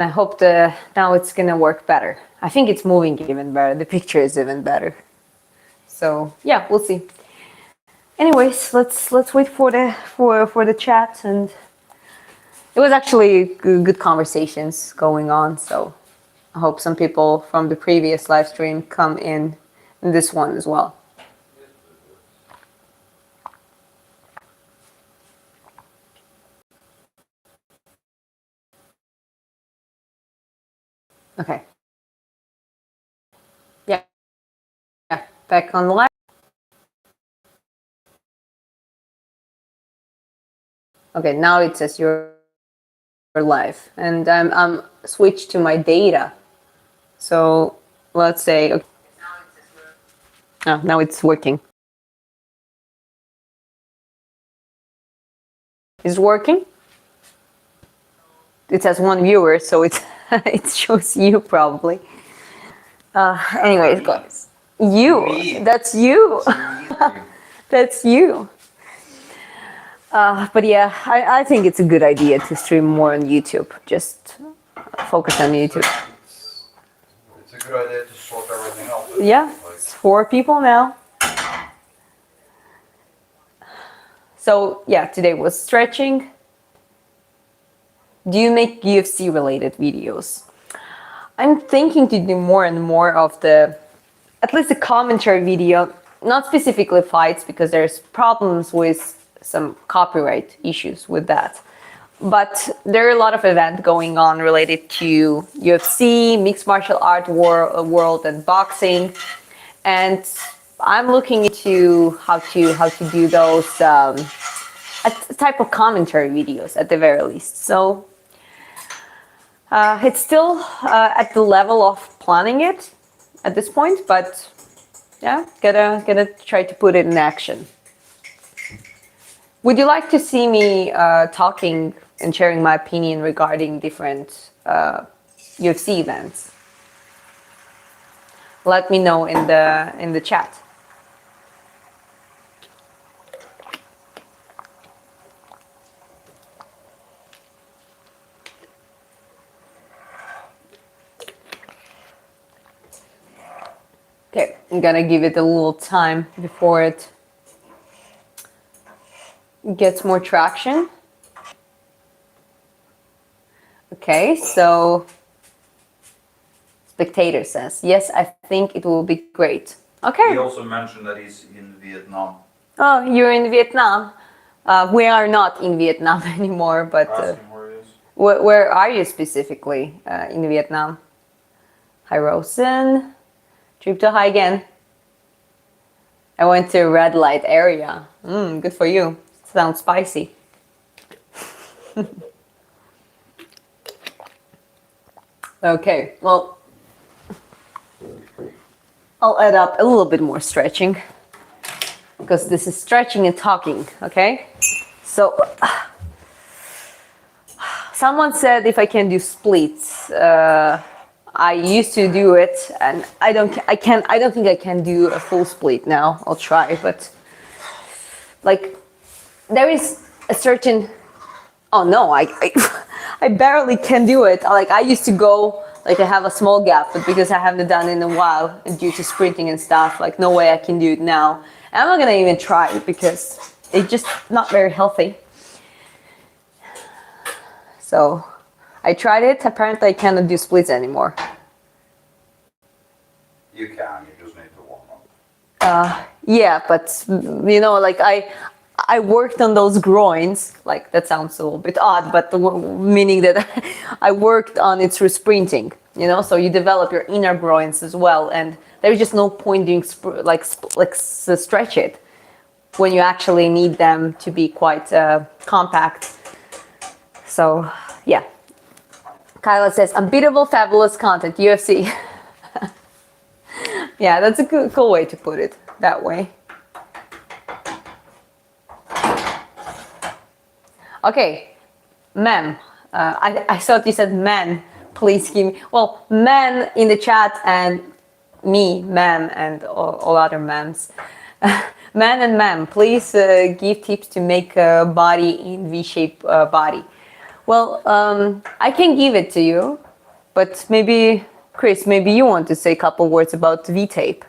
I hope now it's gonna work better. I think it's moving even better. The picture is even better. So yeah, we'll see. Anyways, let's wait for the chat, and it was actually good conversations going on. So I hope some people from the previous live stream come in this one as well. Okay. Yeah. Back on the live. Okay, now it says you're live, and I'm switched to my data. So let's say, okay. Oh, now it's working. Is it working? It says 1 viewer, so it shows you probably. Anyways, guys, that's you. That's you. But yeah, I think it's a good idea to stream more on YouTube. Just focus on YouTube. It's a good idea to sort everything out. Yeah, it's 4 people now. So yeah, today was stretching. Do you make UFC related videos? I'm thinking to do more and more of at least the commentary video, not specifically fights, because there's problems with some copyright issues with that. But there are a lot of events going on related to UFC, mixed martial art world, and boxing. And I'm looking into how to do those type of commentary videos at the very least. So it's still at the level of planning it at this point, but yeah, gotta try to put it in action. Would you like to see me talking and sharing my opinion regarding different UFC events? Let me know in the chat. Okay, I'm gonna give it a little time before it gets more traction. Okay, so spectator says, yes, I think it will be great. Okay. He also mentioned that he's in Vietnam. Oh, you're in Vietnam. We are not in Vietnam anymore, but where are you specifically in Vietnam? Hi, Rosen. Trip to high again. I went to a red light area. Good for you. Sounds spicy. Okay, well, I'll add up a little bit more stretching, because this is stretching and talking, okay? So, someone said if I can do splits. I used to do it, and I don't think I can do a full split now. I'll try, but like there is a certain, oh no, I barely can do it. Like I used to go, like I have a small gap, but because I haven't done it in a while and due to sprinting and stuff, like no way I can do it now. And I'm not gonna even try it because it's just not very healthy. So I tried it. Apparently, I cannot do splits anymore. You can. You just need to warm up. Yeah, but you know, like I worked on those groins. Like that sounds a little bit odd, but meaning that I worked on it through sprinting. You know, so you develop your inner groins as well, and there's just no point doing stretch it when you actually need them to be quite compact. So yeah. Kyla says, unbeatable, fabulous content, UFC. Yeah, that's a cool way to put it, that way. Okay, ma'am. I thought you said man. Please give me, well, man in the chat and me, ma'am, and all other ma'ams. Man and ma'am, please give tips to make a body in V-shaped body. Well, I can give it to you. But maybe, Chris, maybe you want to say a couple words about V-tape.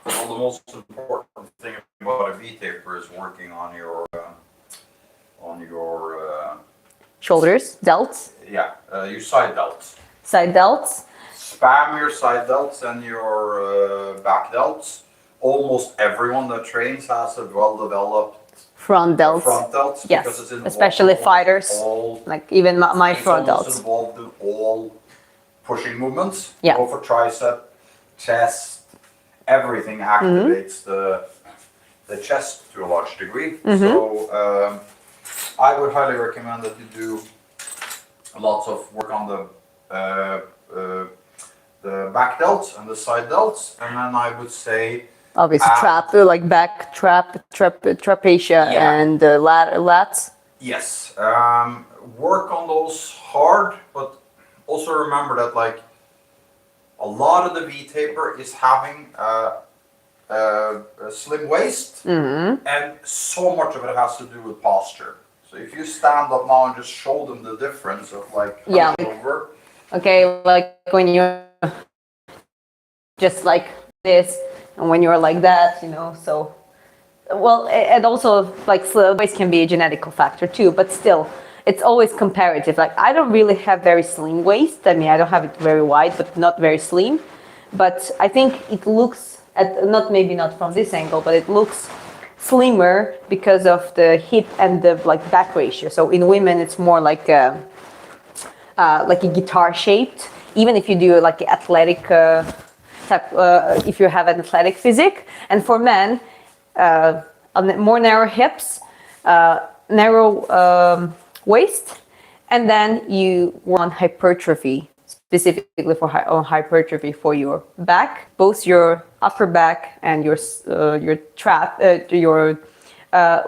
Well, the most important thing about a V-taper is working on your Shoulders, delts, your side delts. side delts. Spam your side delts and your back delts. Almost everyone that trains has a well-developed Front delts. front delts. Yes, Because it's involved especially in fighters. all, Like even my front it's almost delts. involved in all pushing movements. Yeah. Go for tricep, chest, everything activates the chest to a large degree. So I would highly recommend that you do lots of work on the back delts and the side delts, and then I would say Obviously, trap, like back, trapetia, Yeah. and lats. yes, work on those hard, but also remember that like a lot of the V-taper is having a slim waist, and so much of it has to do with posture. So if you stand up now and just show them the difference of like Yeah, hunched over, Okay, like when you're just like this, and when you're like that, you know, so. Well, and also like waist can be a genetical factor too, but still, it's always comparative. Like I don't really have very slim waist. I mean, I don't have it very wide, but not very slim. But I think it looks maybe not from this angle, but it looks slimmer because of the hip and the like back ratio. So in women, it's more like a guitar shaped. Even if you do like athletic type, if you have an athletic physique, and for men, more narrow hips, narrow waist, and then you want hypertrophy, specifically for hypertrophy for your back, both your upper back and your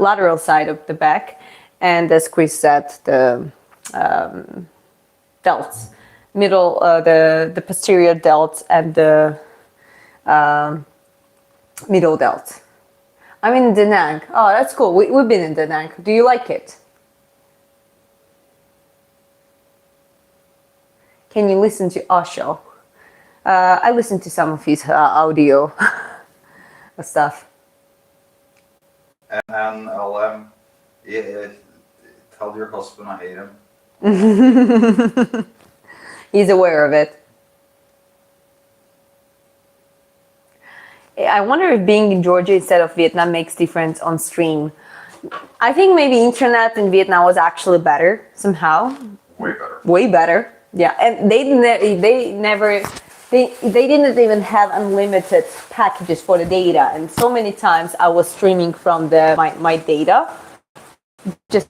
lateral side of the back, and as Chris said, the delts, middle, the posterior delts and the middle delt. I'm in Da Nang. Oh, that's cool. We've been in Da Nang. Do you like it? Can you listen to Osho? I listened to some of his audio stuff. NLM, tell your husband I hate him. He's aware of it. I wonder if being in Georgia instead of Vietnam makes difference on stream. I think maybe internet in Vietnam was actually better somehow. Way better. Way better. Yeah, and they didn't even have unlimited packages for the data. And so many times I was streaming from my data, just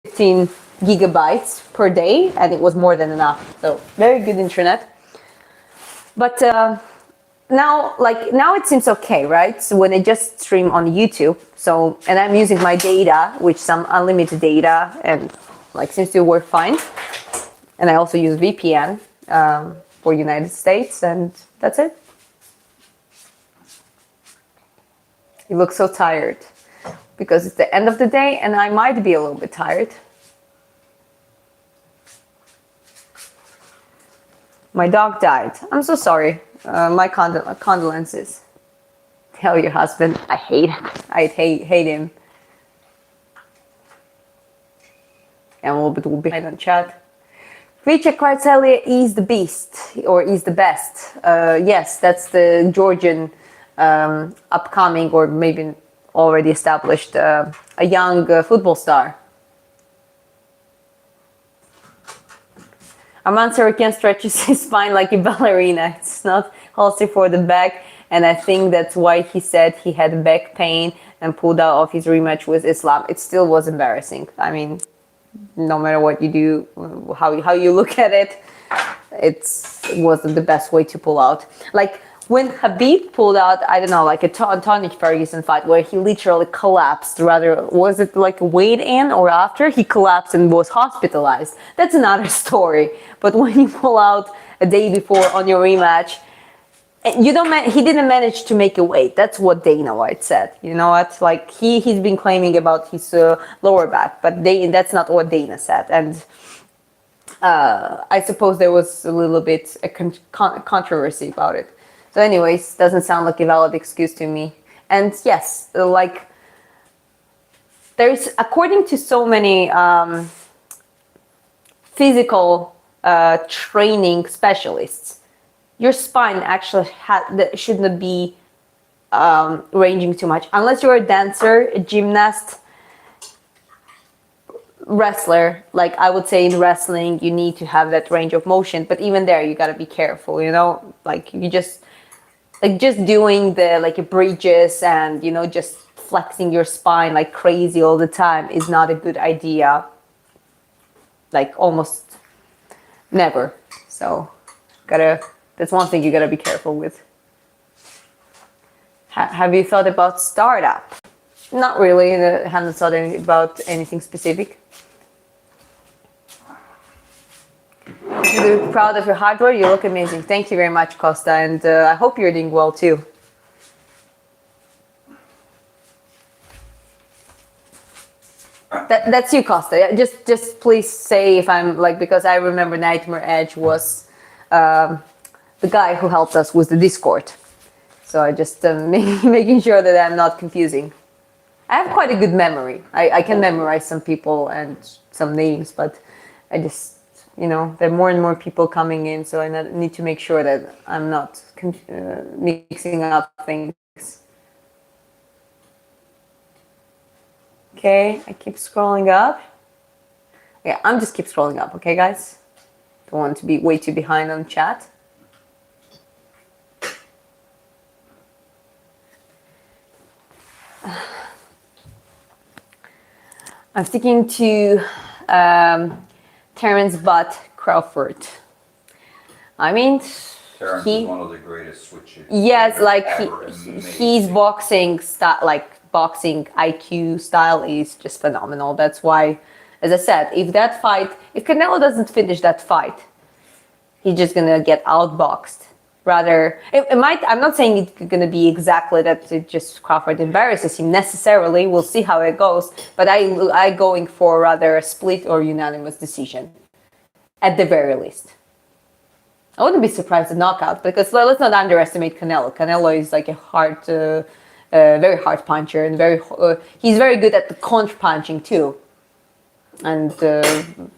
15 gigabytes per day, and it was more than enough. So very good internet. But now it seems okay, right? So when I just stream on YouTube, and I'm using my data, which some unlimited data, and like seems to work fine. And I also use VPN for United States, and that's it. You look so tired because it's the end of the day, and I might be a little bit tired. My dog died. I'm so sorry. My condolences. Tell your husband I hate him. And we'll be on chat. Richa Kvartzelia is the beast, or is the best. Yes, that's the Georgian upcoming, or maybe already established, a young football star. Arman Sorokian stretches his spine like a ballerina. It's not healthy for the back, and I think that's why he said he had back pain and pulled out of his rematch with Islam. It still was embarrassing. I mean, no matter what you do, how you look at it, it wasn't the best way to pull out. Like when Khabib pulled out, I don't know, like a Tony Ferguson fight where he literally collapsed. Rather, was it like a weigh-in or after? He collapsed and was hospitalized. That's another story. But when you pull out a day before on your rematch, You don't. He didn't manage to make a weight. That's what Dana White said. You know what? Like he's been claiming about his lower back, but that's not what Dana said. And I suppose there was a little bit a controversy about it. So, anyways, doesn't sound like a valid excuse to me. And yes, like there's, according to so many physical training specialists, your spine actually should not be ranging too much unless you're a dancer, a gymnast, wrestler. Like I would say in wrestling you need to have that range of motion, but even there you got to be careful, you know, like you just doing the like bridges and, you know, just flexing your spine like crazy all the time is not a good idea, like almost never. So that's one thing you gotta be careful with. Have you thought about startup? Not really. I haven't thought about anything specific. You're proud of your hard work. You look amazing. Thank you very much, Costa, and I hope you're doing well too. That's you, Costa. Just please say if I'm like, because I remember Nightmare Edge was the guy who helped us with the Discord. So I just making sure that I'm not confusing. I have quite a good memory. I can memorize some people and some names, but I just, you know, there are more and more people coming in, so I need to make sure that I'm not mixing up things. Okay, I keep scrolling up. Yeah, I'm just keep scrolling up, okay, guys? Don't want to be way too behind on chat. I'm sticking to Terence Butt Crawford. I mean, Terence is one of the greatest switches. Yes, like he's boxing style, like boxing IQ style is just phenomenal. That's why, as I said, if Canelo doesn't finish that fight, he's just gonna get outboxed. Rather, it might. I'm not saying it's gonna be exactly that. It just Crawford embarrasses him necessarily. We'll see how it goes. But I going for rather a split or unanimous decision, at the very least. I wouldn't be surprised at knockout, because let's not underestimate Canelo. Canelo is like a very hard puncher, and he's very good at the contra punching too. And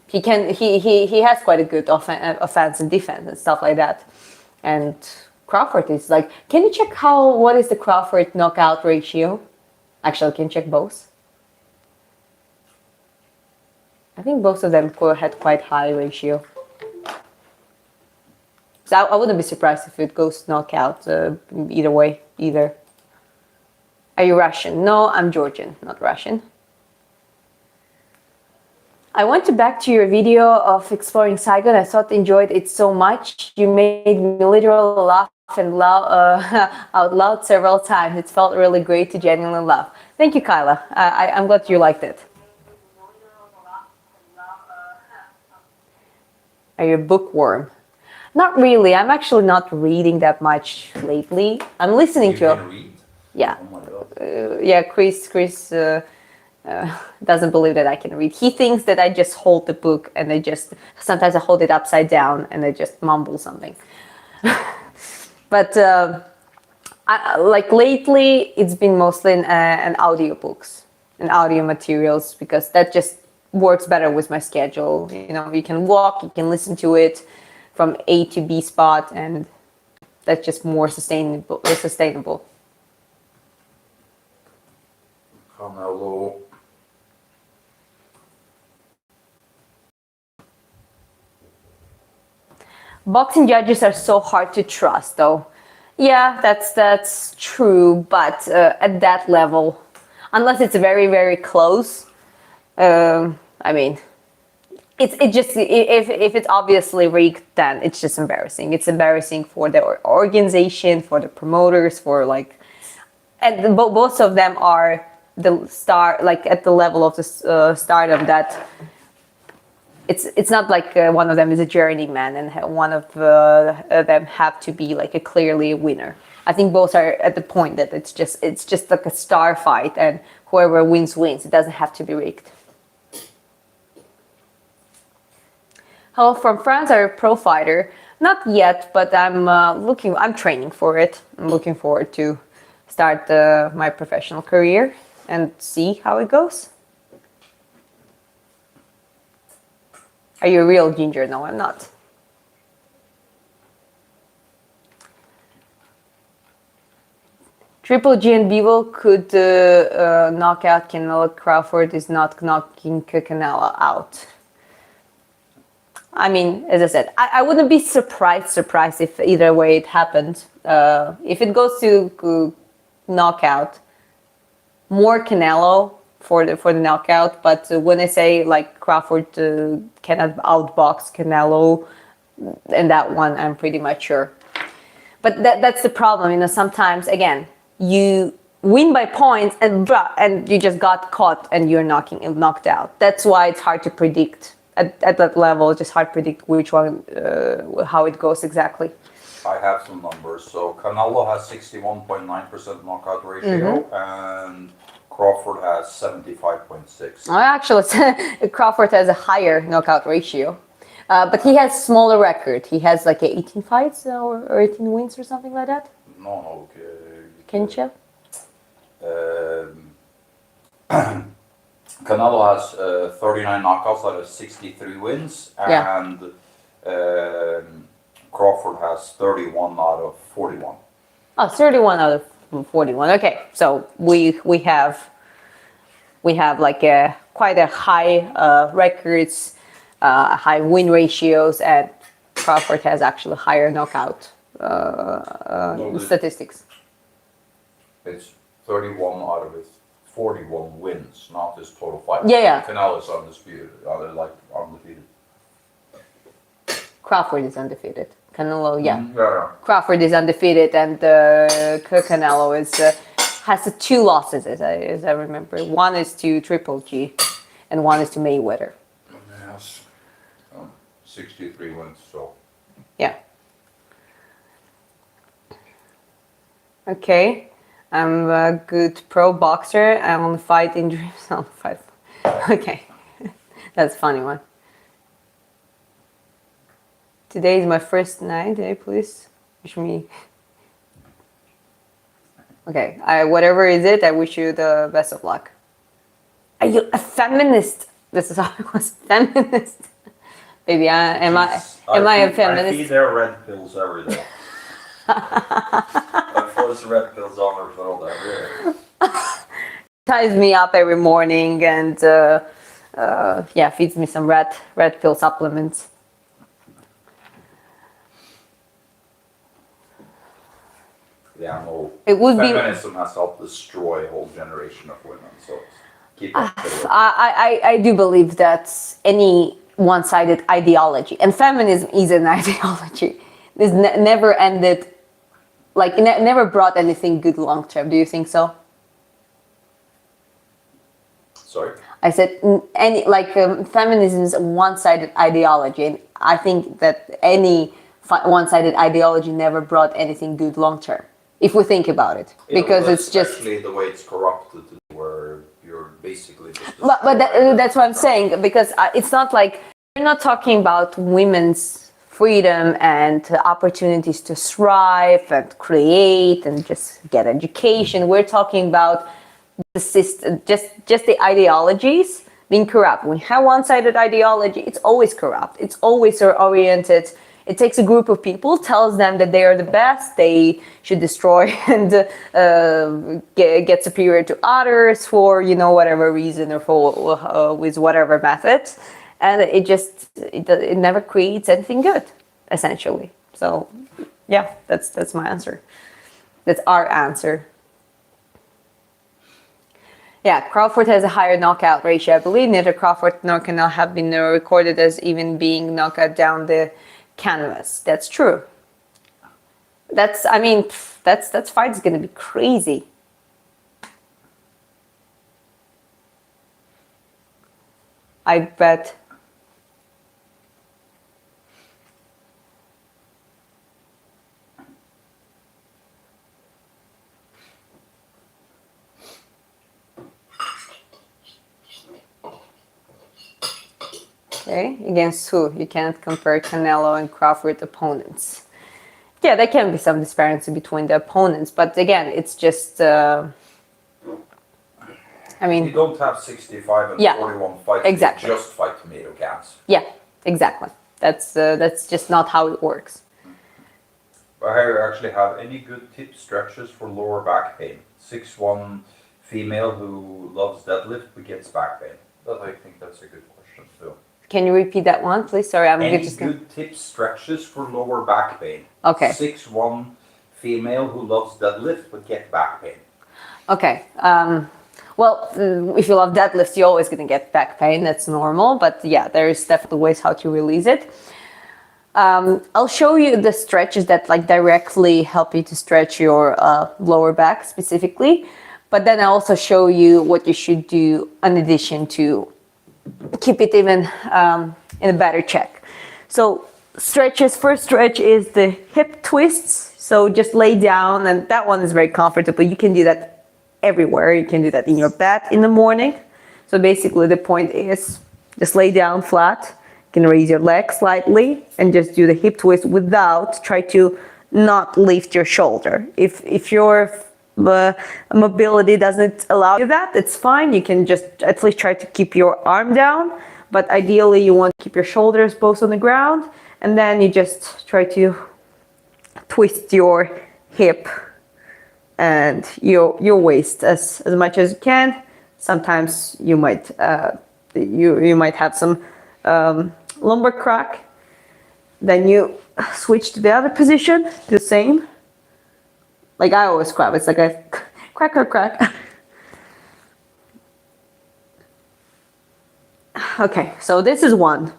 he has quite a good offense and defense and stuff like that. And Crawford is like, can you check what is the Crawford knockout ratio? Actually, can you check both? I think both of them had quite high ratio. So I wouldn't be surprised if it goes knockout either way, either. Are you Russian? No, I'm Georgian, not Russian. I went back to your video of exploring Saigon. I enjoyed it so much. You made me literally laugh and out loud several times. It felt really great to genuinely laugh. Thank you, Kyla. I'm glad you liked it. Are you a bookworm? Not really. I'm actually not reading that much lately. I'm listening to. Read? Yeah. Oh my God. Yeah, Chris doesn't believe that I can read. He thinks that I just hold the book and sometimes I hold it upside down and I just mumble something. But like lately, it's been mostly an audiobooks and audio materials, because that just works better with my schedule. You know, you can walk, you can listen to it from A to B spot, and that's just more sustainable. Canelo. Boxing judges are so hard to trust, though. Yeah, that's true, but at that level, unless it's very, very close, I mean, it just, if it's obviously rigged, then it's just embarrassing. It's embarrassing for the organization, for the promoters, for like, and both of them are the star, like at the level of the stardom that it's not like one of them is a journeyman and one of them have to be like a clearly a winner. I think both are at the point that it's just like a star fight, and whoever wins. It doesn't have to be rigged. Hello from France. I'm a pro fighter. Not yet, but I'm training for it. I'm looking forward to start my professional career and see how it goes. Are you a real ginger? No, I'm not. Triple G and Bevel could knock out Canelo. Crawford is not knocking Canelo out. I mean, as I said, I wouldn't be surprised if either way it happened. If it goes to knockout, more Canelo for the knockout. But when I say like Crawford cannot outbox Canelo, and that one I'm pretty much sure. But that's the problem, you know. Sometimes again, you win by points and you just got caught and you're knocked out. That's why it's hard to predict at that level. It's just hard to predict which one, how it goes exactly. I have some numbers. So Canelo has 61.9% knockout ratio, and Crawford has 75.6. Well, actually, Crawford has a higher knockout ratio, but he has smaller record. He has like 18 fights or 18 wins or something like that. No. Kincha? Canelo has 39 knockouts out of 63 wins, and Crawford has 31 out of 41. Oh, 31 out of 41. Okay, so we have like quite a high records, high win ratios, and Crawford has actually higher knockout statistics. It's 31 out of his 41 wins, not his total fights. Yeah. Canelo is undisputed. Undefeated. Crawford is undefeated. Canelo, Yeah. Crawford is undefeated, and Canelo has 2 losses, as I remember. One is to Triple G, and one is to Mayweather. Yes. 63 wins. So. Yeah. Okay. I'm a good pro boxer. I'm on the fight in dreams. On the fight. Okay. That's a funny one. Today is my first night. Please wish me. Okay. Whatever is it, I wish you the best of luck. Are you a feminist? This is how I was feminist. Baby, am I a feminist? I feed their red pills every day. I force red pills on her phone every day. Ties me up every morning and feeds me some red pill supplements. Yeah, no. It would Feminism has helped destroy a whole generation of women. So keep up. I do believe that any one-sided ideology, and feminism is an ideology, this never ended. Like, it never brought anything good long term. Do you think so? Sorry? I said feminism is a one-sided ideology, and I think that any one-sided ideology never brought anything good long term, if we think about it, because it's just especially the way it's corrupted, where you're basically just. But that's what I'm saying, because it's not like we're not talking about women's freedom and opportunities to thrive and create and just get education. We're talking about the system, just the ideologies being corrupt. When you have one-sided ideology, it's always corrupt. It's always oriented. It takes a group of people, tells them that they are the best, they should destroy and get superior to others for whatever reason or for with whatever method. And it never creates anything good, essentially. So, yeah, that's my answer. That's our answer. Yeah, Crawford has a higher knockout ratio. I believe neither Crawford nor Canelo have been recorded as even being knocked down the canvas. That's true. That fight's gonna be crazy. I bet. Okay, against who? You can't compare Canelo and Crawford opponents. Yeah, there can be some disparity between the opponents, but again, it's just, I mean... You don't have 65 and Yeah, 41 fights, exactly. you just fight tomato cans. Yeah, exactly. That's just not how it works. I actually have any good tip stretches for lower back pain. 6'1" female who loves deadlift but gets back pain. I think that's a good question too. Can you repeat that one, please? Sorry, I'm Any just good tip stretches for lower back pain. Okay. 6'1" female who loves deadlift but gets back pain. Okay. Well, if you love deadlifts, you're always going to get back pain. That's normal. But yeah, there's definitely ways how to release it. I'll show you the stretches that like directly help you to stretch your lower back specifically. But then I'll also show you what you should do in addition to keep it even in a better check. So stretches, first stretch is the hip twists. So just lay down, and that one is very comfortable. You can do that everywhere. You can do that in your bed in the morning. So basically the point is just lay down flat. You can raise your leg slightly and just do the hip twist without try to not lift your shoulder. If your mobility doesn't allow you that, it's fine. You can just at least try to keep your arm down, but ideally you want to keep your shoulders both on the ground, and then you just try to twist your hip and your waist as much as you can. Sometimes you might you might have some lumbar crack. Then you switch to the other position, the same. Like I always grab, it's like a crack. Okay, so this is one.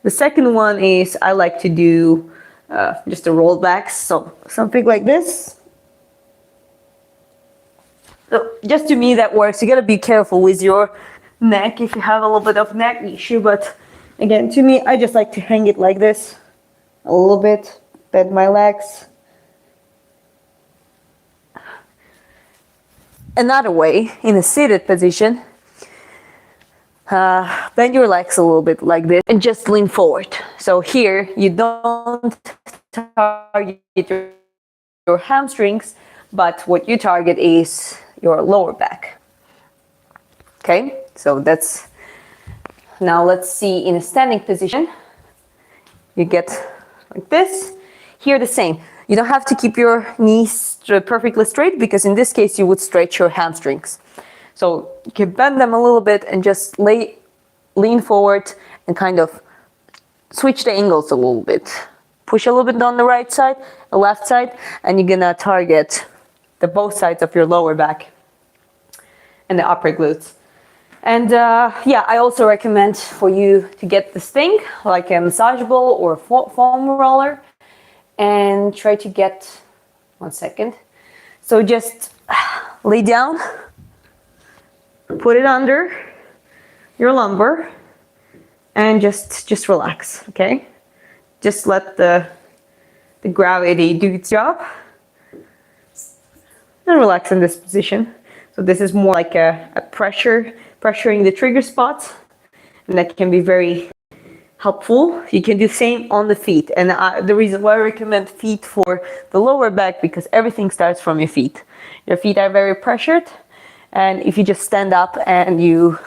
The second one is I like to do just a rollback, so something like this. So just to me that works. You gotta be careful with your neck if you have a little bit of neck issue, but again, to me, I just like to hang it like this a little bit, bend my legs. Another way, in a seated position, bend your legs a little bit like this and just lean forward. So here you don't target your hamstrings, but what you target is your lower back. Okay, so that's, now let's see in a standing position. You get like this. Here the same. You don't have to keep your knees perfectly straight, because in this case you would stretch your hamstrings. So you can bend them a little bit and just lean forward and kind of switch the angles a little bit. Push a little bit on the right side, the left side, and you're gonna target the both sides of your lower back and the upper glutes. And yeah, I also recommend for you to get this thing, like a massage ball or a foam roller, and try to get, 1 second. So just lay down, put it under your lumbar, and just relax, okay? Just let the gravity do its job. And relax in this position. So this is more like a pressuring the trigger spots, and that can be very helpful. You can do the same on the feet, and the reason why I recommend feet for the lower back, because everything starts from your feet. Your feet are very pressured, and if you just stand up and you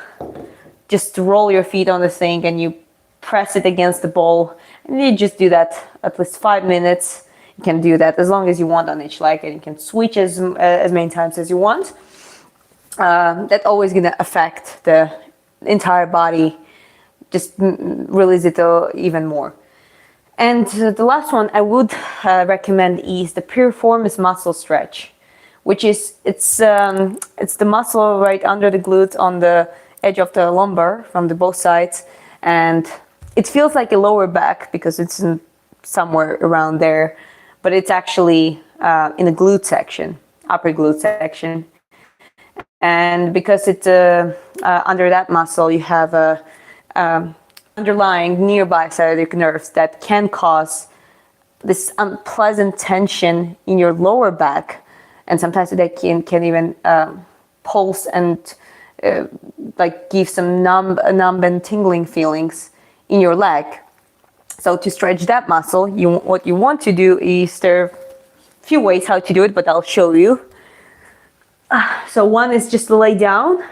just roll your feet on the thing and you press it against the ball, and you just do that at least 5 minutes. You can do that as long as you want on each leg, and you can switch as many times as you want. That's always going to affect the entire body, just release it even more. And the last one I would recommend is the piriformis muscle stretch, which is it's the muscle right under the glute on the edge of the lumbar from the both sides, and it feels like a lower back because it's somewhere around there, but it's actually in the glute section, upper glute section. And because it's under that muscle, you have a underlying nearby sciatic nerves that can cause this unpleasant tension in your lower back, and sometimes they can even pulse and like give some numb and tingling feelings in your leg. So to stretch that muscle, what you want to do is, there are a few ways how to do it, but I'll show you. So one is just to lay down,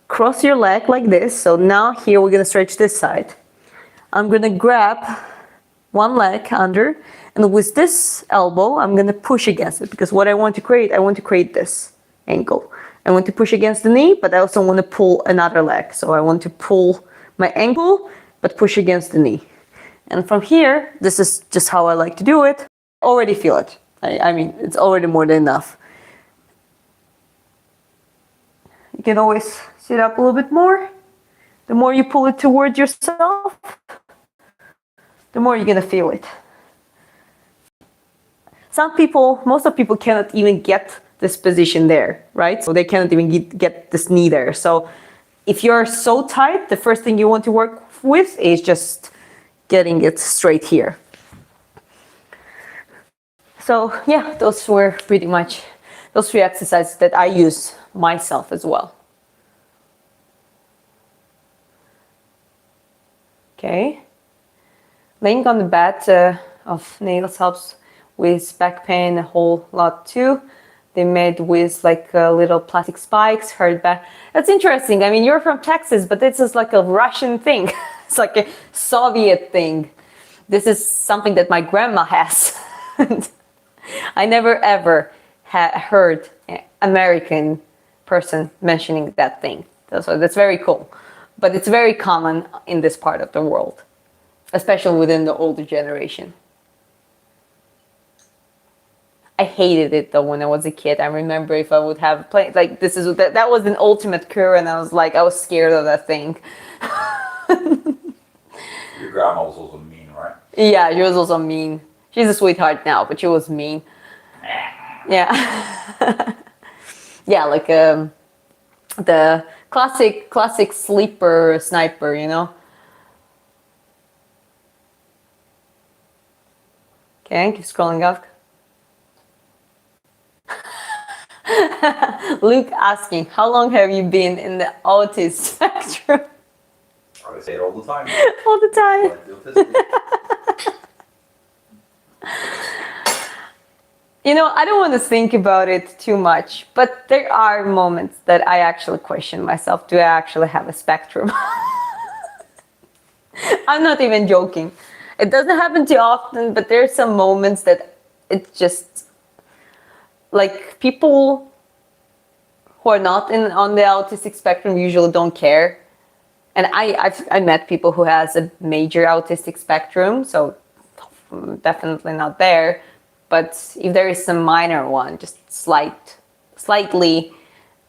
cross your leg like this. So now here we're gonna stretch this side. I'm gonna grab one leg under, and with this elbow, I'm gonna push against it, because what I want to create this angle. I want to push against the knee, but I also want to pull another leg. So I want to pull my ankle, but push against the knee. And from here, this is just how I like to do it. Already feel it. I mean, it's already more than enough. You can always sit up a little bit more. The more you pull it towards yourself, the more you're gonna feel it. Most of people cannot even get this position there, right? So they cannot even get this knee there. So if you're so tight, the first thing you want to work with is just getting it straight here. So yeah, those were pretty much those 3 exercises that I use myself as well. Okay. Laying on the bed of nails helps with back pain a whole lot too. They made with like little plastic spikes, hurt back. That's interesting. I mean, you're from Texas, but this is like a Russian thing. It's like a Soviet thing. This is something that my grandma has. I never ever heard an American person mentioning that thing. So that's very cool. But it's very common in this part of the world, especially within the older generation. I hated it though when I was a kid. I remember if I would have played like that was an ultimate cure, and I was scared of that thing. Your grandma was also mean, right? Yeah, she was also mean. She's a sweetheart now, but she was mean. Yeah. Yeah, like the classic sleeper sniper, you know. Okay, keep scrolling up. Luke asking, how long have you been in the autism spectrum? I say it all the time. All the time. You know, I don't want to think about it too much, but there are moments that I actually question myself. Do I actually have a spectrum? I'm not even joking. It doesn't happen too often, but there are some moments that it's just like people who are not on the autistic spectrum usually don't care. And I met people who has a major autistic spectrum, so definitely not there. But if there is some minor one, just slightly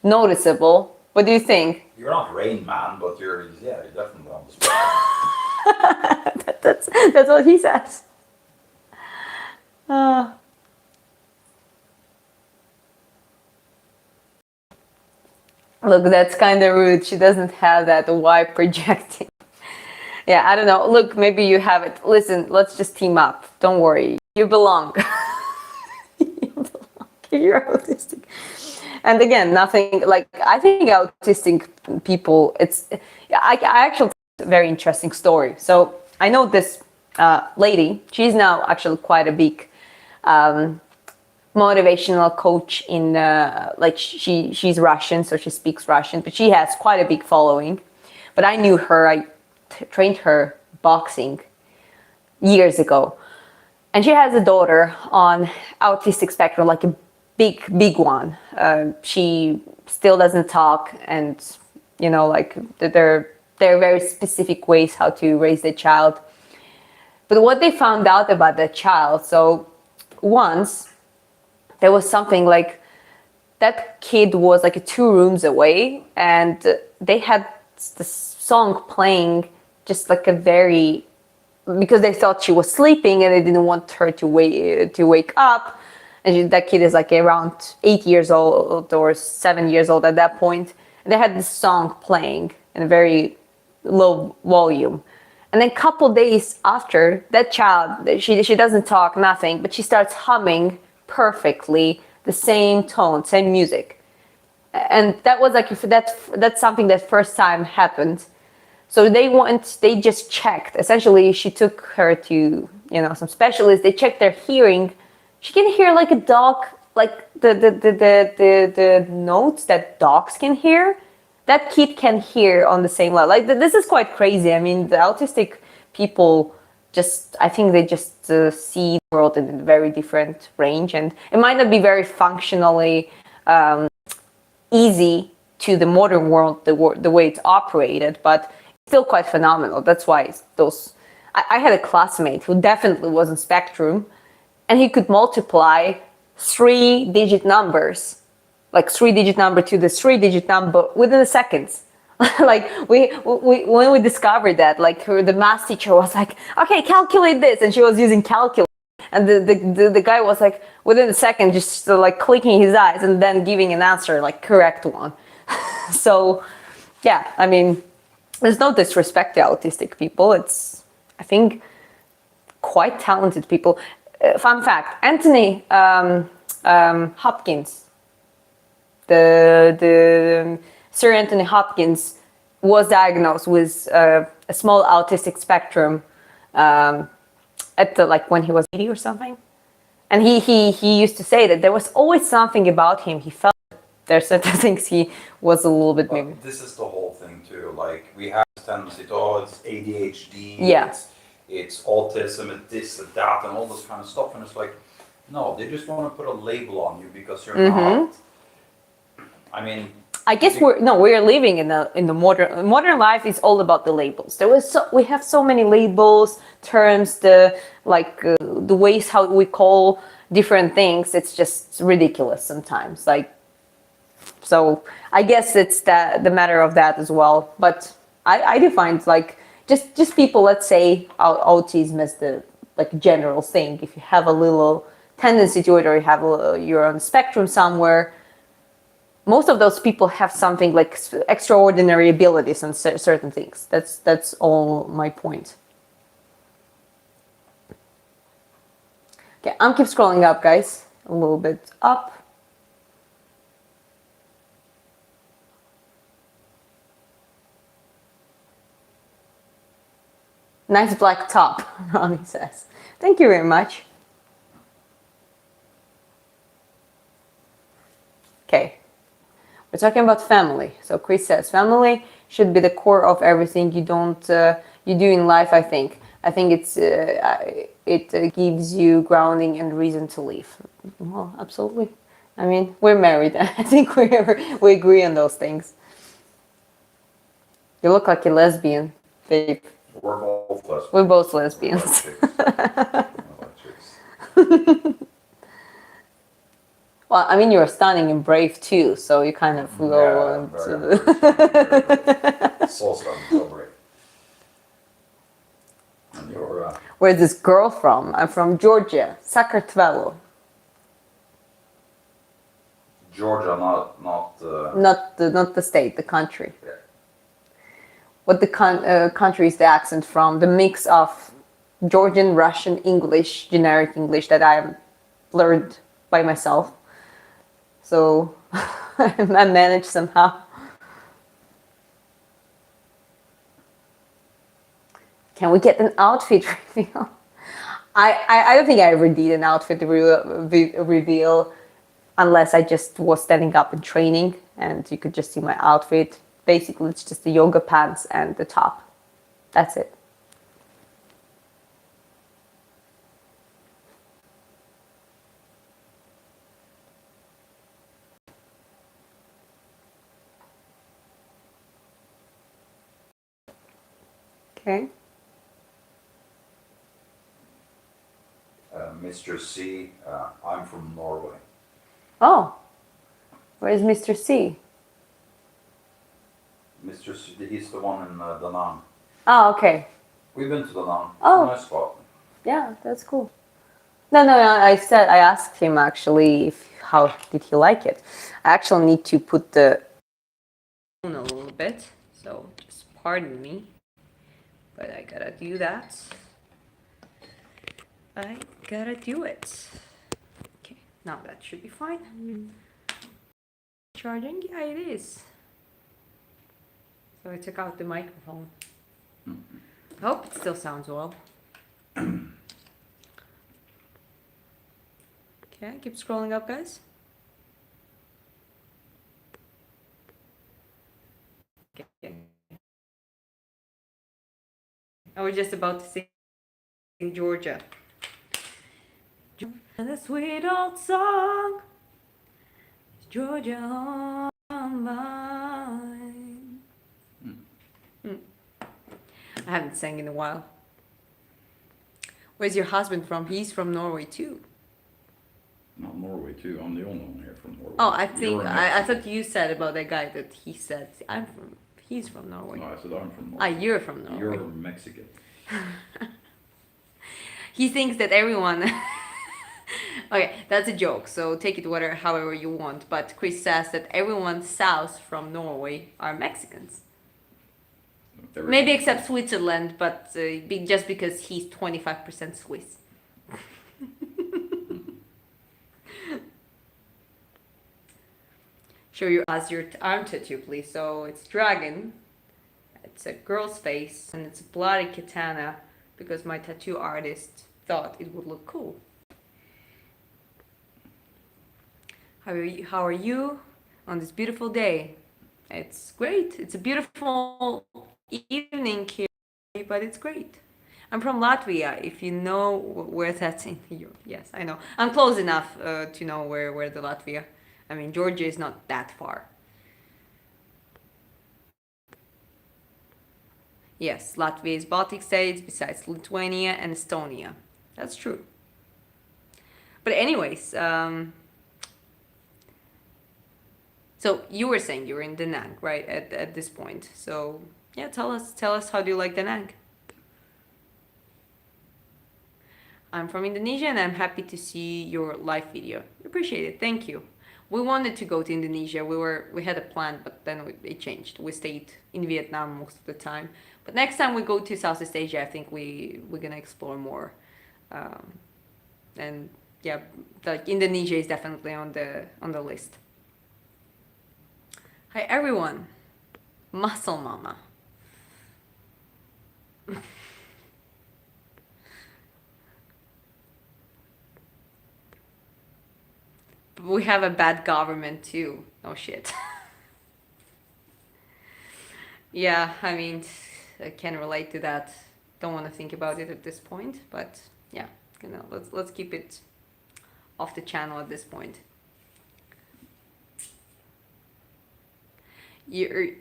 noticeable, what do you think? You're not Rain Man, but you're definitely on the spectrum. That's what he says. Look, that's kind of rude. She doesn't have that Y projecting. Yeah, I don't know. Look, maybe you have it. Listen, let's just team up. Don't worry. You belong. You belong. You're autistic. And again, nothing like, I think autistic people, I actually, it's a very interesting story. So I know this lady, she's now actually quite a big motivational coach in like she's Russian, so she speaks Russian, but she has quite a big following. But I knew her, I trained her boxing years ago, and she has a daughter on autistic spectrum, like a big one. She still doesn't talk, and you know, like there are very specific ways how to raise the child. But what they found out about the child, so once there was something like that kid was like 2 rooms away, and they had the song playing just like because they thought she was sleeping and they didn't want her to wake up. And that kid is like around 8 years old or 7 years old at that point. And they had this song playing in a very low volume. And then a couple days after, that child, she doesn't talk, nothing, but she starts humming perfectly the same tone, same music. And that was like, that's something that first time happened. So they just checked. Essentially, she took her to, some specialists. They checked their hearing. She can hear like a dog, like the notes that dogs can hear. That kid can hear on the same level. Like this is quite crazy. I mean, the autistic people I think they just see the world in a very different range, and it might not be very functionally easy to the modern world, the way it's operated, but it's still quite phenomenal. That's why I had a classmate who definitely was on spectrum, and he could multiply 3-digit numbers, like 3-digit number to the 3-digit number within a second. Like when we discovered that, like the math teacher was like, okay, calculate this, and she was using calculator, and the guy was like within a second just like clicking his eyes and then giving an answer, like correct one. So yeah, I mean, there's no disrespect to autistic people. It's, I think, quite talented people. Fun fact: Anthony Hopkins, the Sir Anthony Hopkins, was diagnosed with a small autistic spectrum at when he was 80 or something, and he used to say that there was always something about him. He felt there's certain things he was a little bit maybe. This is the whole thing too. Like we have this tendency to, it's ADHD, yeah, it's autism, it's this, and that, and all this kind of stuff, and it's like, no, they just want to put a label on you because you're not. I mean, I guess we're living in the modern life is all about the labels. We have so many labels, terms, the ways how we call different things. It's just ridiculous sometimes. So I guess it's the matter of that as well. But I define just people. Let's say autism as the general thing. If you have a little tendency to it, or you're on the spectrum somewhere. Most of those people have something like extraordinary abilities on certain things. That's all my point. Okay, I'm keep scrolling up, guys. A little bit up. Nice black top, Ronnie says. Thank you very much. Okay. We're talking about family. So Chris says, family should be the core of everything you do in life. I think it gives you grounding and reason to live. Well, absolutely. I mean, we're married. I think we agree on those things. You look like a lesbian, babe. we're both lesbians. We're both lesbians. Well, I mean, you're stunning and brave too, so you kind of go So stunning, so brave. And you're... Where's this girl from? I'm from Georgia, Sakartvelo. Georgia, not Not the state, the country. Yeah. What the country is the accent from? The mix of Georgian, Russian, English, generic English that I learned by myself. So I managed somehow. Can we get an outfit reveal? I don't think I ever did an outfit reveal unless I just was standing up and training and you could just see my outfit. Basically, it's just the yoga pants and the top. That's it. Okay. Mr. C, I'm from Norway. Oh, where's Mr. C? Mr. C, he's the one in Da Nang. Oh, okay. We've been to Da Nang. Oh. Nice spot. Yeah, that's cool. No. I asked him actually how did he like it. I actually need to put the on a little bit, so just pardon me. But I gotta do that. I gotta do it. Okay, now that should be fine. Charging? Yeah, it is. So I took out the microphone. I hope it still sounds well. Okay, keep scrolling up, guys. Okay. I was just about to sing Georgia. And a sweet old song, Georgia on mine. I haven't sang in a while. Where's your husband from? He's from Norway too. Not Norway too. I'm the only one here from Norway. Oh, I think You're a I Mexican. thought you said about that guy that he said he's from Norway. No, I said I'm from Norway. Ah, you're from Norway. You're Mexican. He thinks that everyone. Okay, that's a joke, so take it however you want. But Chris says that everyone south from Norway are Mexicans. Maybe except Switzerland, but just because he's 25% Swiss. Show your arm tattoo, please. So it's dragon. It's a girl's face, and it's a bloody katana because my tattoo artist thought it would look cool. How are you on this beautiful day? It's great. It's a beautiful evening here, but it's great. I'm from Latvia, if you know where that's in Europe. Yes, I know. I'm close enough to know where the Latvia. I mean, Georgia is not that far. Yes, Latvia is Baltic states besides Lithuania and Estonia. That's true. But anyways, so you were saying you were in Da Nang, right? At this point. So yeah, tell us how do you like Da Nang? I'm from Indonesia and I'm happy to see your live video. Appreciate it. Thank you. We wanted to go to Indonesia. We had a plan, but then it changed. We stayed in Vietnam most of the time. But next time we go to Southeast Asia, I think we're gonna explore more. And yeah, like Indonesia is definitely on the list. Hi everyone, Muscle Mama. We have a bad government too. Oh shit. Yeah, I mean, I can relate to that. Don't want to think about it at this point, but yeah, let's keep it off the channel at this point.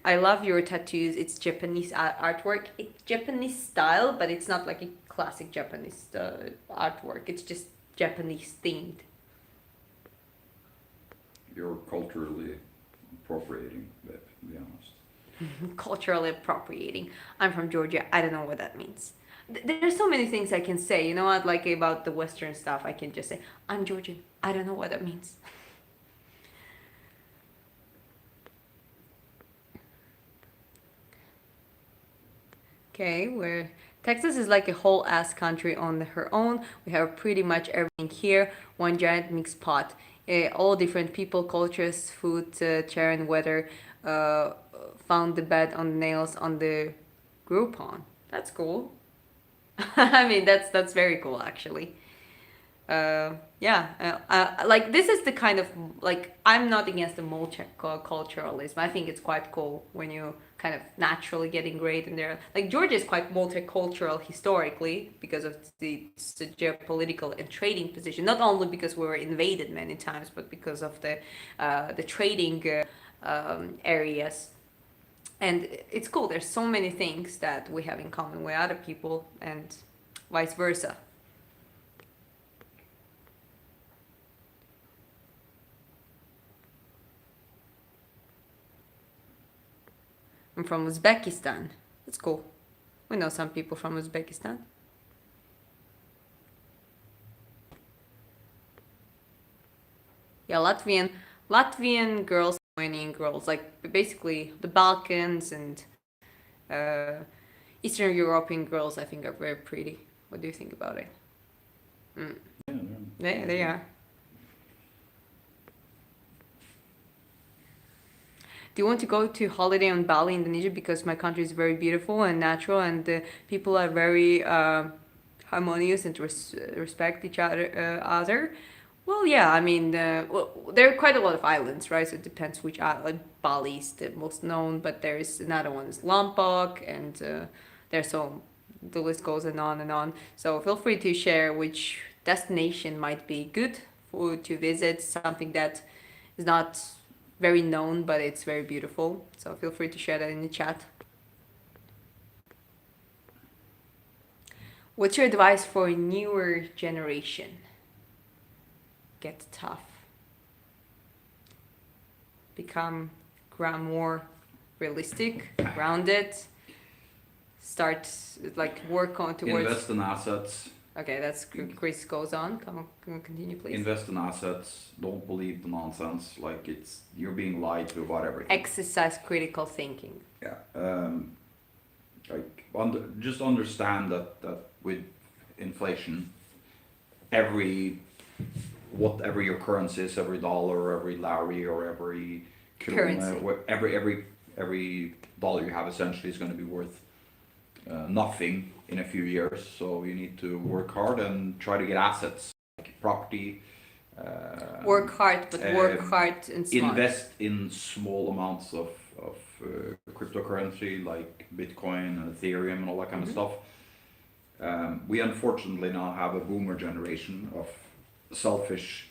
I love your tattoos. It's Japanese artwork. It's Japanese style, but it's not like a classic Japanese artwork. It's just Japanese themed. You're culturally appropriating, but to be honest. Culturally appropriating. I'm from Georgia. I don't know what that means. There's so many things I can say. You know what? Like about the Western stuff, I can just say, I'm Georgian. I don't know what that means. Okay, Texas is like a whole ass country on her own. We have pretty much everything here. One giant mixed pot. All different people, cultures, food, chair and weather. Found the bed on the nails on the Groupon. That's cool. I mean, that's very cool actually. Like this is the kind of like I'm not against the multiculturalism. I think it's quite cool when you kind of naturally get ingrained in there. Like Georgia is quite multicultural historically because of the geopolitical and trading position. Not only because we were invaded many times, but because of the trading areas. And it's cool. There's so many things that we have in common with other people, and vice versa. I'm from Uzbekistan. That's cool. We know some people from Uzbekistan. Yeah, Latvian girls, Lithuanian girls, like basically the Balkans and Eastern European girls, I think are very pretty. What do you think about it? Yeah, They are. do you want to go to holiday on Bali, Indonesia? Because my country is very beautiful and natural, and the people are very harmonious and respect each other. Well, yeah, I mean, well, there are quite a lot of islands, right? So it depends which island. Bali is the most known, but there's another one is Lombok, and there's so the list goes on and on. So feel free to share which destination might be good for to visit, something that is not very known, but it's very beautiful. So feel free to share that in the chat. What's your advice for a newer generation? Get tough. Become more realistic, grounded. Start like work on towards. Invest in assets. Okay, that's Chris goes on. Come on, continue, please. Invest in assets. Don't believe the nonsense. Like you're being lied to about everything. Exercise critical thinking. Yeah. Just understand that with inflation, whatever your currency is, every dollar, every lari, or every krona, every dollar you have essentially is going to be worth nothing in a few years. So you need to work hard and try to get assets like property. Work hard, but work hard and smart. Invest in small amounts of cryptocurrency like Bitcoin and Ethereum and all that kind of stuff. We unfortunately now have a boomer generation of selfish,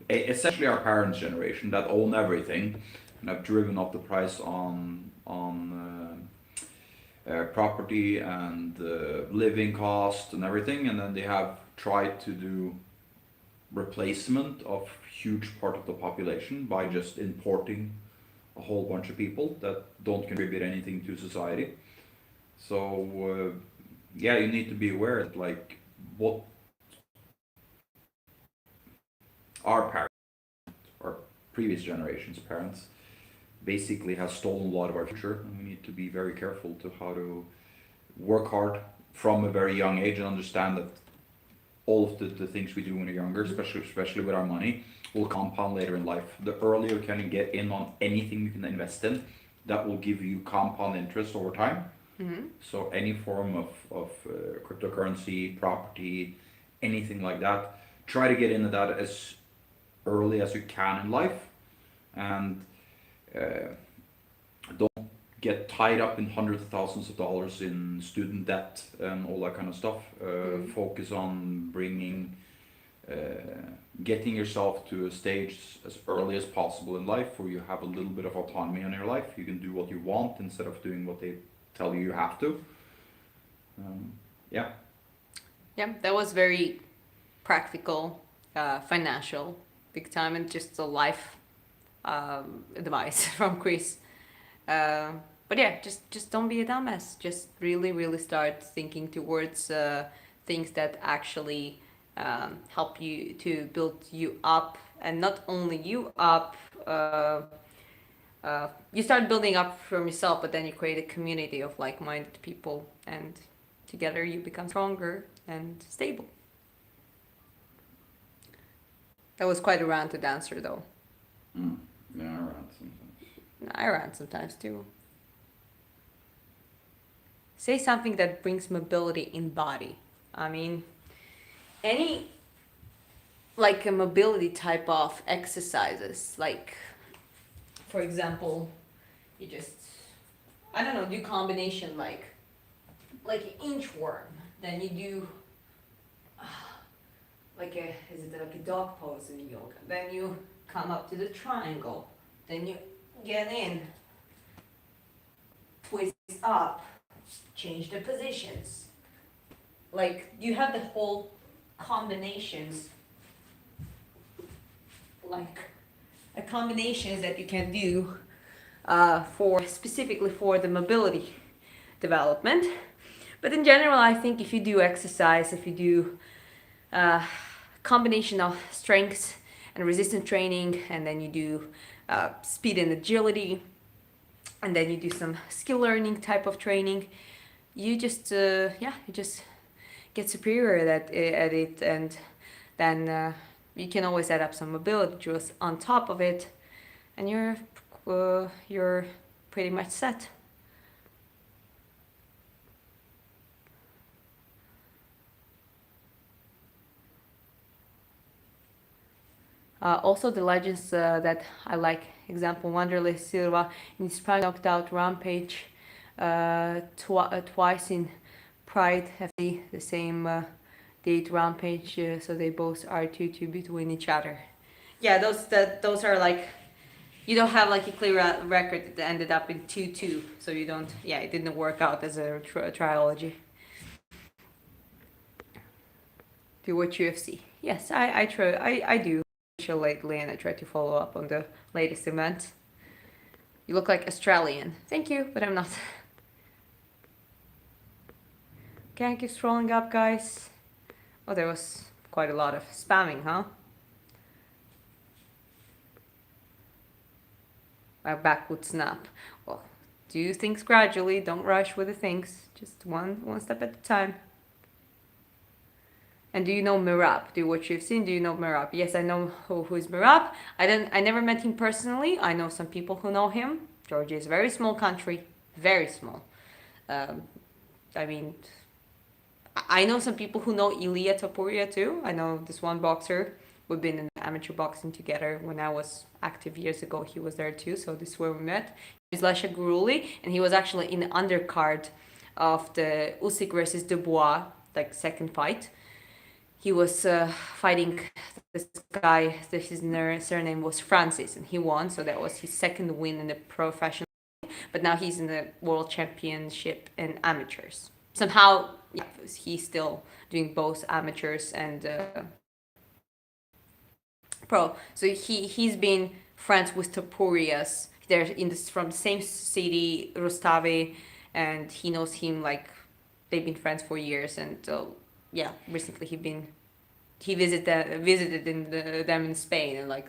essentially our parents' generation that own everything and have driven up the price on property and living cost and everything, and then they have tried to do replacement of huge part of the population by just importing a whole bunch of people that don't contribute anything to society. So you need to be aware that like what our parents or previous generations' parents basically has stolen a lot of our future, and we need to be very careful to how to work hard from a very young age and understand that all of the things we do when we're younger, especially with our money, will compound later in life. The earlier you can get in on anything you can invest in, that will give you compound interest over time. Mm-hmm. So any form of cryptocurrency, property, anything like that, try to get into that as early as you can in life, and don't get tied up in hundreds of thousands of dollars in student debt and all that kind of stuff. Focus on getting yourself to a stage as early as possible in life where you have a little bit of autonomy in your life. You can do what you want instead of doing what they tell you have to. Yeah, that was very practical, financial, big time, and just a life advice from Chris. But yeah, just don't be a dumbass. Just really start thinking towards things that actually help you to build you up, and not only you up. You start building up from yourself, but then you create a community of like-minded people, and together you become stronger and stable. That was quite a ranted answer, though. Yeah, I rant sometimes. I rant sometimes too. Say something that brings mobility in body. I mean, any like a mobility type of exercises, like for example, you just, I don't know, do combination like inchworm, then you do is it like a dog pose in yoga, then you come up to the triangle, then you get in, twist up, change the positions, like you have the whole combinations, like a combinations that you can do specifically for the mobility development. But in general, I think if you do exercise, if you do combination of strength and resistance training, and then you do speed and agility, and then you do some skill learning type of training, you just get superior at it, and then you can always add up some mobility drills on top of it and you're pretty much set. Also, the legends that I like, example, Wanderlei Silva in his prime knocked out Rampage twice in Pride FC, the same date Rampage, so they both are 2-2 between each other. Yeah, those are like, you don't have like a clear record that ended up in 2-2, so you don't, yeah, it didn't work out as a trilogy. Do you watch UFC? Yes, I do lately, and I try to follow up on the latest event. You look like Australian. Thank you, but I'm not. Can't keep scrolling up, guys. Oh, there was quite a lot of spamming, huh? My back would snap. Well, do things gradually. Don't rush with the things. Just one step at a time. And do you know Mirab? Do you watch UFC? Do you know Mirab? Yes, I know who is Mirab. I never met him personally. I know some people who know him. Georgia is a very small country, very small. I mean, I know some people who know Ilia Topuria too. I know this one boxer. We've been in amateur boxing together when I was active years ago. He was there too, so this is where we met. He's Lasha Guruli, and he was actually in the undercard of the Usyk versus Dubois, like second fight. He was fighting this guy, his surname was Francis, and he won, so that was his second win in the professional. But now he's in the world championship in amateurs. Somehow, yeah, he's still doing both amateurs and pro. So he's been friends with Topurias. They're from the same city, Rustavi, and he knows him, like they've been friends for years. And yeah, recently he visited them in Spain, and like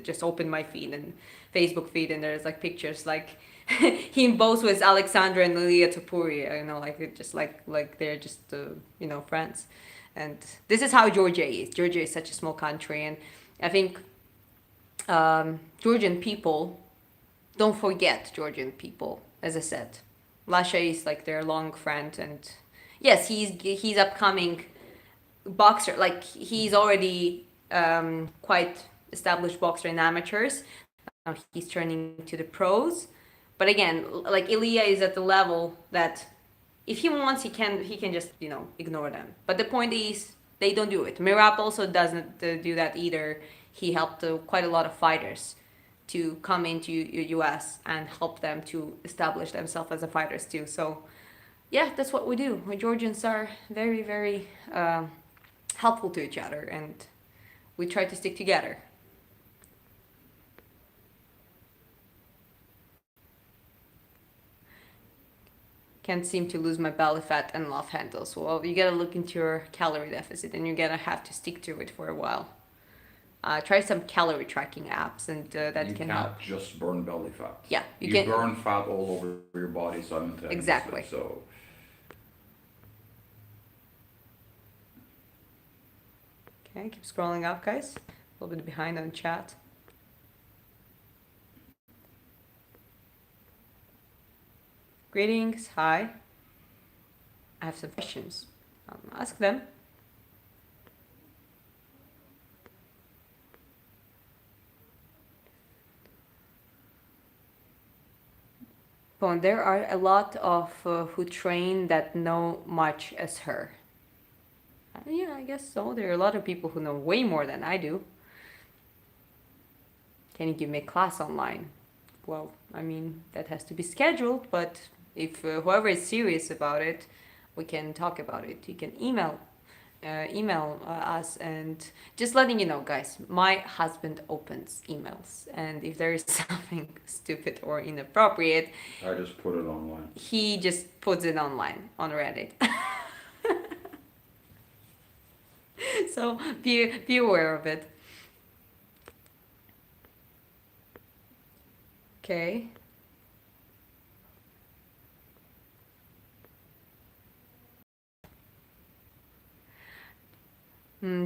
just opened my feed and Facebook feed, and there's like pictures like him both with Alexandra and Lilia Topuria, you know, like it just like they're just you know, friends. And this is how Georgia is. Georgia is such a small country, and I think Georgian people, don't forget Georgian people. As I said, Lasha is like their long friend, and yes, he's upcoming boxer. Like he's already quite established boxer in amateurs. Now he's turning to the pros. But again, like Ilya is at the level that if he wants, he can just, you know, ignore them. But the point is, they don't do it. Mirab also doesn't do that either. He helped quite a lot of fighters to come into US and help them to establish themselves as a fighters too. So yeah, that's what we do. We Georgians are very, very helpful to each other, and we try to stick together. Can't seem to lose my belly fat and love handles. Well, you gotta look into your calorie deficit, and you're gonna have to stick to it for a while. Try some calorie tracking apps, and that can help. You can't just burn belly fat. Yeah, you can burn fat all over your body simultaneously. Exactly. So okay, keep scrolling up, guys. A little bit behind on chat. Greetings, hi. I have some questions. Ask them. But there are a lot of who train that know much as her. Yeah, I guess so. There are a lot of people who know way more than I do. Can you give me a class online? Well, I mean, that has to be scheduled, but if whoever is serious about it, we can talk about it. You can email us, and just letting you know, guys, my husband opens emails, and if there is something stupid or inappropriate, I just put it online. He just puts it online on Reddit. So be aware of it. Okay.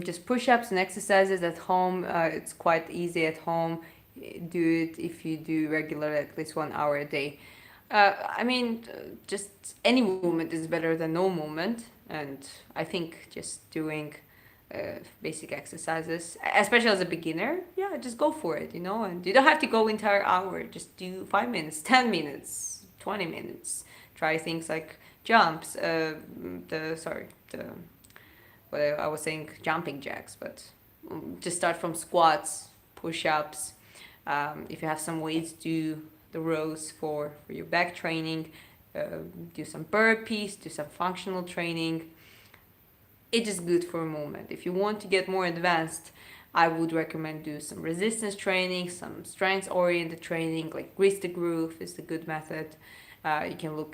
Just push-ups and exercises at home. It's quite easy at home. do it if you do regularly at least 1 hour a day. Just any movement is better than no movement, and I think just doing basic exercises, especially as a beginner, yeah, just go for it, and you don't have to go entire hour. Just do 5 minutes, 10 minutes, 20 minutes. Try things like jumps. I was saying jumping jacks, but just start from squats, push-ups. If you have some weights, do the rows for your back training. Do some burpees, do some functional training. It is good for a moment. If you want to get more advanced, I would recommend do some resistance training, some strength-oriented training, like grease the groove is a good method. You can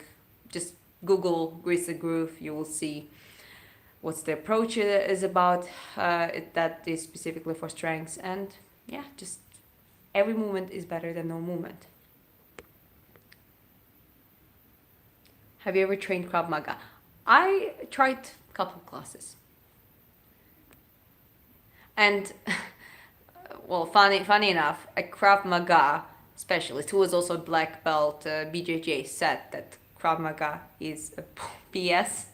just Google grease the groove. You will see what's the approach is about. That is specifically for strengths, and yeah, just every movement is better than no movement. Have you ever trained Krav Maga? I tried a couple classes. And, well, funny enough, a Krav Maga specialist, who was also a black belt BJJ, said that Krav Maga is a BS.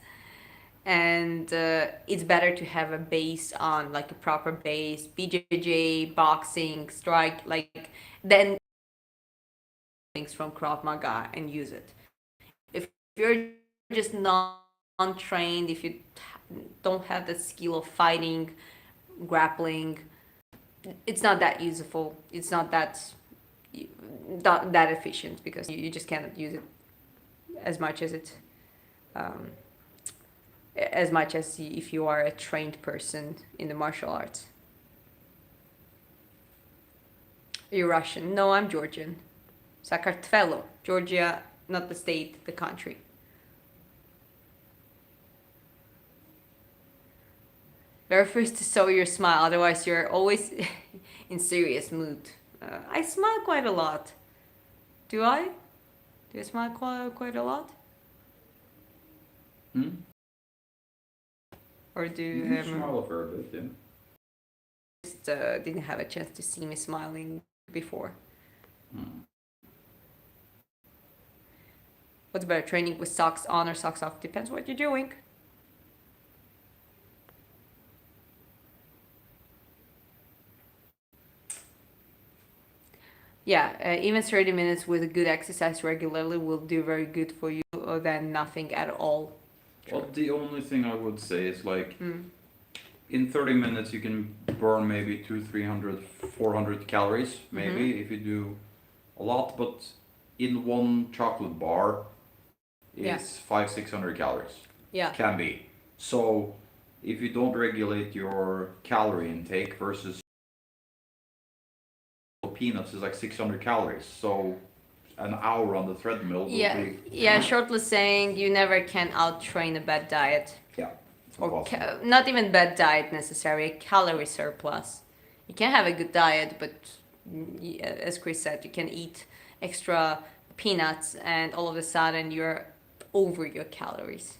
And it's better to have a base on, like a proper base, BJJ, boxing, strike, than things from Krav Maga and use it. If you're just non-trained, if you don't have the skill of fighting, grappling, it's not that useful. It's not that efficient, because you just cannot use it as much as if you are a trained person in the martial arts. Are you Russian? No, I'm Georgian. Sakartvelo, Georgia, not the state, the country. Very first to show your smile, otherwise you're always in serious mood. I smile quite a lot. Do I? Do you smile quite a lot? Or do You smile a fair bit, yeah. Just didn't have a chance to see me smiling before. What's better, training with socks on or socks off? Depends what you're doing. Yeah, even 30 minutes with a good exercise regularly will do very good for you, than nothing at all. Well, the only thing I would say is in 30 minutes you can burn maybe 200, 300, 400 calories, maybe, if you do a lot, but in one chocolate bar is 500-600 calories. Yeah. Can be. So if you don't regulate your calorie intake versus peanuts is like 600 calories. So an hour on the treadmill will be... Yeah, shortly saying, you never can out-train a bad diet. Yeah. Or not even bad diet necessarily, a calorie surplus. You can have a good diet, but as Chris said, you can eat extra peanuts and all of a sudden you're over your calories.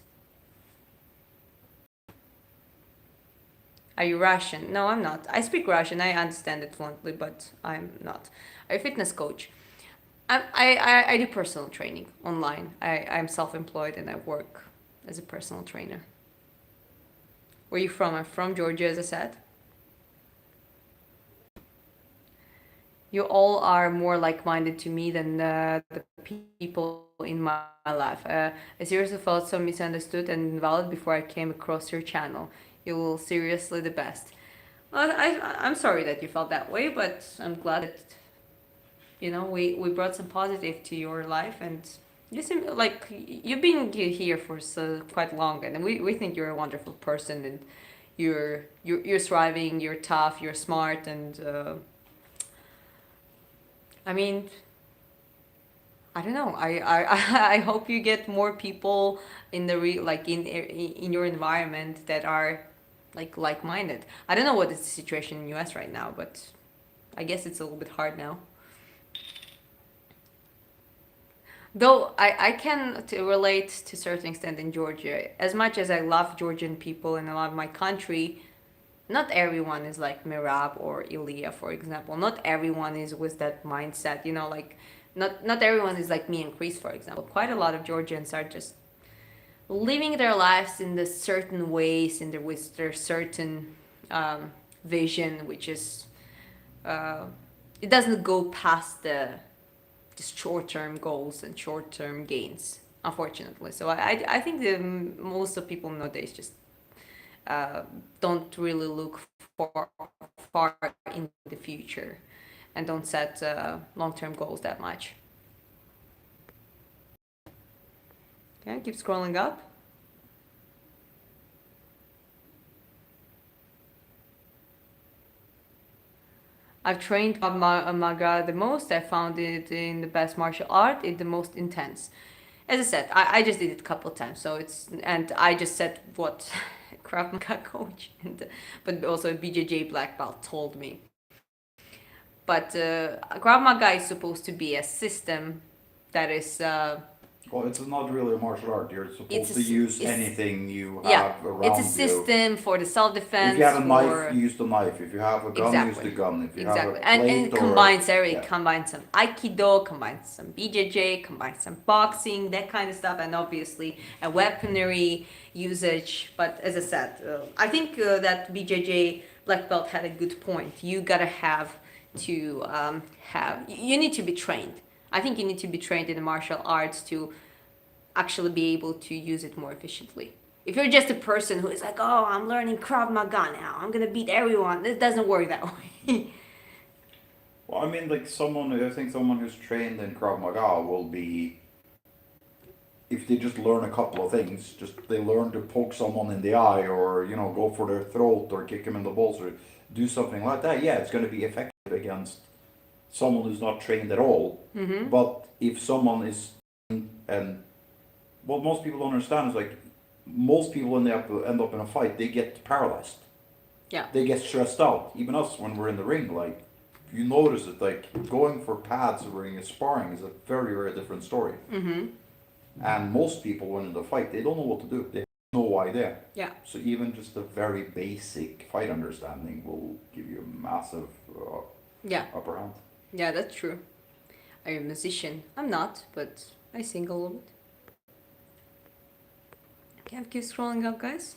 Are you Russian? No, I'm not. I speak Russian. I understand it fluently, but I'm not. I'm a fitness coach. I do personal training online. I'm self-employed and I work as a personal trainer. Where are you from? I'm from Georgia, as I said. You all are more like-minded to me than the people in my life. I seriously felt so misunderstood and invalid before I came across your channel. You're seriously the best. Well, I'm sorry that you felt that way, but I'm glad that, we brought some positive to your life, and you seem like you've been here for quite long, and we think you're a wonderful person, and you're thriving, you're tough, you're smart, and I don't know. I hope you get more people in in your environment that are like-minded. I don't know what is the situation in US right now, but I guess it's a little bit hard now. Though I can relate to a certain extent in Georgia. As much as I love Georgian people and I love my country, not everyone is like Mirab or Ilya, for example. Not everyone is with that mindset, you know, like not everyone is like me and Chris, for example. Quite a lot of Georgians are just living their lives in the certain ways, with their certain vision, which is it doesn't go past the just short-term goals and short-term gains, unfortunately. So I think most of people nowadays just don't really look far in the future and don't set long-term goals that much. Okay, keep scrolling up. I've trained Krav Maga the most. I found it in the best martial art, it's the most intense. As I said, I just did it a couple of times, so and I just said what Krav Maga coach, but also a BJJ black belt told me. But Krav Maga is supposed to be a system that is Well, it's not really a martial art. You're supposed to use anything you have yeah, around it's a you. system for the self-defense. If you have a knife, use the knife. If you have a gun, use Exactly. the gun. If you Exactly. have a plate and it combines yeah. It combines some Aikido, combines some BJJ, combines some boxing, that kind of stuff, and obviously a weaponry usage. But as I said, I think that BJJ black belt had a good point. You gotta have to you need to be trained. I think you need to be trained in the martial arts to actually be able to use it more efficiently. If you're just a person who is like, oh, I'm learning Krav Maga now, I'm gonna beat everyone, it doesn't work that way. Well, I mean, like I think someone who's trained in Krav Maga will be, if they just learn a couple of things, they learn to poke someone in the eye or, go for their throat or kick them in the balls or do something like that. Yeah, it's going to be effective against someone who's not trained at all. Mm-hmm. But if someone is, and what most people don't understand is like, most people when they end up in a fight, they get paralyzed. Yeah. They get stressed out. Even us when we're in the ring, like, you notice it, like going for pads during a sparring is a very, very different story. Mm-hmm. And most people when in the fight, they don't know what to do. They have no idea. Yeah. So even just a very basic fight understanding will give you a massive upper hand. Yeah, that's true. Are you a musician? I'm not, but I sing a little bit. Can I keep scrolling up, guys?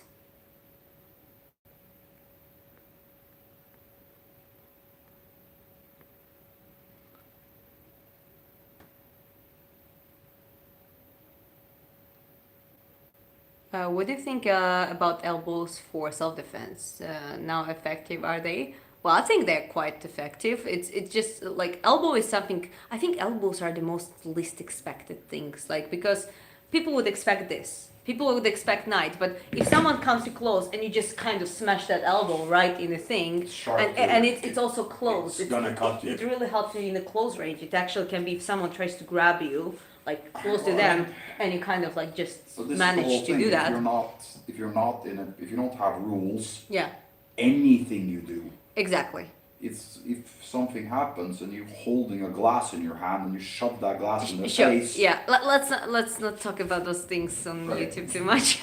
What do you think about elbows for self-defense? Now effective are they? Well, I think they're quite effective. It's just like elbow is something. I think elbows are the most least expected things. Like because people would expect this. People would expect knight, but if someone comes too close and you just kind of smash that elbow right in the thing, and it's also close, it's gonna cut you. It really helps you in the close range. It actually can be if someone tries to grab you, like close to them, and you kind of like just manage to do that. If you don't have rules, Yeah. anything you do. Exactly. If something happens and you're holding a glass in your hand and you shove that glass in the face. Yeah, let's not talk about those things on YouTube too much.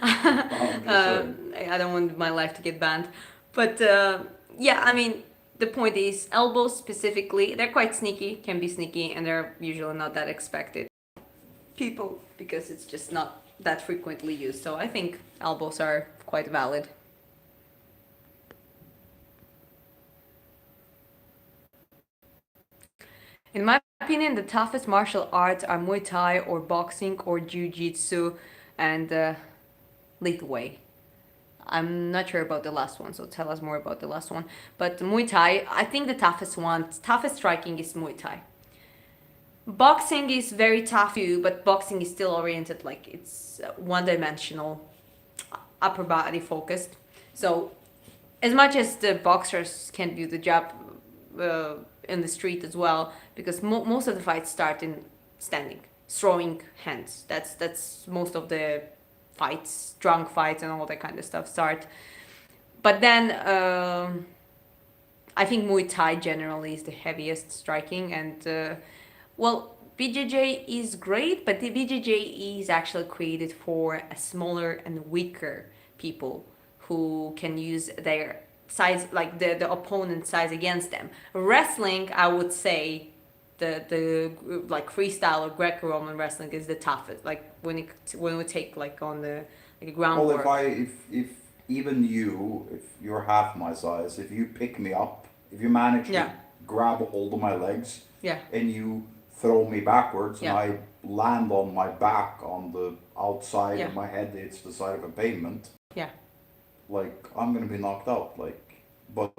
I don't want my life to get banned. But yeah, I mean, the point is elbows specifically, they're quite sneaky, can be sneaky, and they're usually not that expected people because it's just not that frequently used. So I think elbows are quite valid. In my opinion, the toughest martial arts are Muay Thai or boxing or Jiu-Jitsu and lethal way. I'm not sure about the last one, so tell us more about the last one. But Muay Thai, I think the toughest striking is Muay Thai. Boxing is very tough too, but boxing is still oriented like it's one-dimensional, upper body focused. So as much as the boxers can do the job in the street as well, because most of the fights start in standing, throwing hands. That's most of the fights, drunk fights and all that kind of stuff start. But then I think Muay Thai generally is the heaviest striking, and well, BJJ is great, but the BJJ is actually created for a smaller and weaker people who can use their size, like the opponent's size against them. Wrestling, I would say, the like freestyle or Greco-Roman wrestling is the toughest. Like when we take like on the groundwork. Well, if even you, if you're half my size, if you pick me up, if you manage to grab a hold of my legs, and you throw me backwards, and I land on my back on the outside, and my head hits the side of a pavement, like I'm gonna be knocked out. Like, but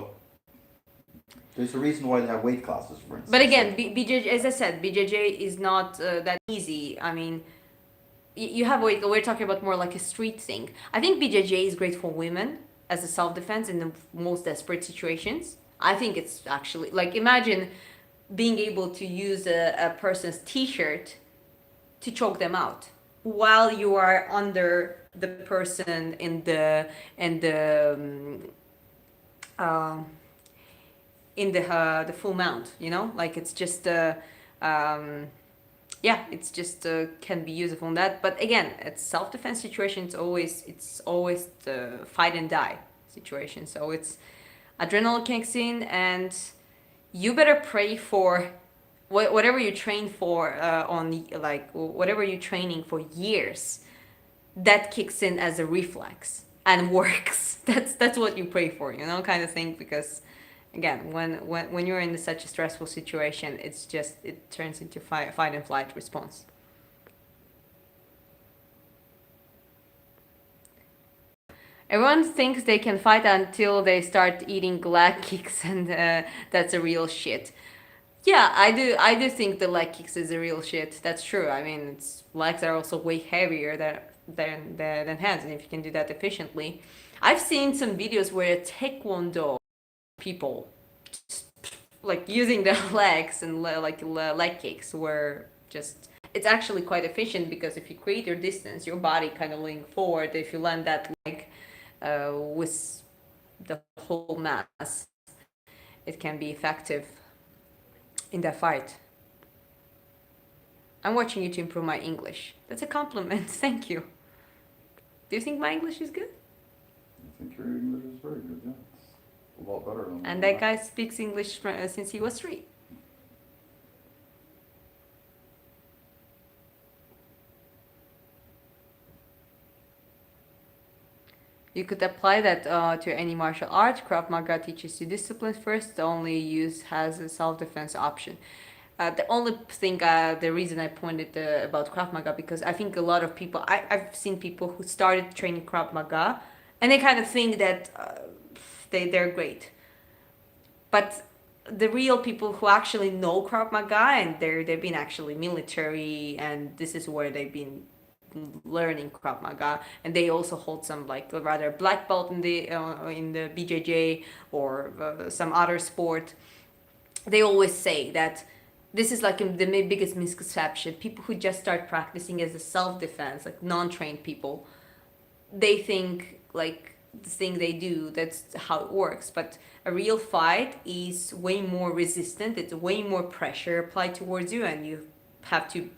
there's a reason why they have weight classes, for instance. But again, BJJ, as I said, BJJ is not that easy. I mean, you have we're talking about more like a street thing. I think BJJ is great for women as a self-defense in the most desperate situations. I think it's actually like, imagine being able to use a person's t-shirt to choke them out while you are under the person in the full mount, you know, like it's just it's just can be useful in that. But again, it's self-defense situation. It's always the fight and die situation. So it's adrenaline kicks in, and you better pray for whatever you train for whatever you're training for years, that kicks in as a reflex and works. That's what you pray for, you know, kind of thing. Because again, when you're in such a stressful situation, it turns into fight and flight response. Everyone thinks they can fight until they start eating leg kicks, and that's a real shit. Yeah, I do think the leg kicks is a real shit. That's true. I mean, legs are also way heavier than hands, and if you can do that efficiently. I've seen some videos where taekwondo people like using their legs and leg kicks were just, it's actually quite efficient, because if you create your distance, your body kind of leaning forward, if you land that leg with the whole mass, it can be effective in that fight. I'm watching you to improve my English. That's a compliment. Thank you. Do you think my English is good? I think your English is very good, yeah. It's a lot better than And that guy speaks English since he was 3. You could apply that to any martial art. Krav Maga teaches you discipline first, only use has a self-defense option. The only thing, the reason I pointed about Krav Maga, because I think a lot of people, I've seen people who started training Krav Maga, and they kind of think that they're great. But the real people who actually know Krav Maga, and they've been actually military, and this is where they've been learning Krav Maga, and they also hold some like rather black belt in the BJJ or some other sport. They always say that this is like the biggest misconception. People who just start practicing as a self-defense, like non-trained people, they think like the thing they do, that's how it works. But a real fight is way more resistant. It's way more pressure applied towards you, and you have to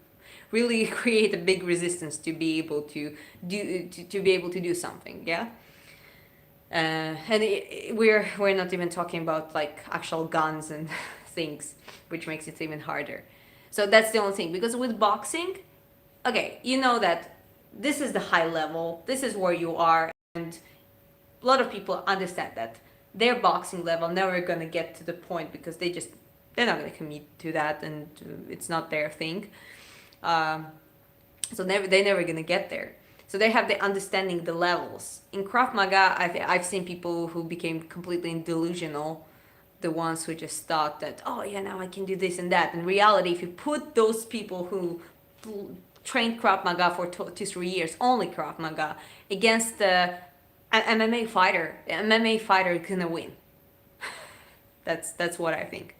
really create a big resistance to be able to do something. Yeah. And we're not even talking about like actual guns and things, which makes it even harder. So that's the only thing. Because with boxing, okay, you know that this is the high level, this is where you are, and a lot of people understand that their boxing level never gonna get to the point, because they're not gonna commit to that, and it's not their thing. So they're never gonna get there. So they have the understanding the levels. In Krav Maga, I've seen people who became completely delusional, the ones who just thought that, oh yeah, now I can do this and that. In reality, if you put those people who trained Krav Maga for 2-3 years, only Krav Maga, against an MMA fighter, the MMA fighter is gonna win. That's what I think.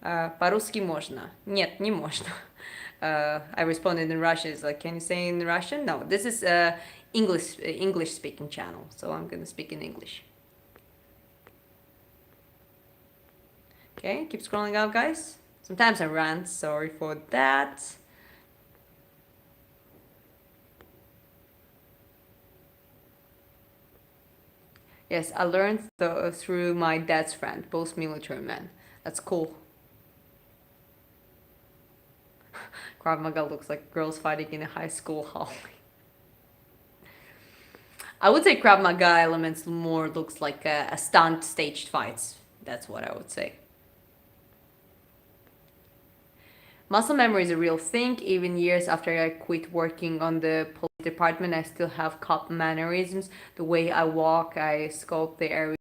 По-русски можно. Нет, не можно. I responded in Russian. It's like, can you say in Russian? No, this is English speaking channel, so I'm gonna speak in English. Okay, keep scrolling out, guys. Sometimes I rant, sorry for that. Yes, I learned through my dad's friend, both military men. That's cool. Krav Maga looks like girls fighting in a high school hall. I would say Krav Maga elements more looks like a stunt staged fights. That's what I would say. Muscle memory is a real thing. Even years after I quit working on the police department, I still have cop mannerisms. The way I walk, I scope the area.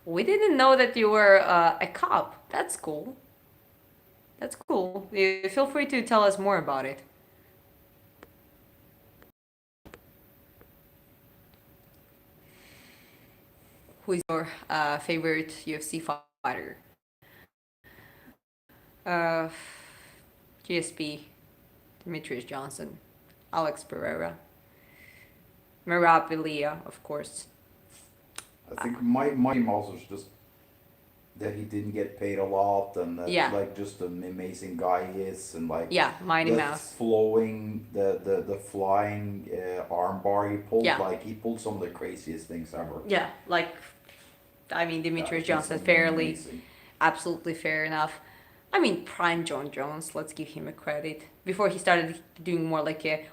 We didn't know that you were a cop. That's cool. That's cool. Feel free to tell us more about it. Who is your favorite UFC fighter? GSP, Demetrius Johnson, Alex Pereira, Mirabilia, of course. I think my mouse was just that he didn't get paid a lot, and that Yeah. like just an amazing guy he is, and like Yeah, Mighty the Mouse. flowing, the flying arm bar he pulled, Yeah. like he pulled some of the craziest things ever. Yeah, like, I mean, Demetrius Yeah, it's Johnson, just fairly, amazing. absolutely fair enough. I mean, prime John Jones, let's give him a credit. Before he started doing more like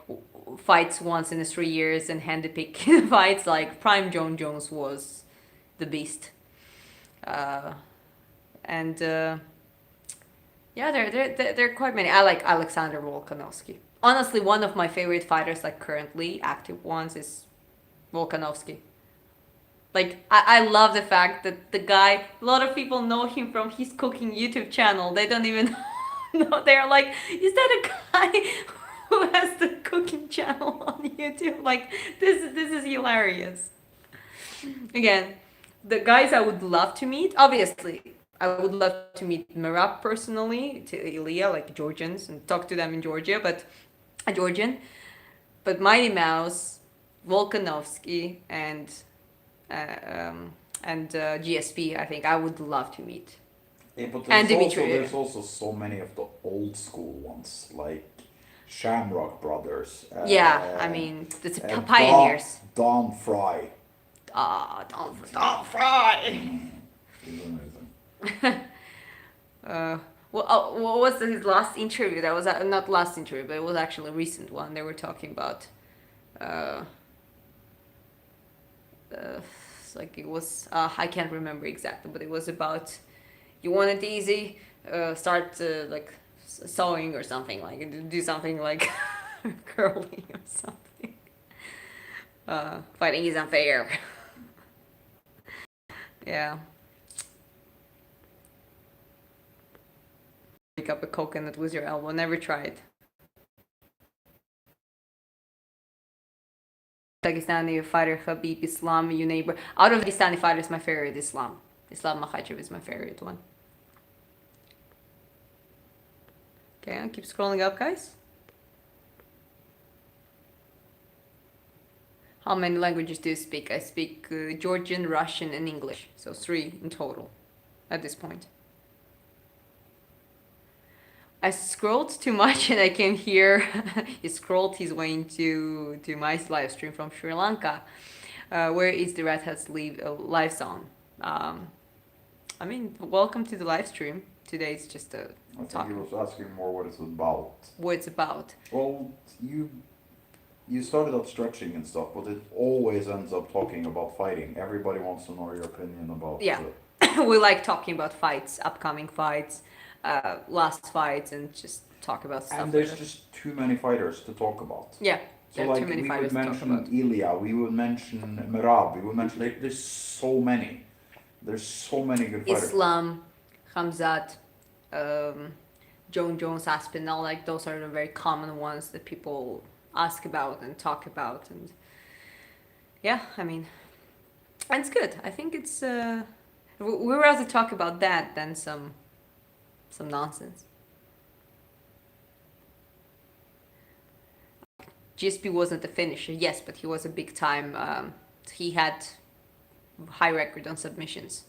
fights once in 3 years and hand-pick fights, like prime John Jones was the beast. And yeah, there are quite many. I like Alexander Volkanovski. Honestly, one of my favorite fighters, like currently active ones, is Volkanovski. Like, I love the fact that the guy, a lot of people know him from his cooking YouTube channel. They don't even know. They're like, is that a guy who has the cooking channel on YouTube? Like, this is hilarious. Again, the guys I would love to meet, obviously, I would love to meet Merab personally, to Ilya, like Georgians, and talk to them in Georgia, but a Georgian. But Mighty Mouse, Volkanovski, and GSP, I think I would love to meet. Yeah, but And there's also so many of the old school ones, like Shamrock Brothers. Yeah, I mean, it's and pioneers. Don Fry. Don't fry. He's amazing. What was his last interview? That was not last interview, but it was actually a recent one. They were talking about, like it was, I can't remember exactly, but it was about, you want it easy, start like sewing or something, like do something like curling or something. Fighting is unfair. Yeah. Pick up a coconut with your elbow. Never tried. Dagestani fighter Khabib, Islam, you neighbor. Out of Dagestani fighters, my favorite Islam. Islam Makhachev is my favorite one. Okay, I'll keep scrolling up, guys. How many languages do you speak? I speak Georgian, Russian, and English. So 3 in total at this point. I scrolled too much and I came here. He scrolled his way into my live stream from Sri Lanka. Where is the Red Hat's live song? I mean, welcome to the live stream. Today is just a I think he was asking more what it's about. What it's about. Well, you started out stretching and stuff, but it always ends up talking about fighting. Everybody wants to know your opinion about. Yeah, we like talking about fights, upcoming fights, last fights, and just talk about stuff. And there's just too many fighters to talk about. Yeah, So there are like too many we fighters would to talk mention about. Ilya, we would mention Merab, we would mention there's so many. There's so many good fighters. Islam, Hamzat, John Jones, Aspinall, like those are the very common ones that people ask about and talk about, and yeah, I mean, and it's good. I think it's we'd rather talk about that than some nonsense. GSP wasn't the finisher, yes, but he was a big time. He had high record on submissions.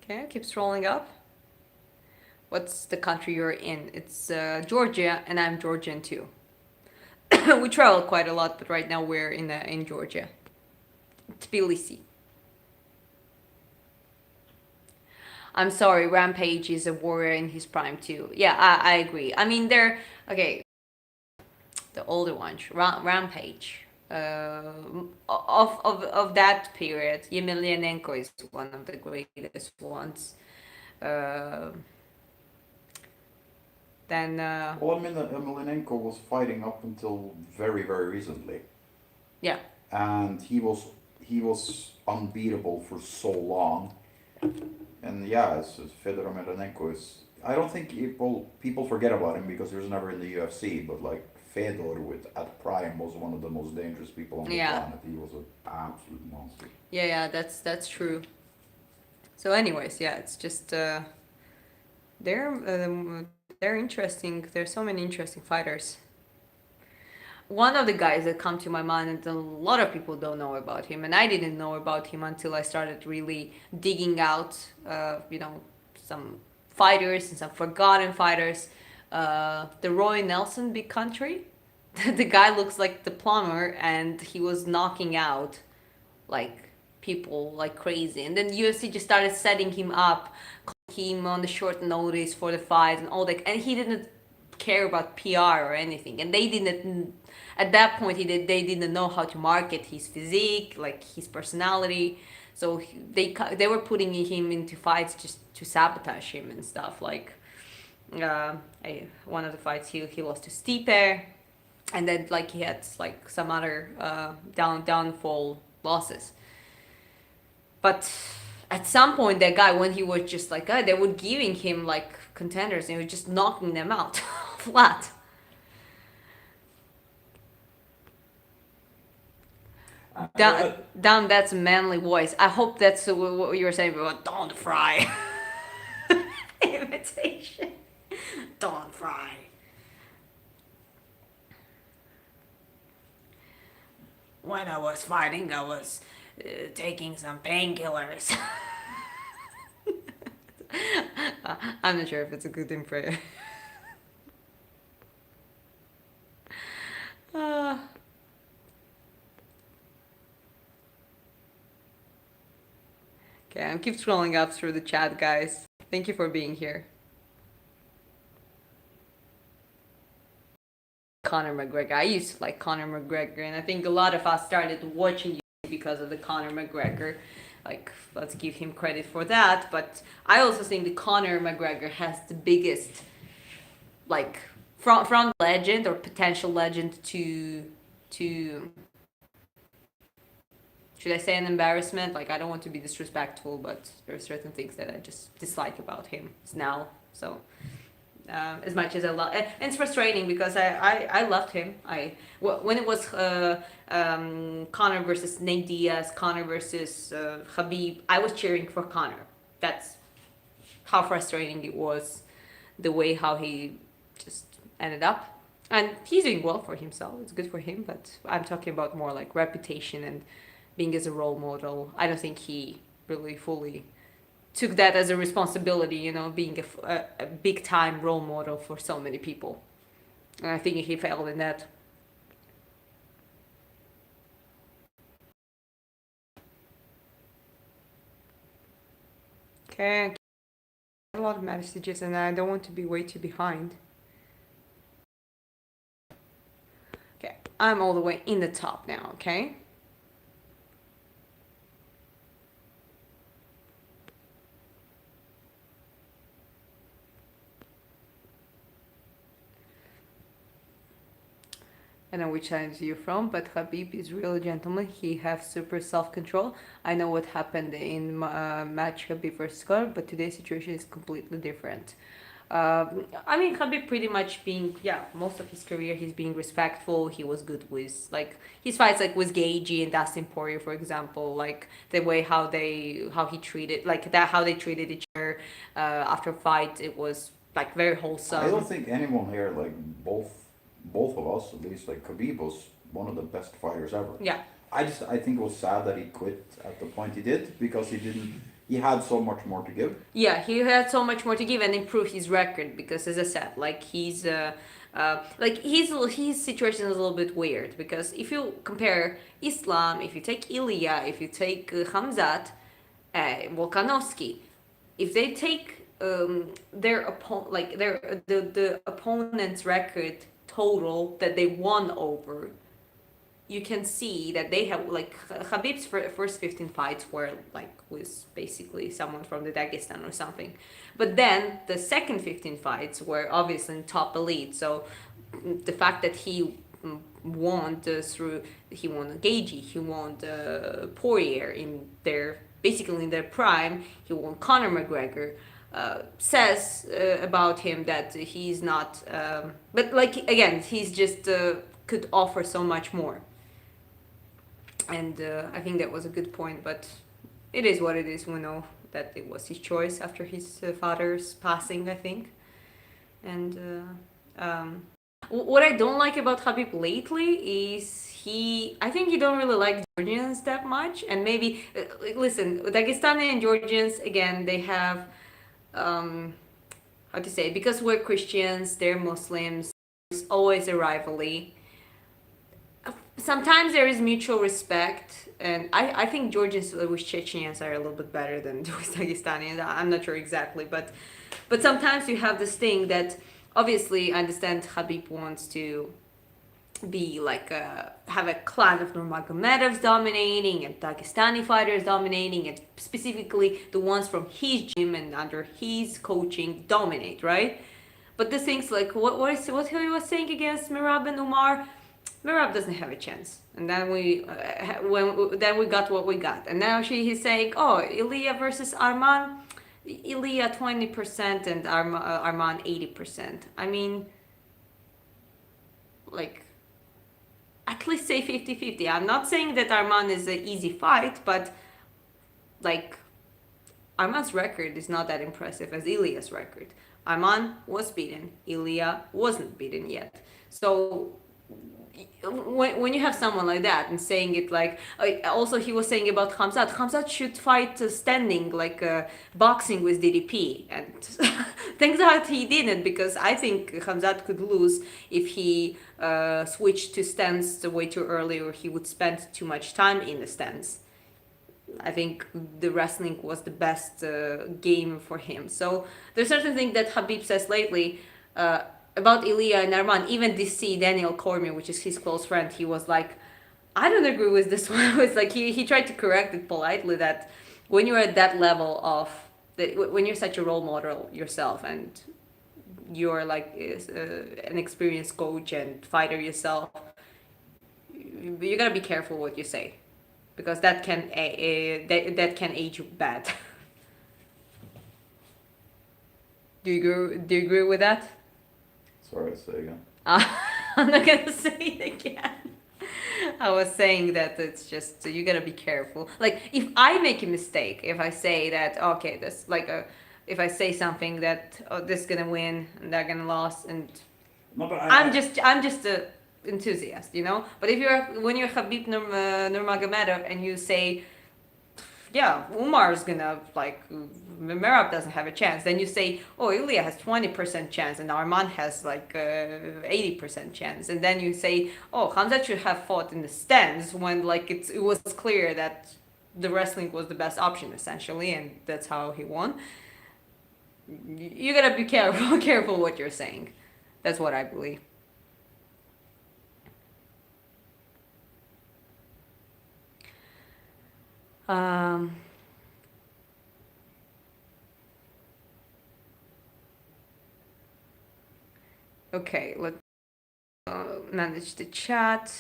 Okay, keep scrolling up. What's the country you're in? It's Georgia, and I'm Georgian too. We travel quite a lot, but right now we're in Georgia. Tbilisi. I'm sorry, Rampage is a warrior in his prime too. Yeah, I agree. I mean, they're okay. The older ones, Rampage. Of that period, Emelianenko is one of the greatest ones. Uh, then Well, I mean, Emelianenko was fighting up until very, very recently, yeah, and he was unbeatable for so long. And yeah, it's Fedor Emelianenko is. I don't think people forget about him because he was never in the UFC, but like Fedor with at prime was one of the most dangerous people on the yeah, planet. He was an absolute monster. yeah. That's true. So, anyways, yeah, it's just they're interesting. There's so many interesting fighters. One of the guys that come to my mind, and a lot of people don't know about him, and I didn't know about him until I started really digging out, some fighters and some forgotten fighters. The Roy Nelson Big Country. The guy looks like the plumber, and he was knocking out like people like crazy, and then UFC just started setting him up, calling him on the short notice for the fight and all that, and he didn't care about PR or anything, and they didn't at that point they didn't know how to market his physique, like his personality, so they were putting him into fights just to sabotage him and stuff like one of the fights he lost to Stipe, and then like he had like some other downfall losses. But at some point, that guy, when he was just like, they were giving him like contenders, and he was just knocking them out flat. Down, that's a manly voice. I hope that's what you were saying about Don Fry imitation. Don Fry. When I was fighting, I was taking some painkillers. I'm not sure if it's a good impression. uh, okay, I'm keep scrolling up through the chat, guys. Thank you for being here. Conor McGregor. I used to like Conor McGregor, and I think a lot of us started watching because of the Conor McGregor. Like, let's give him credit for that. But I also think the Conor McGregor has the biggest, like, from legend or potential legend to should I say an embarrassment? Like, I don't want to be disrespectful, but there are certain things that I just dislike about him now. So as much as I love, and it's frustrating because I loved him. When it was Conor versus Nate Diaz, Conor versus Khabib, I was cheering for Conor. That's how frustrating it was, the way how he just ended up. And he's doing well for himself. It's good for him, but I'm talking about more like reputation and being as a role model. I don't think he really fully took that as a responsibility, being a big time role model for so many people. And I think he failed in that. Okay, a lot of messages, and I don't want to be way too behind. Okay, I'm all the way in the top now, okay? I know which side you're from, but Khabib is really gentleman. He have super self-control. I know what happened in match Khabib versus Conor, but today's situation is completely different. I mean, Khabib pretty much being, most of his career he's being respectful. He was good with, like, his fights, like, with Gagey and Dustin Poirier, for example, like, the way how he treated, like, that, how they treated each other after fight, it was, like, very wholesome. I don't think anyone here, like both of us at least, like Khabib was one of the best fighters ever. Yeah. I think it was sad that he quit at the point he did because he he had so much more to give. Yeah, he had so much more to give and improve his record because, as I said, like his situation is a little bit weird because if you compare Islam, if you take Ilya, if you take Hamzat, Volkanovski, if they take the opponent's record total that they won over, you can see that they have like Khabib's first 15 fights were like was basically someone from the Dagestan or something, but then the second 15 fights were obviously in top elite. So the fact that he won he won Gagey, he won Poirier in their basically in their prime, he won Conor McGregor. Says about him that he's not, but like again, he's just could offer so much more. And I think that was a good point, but it is what it is. We know that it was his choice after his father's passing, I think. And what I don't like about Khabib lately is I think he don't really like Georgians that much. And maybe, listen, Dagestani and Georgians, again, they have, how to say, because we're Christians, they're Muslims, there's always a rivalry. Sometimes there is mutual respect, and I think Georgians with Chechens are a little bit better than with Dagestanians. I'm not sure exactly, but sometimes you have this thing that obviously I understand Khabib wants to be like have a clan of Nurmagomedovs dominating and Dagestani fighters dominating, and specifically the ones from his gym and under his coaching dominate, right? But the things like what he was saying against Merab and Umar. Merab doesn't have a chance, and then we got what we got, and now he's saying, oh, Ilya versus Arman, Ilya 20% and Arman 80%. I mean, like, at least say 50-50. I'm not saying that Arman is an easy fight, but like, Arman's record is not that impressive as Ilya's record. Arman was beaten, Ilya wasn't beaten yet. So when you have someone like that and saying it like, also he was saying about Khamzat should fight standing like boxing with DDP, and thanks God he didn't, because I think Khamzat could lose if he switched to stance way too early, or he would spend too much time in the stance. I think the wrestling was the best game for him. So there's certain things that Khabib says lately about Ilya and Arman. Even DC, Daniel Cormier, which is his close friend, he was like, I don't agree with this one. It's like he tried to correct it politely that when you're at that level of, when you're such a role model yourself and you're like an experienced coach and fighter yourself, you gotta be careful what you say, because that can age you bad. Do you agree with that? Sorry, say again. I'm not gonna say it again. I was saying that it's just, you gotta be careful. Like, if I make a mistake, if I say that, okay, this like if I say something that, oh, this is gonna win and they're gonna lose, and No, but I'm just a enthusiast, you know. But if when you're Khabib Nurmagomedov and you say, yeah, Umar's gonna like, Merab doesn't have a chance, then you say, oh, Ilya has 20% chance and Arman has like 80% chance, and then you say, oh, Khamzat should have fought in the stands, when like it was clear that the wrestling was the best option essentially, and that's how he won. You gotta be careful what you're saying. That's what I believe. Okay, let's manage the chat.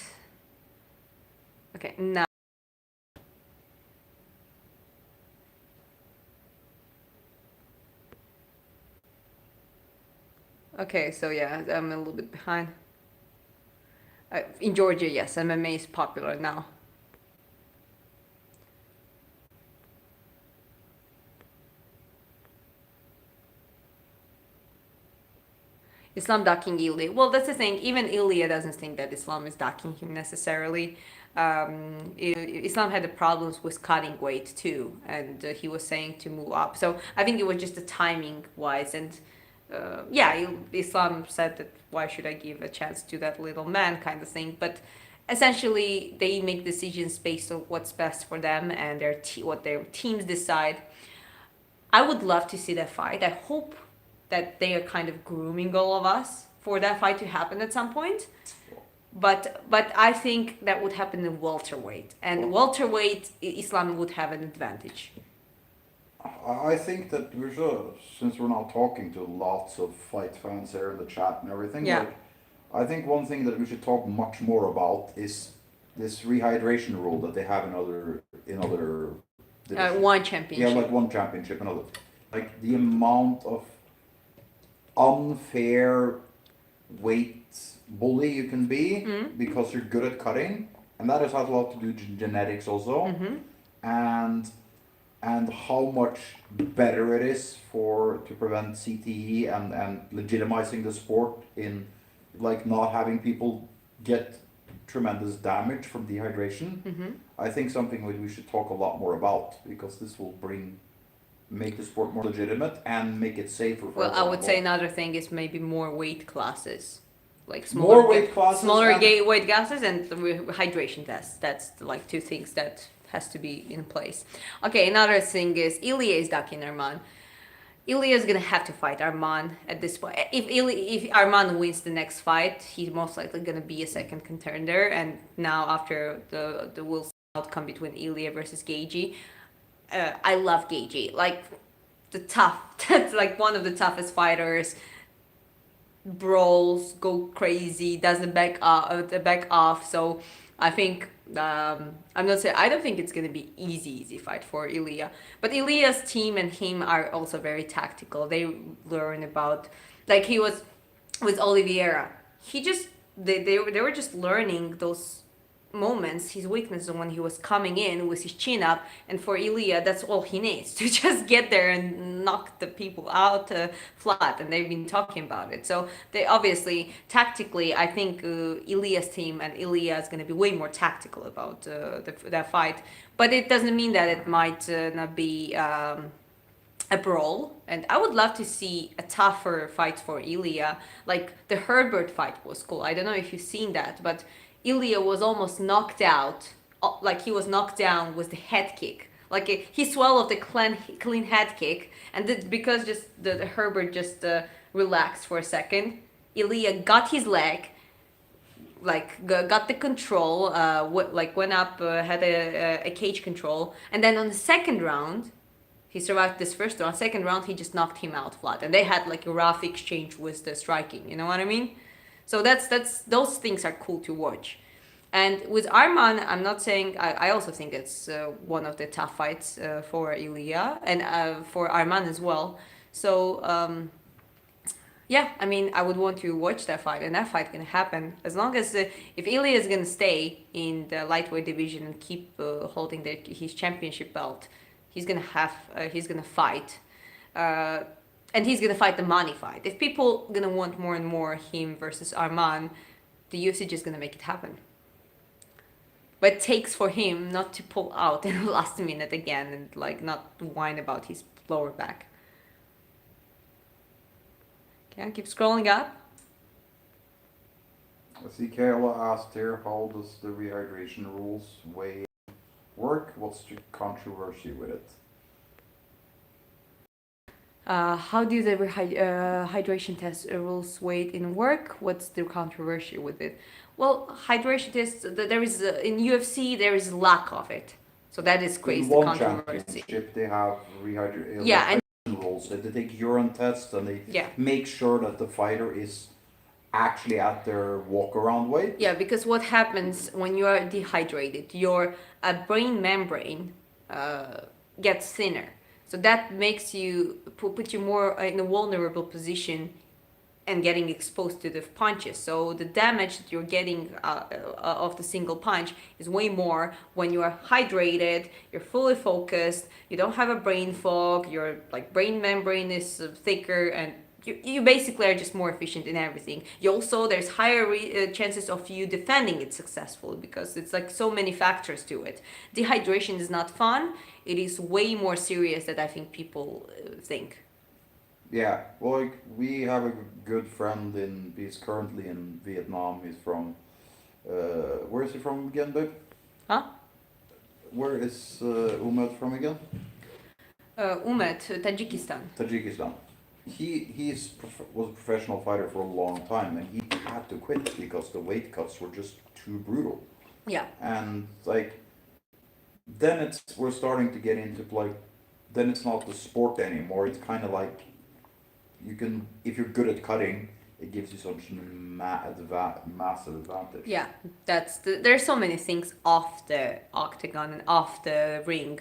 Okay, now. Okay, so yeah, I'm a little bit behind. In Georgia, yes, MMA is popular now. Islam ducking Ilya. Well, that's the thing. Even Ilya doesn't think that Islam is ducking him necessarily. Islam had the problems with cutting weight too, and he was saying to move up. So I think it was just the timing wise. And Islam said that why should I give a chance to that little man kind of thing. But essentially, they make decisions based on what's best for them and what their teams decide. I would love to see that fight. I hope that they are kind of grooming all of us for that fight to happen at some point. But I think that would happen in welterweight, and welterweight Islam would have an advantage. I think that we should, since we're now talking to lots of fight fans here in the chat and everything, Yeah. like, I think one thing that we should talk much more about is this rehydration rule that they have in other divisions. One championship. Yeah, like one championship and other. Like the amount of unfair weight bully you can be because you're good at cutting, and that has a lot to do with genetics also, and how much better it is to prevent CTE and legitimizing the sport in like not having people get tremendous damage from dehydration. I think something we should talk a lot more about, because this will make the sport more legitimate and make it safer for Well, I would everyone say involved. another thing is maybe more weight classes, like More weight classes smaller and- weight classes, and the hydration tests. That's like two things that has to be in place. Okay, another thing is Ilya is ducking Arman. Ilya is gonna have to fight Arman at this point. If Arman wins the next fight, he's most likely gonna be a second contender. And now after the Will outcome between Ilya versus Gaethje, I love Gaethje. Like that's like one of the toughest fighters. Brawls, go crazy, doesn't back off. So I think I'm not saying I don't think it's gonna be easy fight for Ilya. But Ilya's team and him are also very tactical. They learn about, like he was with Oliveira. They were just learning those moments, his weaknesses when he was coming in with his chin up. And for Ilya, that's all he needs to just get there and knock the people out flat. And they've been talking about it. So they obviously tactically, I think Ilya's team and Ilya is going to be way more tactical about that fight. But it doesn't mean that it might not be a brawl. And I would love to see a tougher fight for Ilya. Like the Herbert fight was cool. I don't know if you've seen that, but Ilya was almost knocked out, like he was knocked down with the head kick. Like he swallowed the clean head kick, and because just the Herbert just relaxed for a second. Ilya got his leg, like got the control, went up, had a cage control, and then on the second round, he survived this first round. Second round, he just knocked him out flat, and they had like a rough exchange with the striking. You know what I mean? So that's those things are cool to watch. And with Arman, I'm not saying I also think it's one of the tough fights for Ilya and for Arman as well. So I mean, I would want to watch that fight, and that fight can happen as long as if Ilya is gonna stay in the lightweight division and keep holding his championship belt, he's gonna fight. And he's gonna fight the money fight. If people gonna want more and more him versus Arman, the UFC just gonna make it happen. But it takes for him not to pull out in the last minute again and like not whine about his lower back. Okay, I'll keep scrolling up. I see Kayla asked here, how does the rehydration rules work? What's the controversy with it? How do the hydration test rules weight in work? What's the controversy with it? Well, hydration tests, there is in UFC there is lack of it, so that is crazy. In one controversy. championship, they have rehydration Yeah, rules. They take urine tests and they make sure that the fighter is actually at their walk-around weight. Yeah, because what happens when you are dehydrated, your brain membrane gets thinner. So that makes you put you more in a vulnerable position and getting exposed to the punches. So the damage that you're getting of the single punch is way more when you are hydrated, you're fully focused, you don't have a brain fog, your like brain membrane is thicker, and you basically are just more efficient in everything. You also, there's higher chances of you defending it successfully because it's like so many factors to it. Dehydration is not fun. It is way more serious than I think people think. Yeah, well, like, we have a good friend he's currently in Vietnam. He's from, where is he from again, babe? Huh? Where is Umed from again? Umet, Tajikistan. Tajikistan. Was a professional fighter for a long time, and he had to quit because the weight cuts were just too brutal. Yeah. And like, then we're starting to get into like, then it's not the sport anymore. It's kind of like, if you're good at cutting, it gives you such massive advantage. Yeah, there's so many things off the octagon and off the ring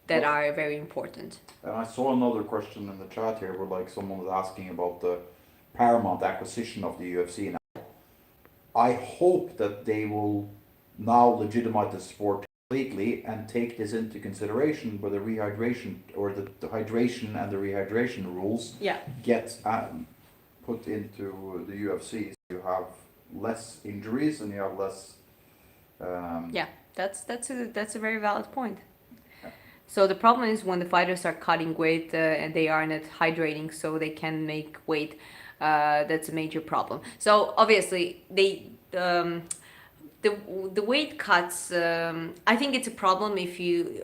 that are very important. And I saw another question in the chat here where like someone was asking about the Paramount acquisition of the UFC now. I hope that they will now legitimize the sport completely and take this into consideration where the rehydration or the hydration and the rehydration rules get put into the UFC. So you have less injuries and you have less. That's a very valid point. So the problem is when the fighters are cutting weight and they are not hydrating so they can make weight, that's a major problem. So obviously the weight cuts, I think it's a problem if you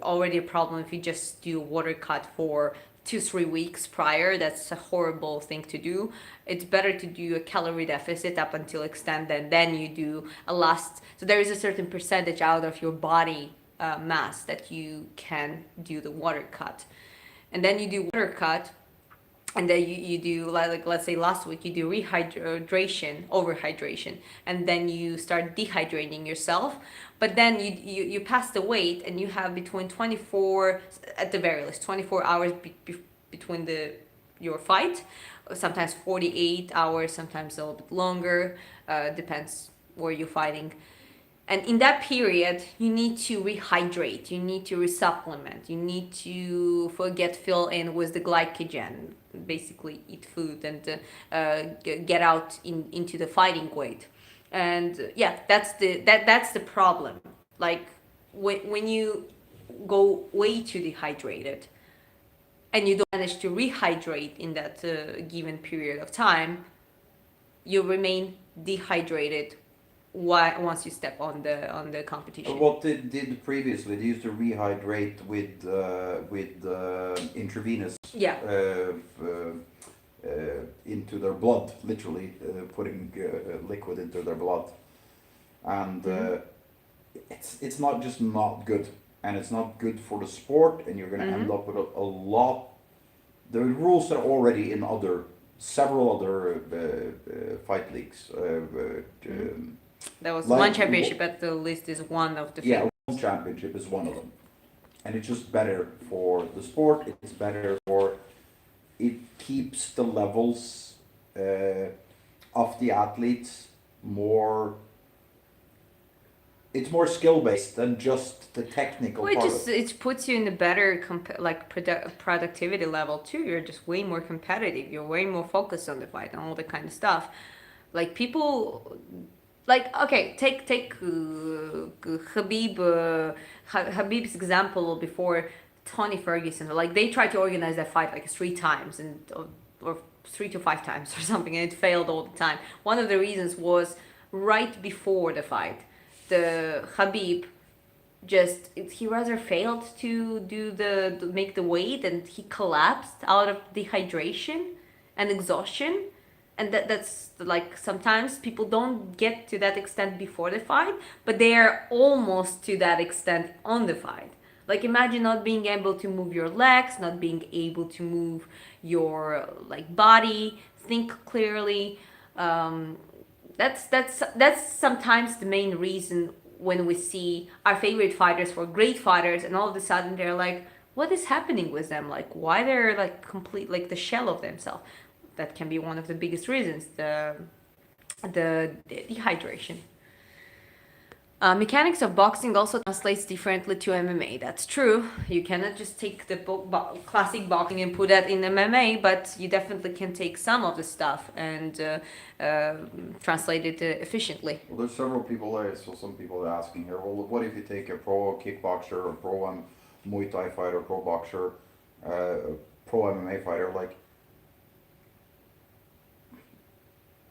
just do a water cut for 2-3 weeks prior. That's a horrible thing to do. It's better to do a calorie deficit up until extent and then you do so there is a certain percentage out of your body mass that you can do the water cut, and then you do water cut, and then you do like let's say last week you do rehydration, overhydration, and then you start dehydrating yourself, but then you pass the weight and you have between 24 at the very least 24 hours between your fight, sometimes 48 hours, sometimes a little bit longer, depends where you're fighting. And in that period, you need to rehydrate, you need to resupplement, you need to fill in with the glycogen, basically eat food and get out into the fighting weight. And that's the problem. Like when you go way too dehydrated and you don't manage to rehydrate in that given period of time, you remain dehydrated once you step on the competition. What they did previously, they used to rehydrate with intravenous into their blood, literally putting liquid into their blood, and it's not just not good, and it's not good for the sport, and you're going to end up with a lot. The rules are already in several other fight leagues. There was one championship at the list is one of the few. One championship is one of them. And it's just better for the sport, it's better it keeps the levels of the athletes it's more skill-based than just the technical part of it. It puts you in a better productivity level too. You're just way more competitive, you're way more focused on the fight and all that kind of stuff. Like people... Like, okay, take Khabib's example before Tony Ferguson. Like, they tried to organize that fight like 3 times or 3 to 5 times or something, and it failed all the time. One of the reasons was right before the fight, the Khabib he rather failed to make the weight, and he collapsed out of dehydration and exhaustion. And that's like sometimes people don't get to that extent before the fight, but they are almost to that extent on the fight. Like imagine not being able to move your legs, not being able to move your body, think clearly. That's sometimes the main reason when we see our favorite fighters were great fighters, and all of a sudden they're like, what is happening with them? Like why they're complete the shell of themselves. That can be one of the biggest reasons, the dehydration. Mechanics of boxing also translates differently to MMA. That's true. You cannot just take the classic boxing and put that in MMA, but you definitely can take some of the stuff and translate it efficiently. Well, there's several people there, so some people are asking here, well, what if you take a pro kickboxer, or pro Muay Thai fighter, pro boxer, pro MMA fighter, like,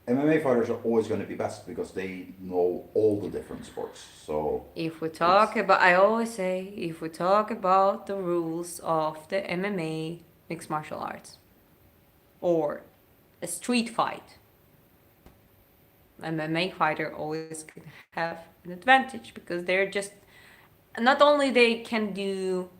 MMA fighters are always going to be best because they know all the different sports. So if we talk about, I always say, if we talk about the rules of the MMA mixed martial arts or a street fight, MMA fighter always can have an advantage because they're just, not only they can do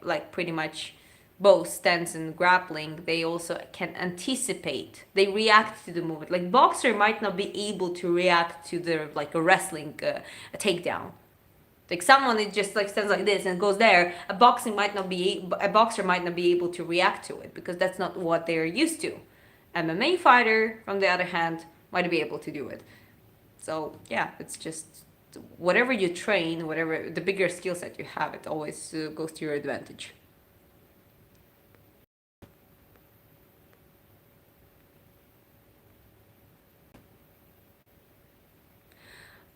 like pretty much both stance and grappling, they also can anticipate. They react to the movement. Like boxer might not be able to react to the like a wrestling a takedown. Like someone that just like stands like this and goes there. A boxer might not be able to react to it because that's not what they're used to. MMA fighter, from the other hand, might be able to do it. So yeah, it's just whatever you train, whatever the bigger skill set you have, it always goes to your advantage.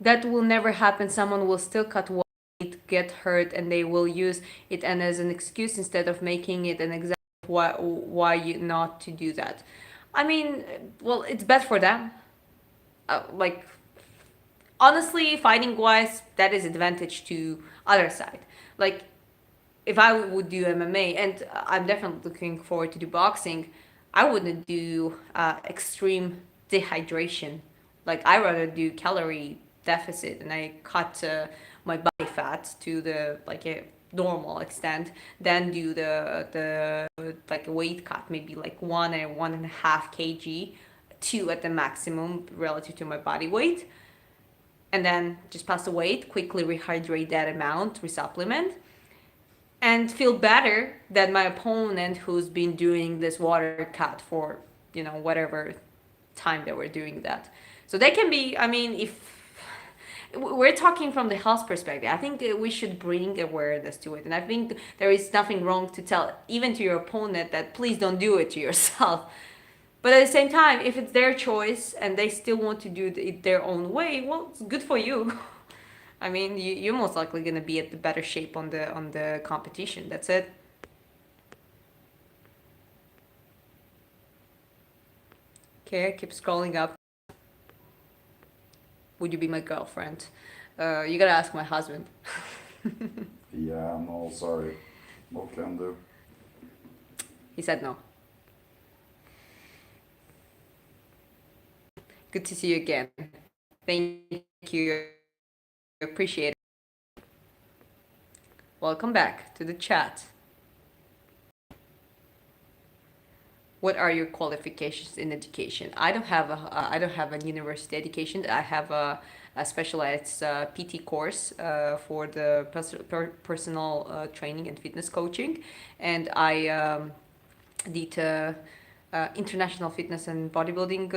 That will never happen. Someone will still cut weight, get hurt, and they will use it and as an excuse instead of making it an example of why you not to do that. I mean, well, it's bad for them. Like honestly, fighting wise, that is advantage to other side. Like if I would do MMA, and I'm definitely looking forward to do boxing, I wouldn't do extreme dehydration. Like I rather do calorie deficit, and I cut my body fat to the like a normal extent, then do the like a weight cut, maybe like 1.5 kg, 2 at the maximum relative to my body weight, and then just pass the weight, quickly rehydrate that amount, resupplement, and feel better than my opponent who's been doing this water cut for, whatever time they were doing that. So they can be, I mean, if we're talking from the health perspective, I think we should bring awareness to it. And I think there is nothing wrong to tell, even to your opponent, that please don't do it to yourself. But at the same time, if it's their choice and they still want to do it their own way, well, it's good for you. I mean, you're most likely going to be at the better shape on the competition. That's it. Okay, I keep scrolling up. Would you be my girlfriend? You gotta ask my husband. yeah, no, sorry. What can I do? He said no. Good to see you again. Thank you. Appreciate it. Welcome back to the chat. What are your qualifications in education? I don't have a university education. I have a specialized PT course for the personal training and fitness coaching, and I did international fitness and bodybuilding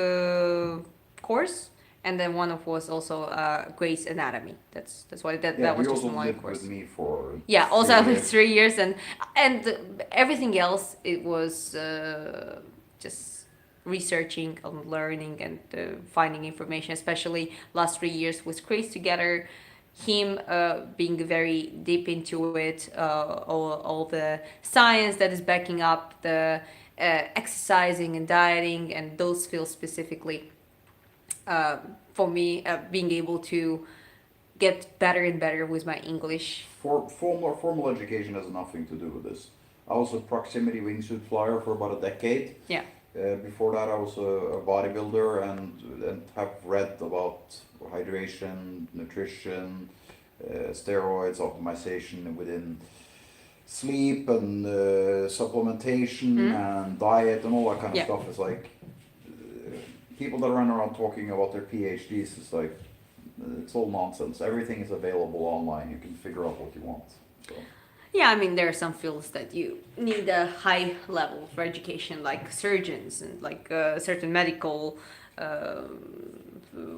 course, and then one of was also Grey's Anatomy. That's why that was just one course. With me for also with 3 years, and everything else it was just researching and learning and finding information. Especially last 3 years with Chris together, him being very deep into it, all the science that is backing up the exercising and dieting and those fields specifically. For me, being able to get better and better with my English. Formal education has nothing to do with this. I was a proximity wingsuit flyer for about a decade. Yeah. Before that, I was a bodybuilder and have read about hydration, nutrition, steroids, optimization within sleep and supplementation and diet and all that kind of stuff. Is like people that run around talking about their PhDs is like, it's all nonsense. Everything is available online. You can figure out what you want. So. Yeah, I mean, there are some fields that you need a high level of education, like surgeons and like certain medical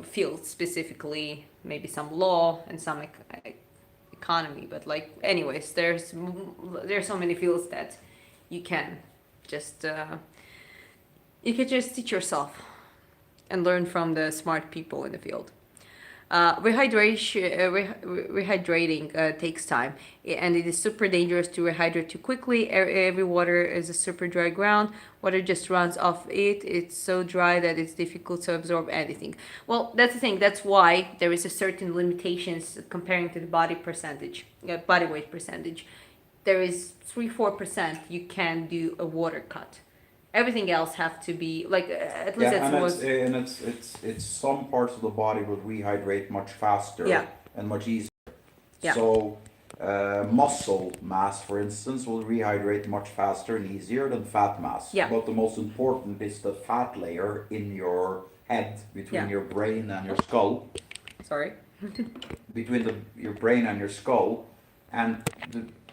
fields specifically, maybe some law and some economy. But like, anyways, there's so many fields that you can just you could just teach yourself and learn from the smart people in the field. Rehydrating takes time, and it is super dangerous to rehydrate too quickly. Every water is a super dry ground. Water just runs off it. It's so dry that it's difficult to absorb anything. Well, that's the thing. That's why there is a certain limitations comparing to the body weight percentage. There is 3-4% you can do a water cut. Everything else have to be like at least Yeah, that's and what. it's some parts of the body will rehydrate much faster Yeah. and much easier. Yeah. So muscle mass, for instance, will rehydrate much faster and easier than fat mass. Yeah. But the most important is the fat layer in your head, between Yeah. your brain and your skull. Sorry. Between your brain and your skull, and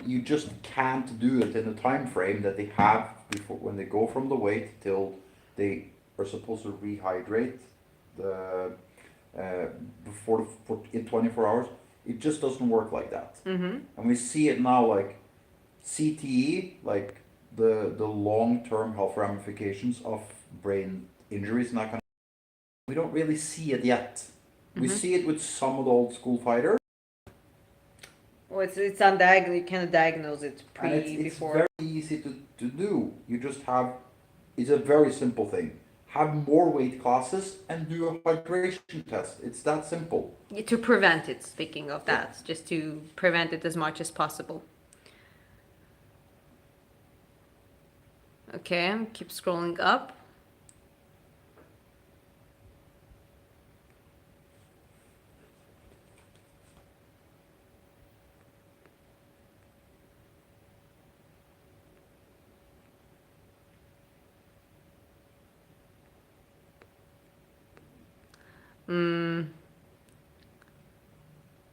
you just can't do it in the time frame that they have before when they go from the weight till they are supposed to rehydrate the in 24 hours. It just doesn't work like that. Mm-hmm. And we see it now, like CTE, like the long-term health ramifications of brain injuries and that kind of. We don't really see it yet. We see it with some of the old school fighters. Well, it's undiagnosed. You cannot diagnose it And it's before. very easy to do. You just have, it's a very simple thing. Have more weight classes and do a hydration test. It's that simple. To prevent it, speaking of that, just to prevent it as much as possible. Okay, keep scrolling up.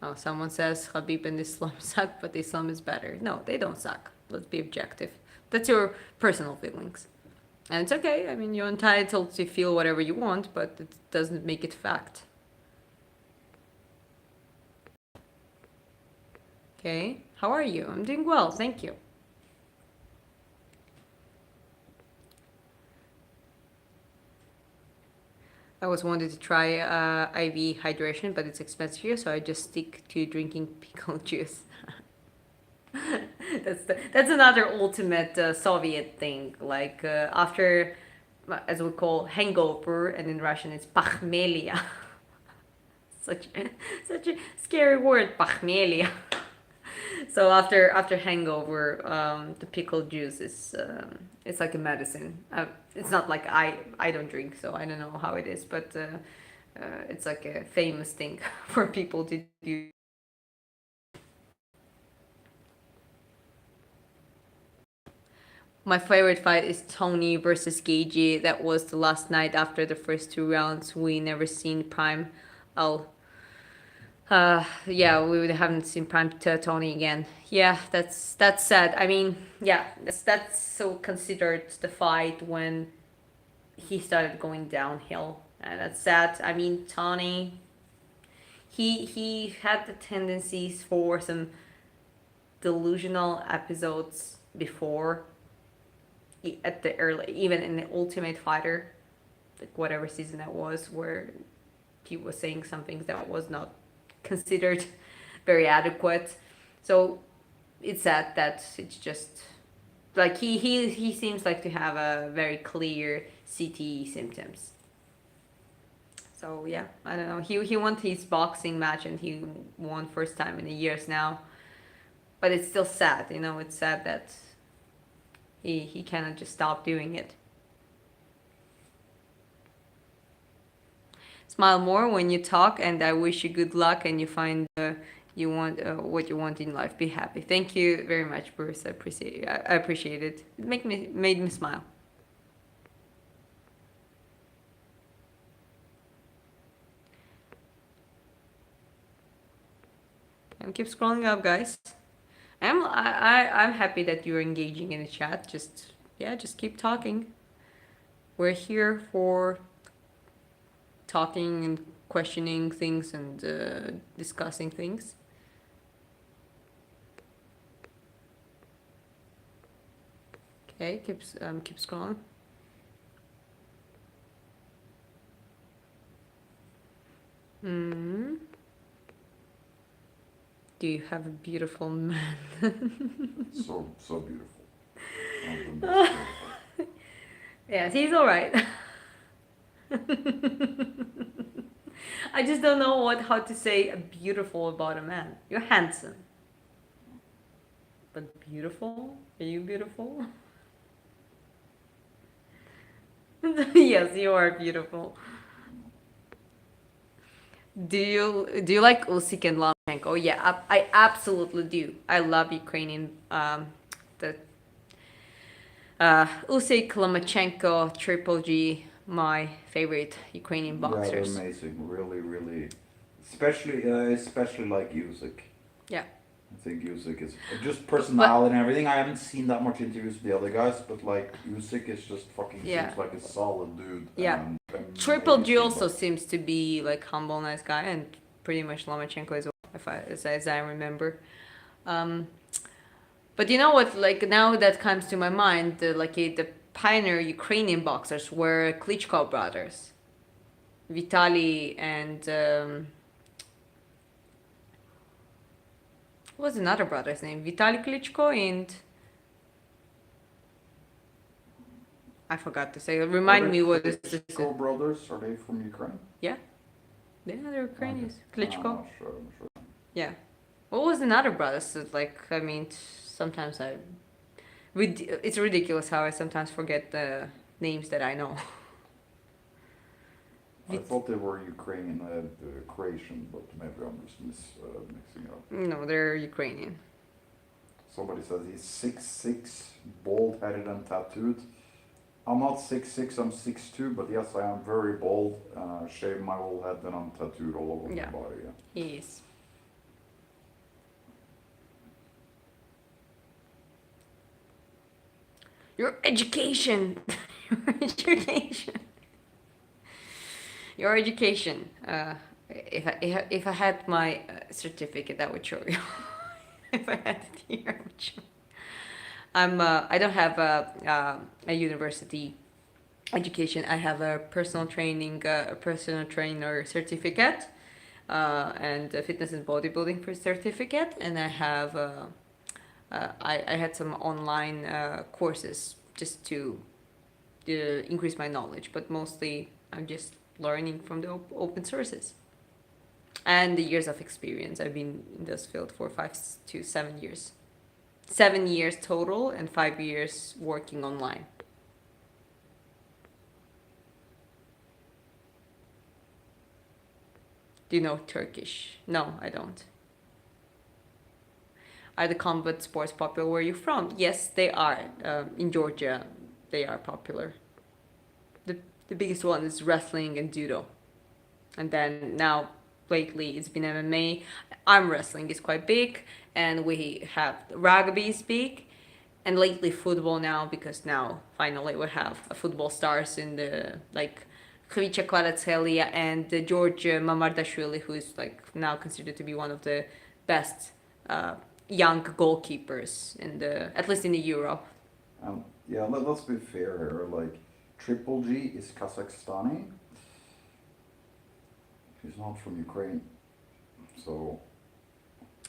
Oh, someone says Khabib and Islam suck, but Islam is better. No, they don't suck. Let's be objective. That's your personal feelings. And it's okay. I mean, you're entitled to feel whatever you want, but it doesn't make it fact. Okay, how are you? I'm doing well, thank you. I always wanted to try IV hydration, but it's expensive here, so I just stick to drinking pickle juice. That's another ultimate Soviet thing. Like after, as we call hangover, and in Russian it's pachmelia. such a scary word, pachmelia. So after hangover, the pickle juice is it's like a medicine. It's not like I don't drink, so I don't know how it is, but it's like a famous thing for people to do. My favorite fight is Tony versus Gagey. That was the last night after the first 2 rounds. We never seen Prime. Yeah, we haven't seen Prime Tony again. Yeah, that's sad. I mean, yeah, that's so considered the fight when he started going downhill, and that's sad. I mean, Tony, he had the tendencies for some delusional episodes before, at the early, even in the Ultimate Fighter, like whatever season that was, where he was saying some things that was not considered very adequate. So it's sad that it's just like he seems like to have a very clear CTE symptoms. So yeah, I don't know. He won his boxing match and he won first time in years now. But it's still sad, you know. It's sad that he cannot just stop doing it. Smile more when you talk, and I wish you good luck and you find you want what you want in life. Be happy. Thank you very much, Bruce. I appreciate it. It made me smile. And keep scrolling up, guys. I'm I'm happy that you're engaging in the chat. Just keep talking. We're here for talking and questioning things and discussing things. Okay, keep scrolling. Do you have a beautiful man? So beautiful. One of the most beautiful. Yes, he's all right. I just don't know how to say beautiful about a man. You're handsome. But beautiful? Are you beautiful? Yes, you are beautiful. Do you like Usyk and Lomachenko? Oh yeah, I absolutely do. I love Ukrainian the Usyk, Lomachenko, Triple G, my favorite Ukrainian boxers. Yeah, they're amazing. Really. Especially like Usyk. Yeah. I think Usyk is just personality and everything. I haven't seen that much interviews with the other guys, but like Usyk is just fucking seems like a solid dude. Yeah. Triple G also seems to be like humble, nice guy, and pretty much Lomachenko as well, as I remember. But you know what? Like now that comes to my mind, the pioneer Ukrainian boxers were Klitschko brothers, Vitaly and what was another brother's name? Vitaly Klitschko and I forgot to say. Remind me what is this? Klitschko brothers? Are they from Ukraine? Yeah, they're Ukrainians. Okay. Klitschko. I'm not sure. Yeah. What was another brother? So, like, I mean, sometimes it's ridiculous how I sometimes forget the names that I know. I thought they were Ukrainian, Croatian, but maybe I'm just mixing up. No, they're Ukrainian. Somebody says he's 6'6", bald-headed and tattooed. I'm not 6'6", I'm 6'2", but yes, I am very bald. Shave my whole head and I'm tattooed all over my body. Yeah. He is. Your education. Your education. If I had my certificate, that would show you. If I had it here, I would show. I don't have a university education. I have a personal trainer certificate, and a fitness and bodybuilding certificate, and I have I had some online courses just to increase my knowledge, but mostly I'm just learning from the open sources. And the years of experience. I've been in this field for 5 to 7 years. 7 years total and 5 years working online. Do you know Turkish? No, I don't. Are the combat sports popular where you're from? Yes, they are. In Georgia, they are popular. The biggest one is wrestling and judo. And then now, lately, it's been MMA. Arm wrestling is quite big. And we have rugby is big. And lately football now, because now, finally, we have football stars in the, like, Khvicha Kvaratskhelia and George Mamardashvili, who is, like, now considered to be one of the best young goalkeepers in the, at least in the Europe. Yeah, let's be fair here. Like, Triple G is Kazakhstani. He's not from Ukraine, so.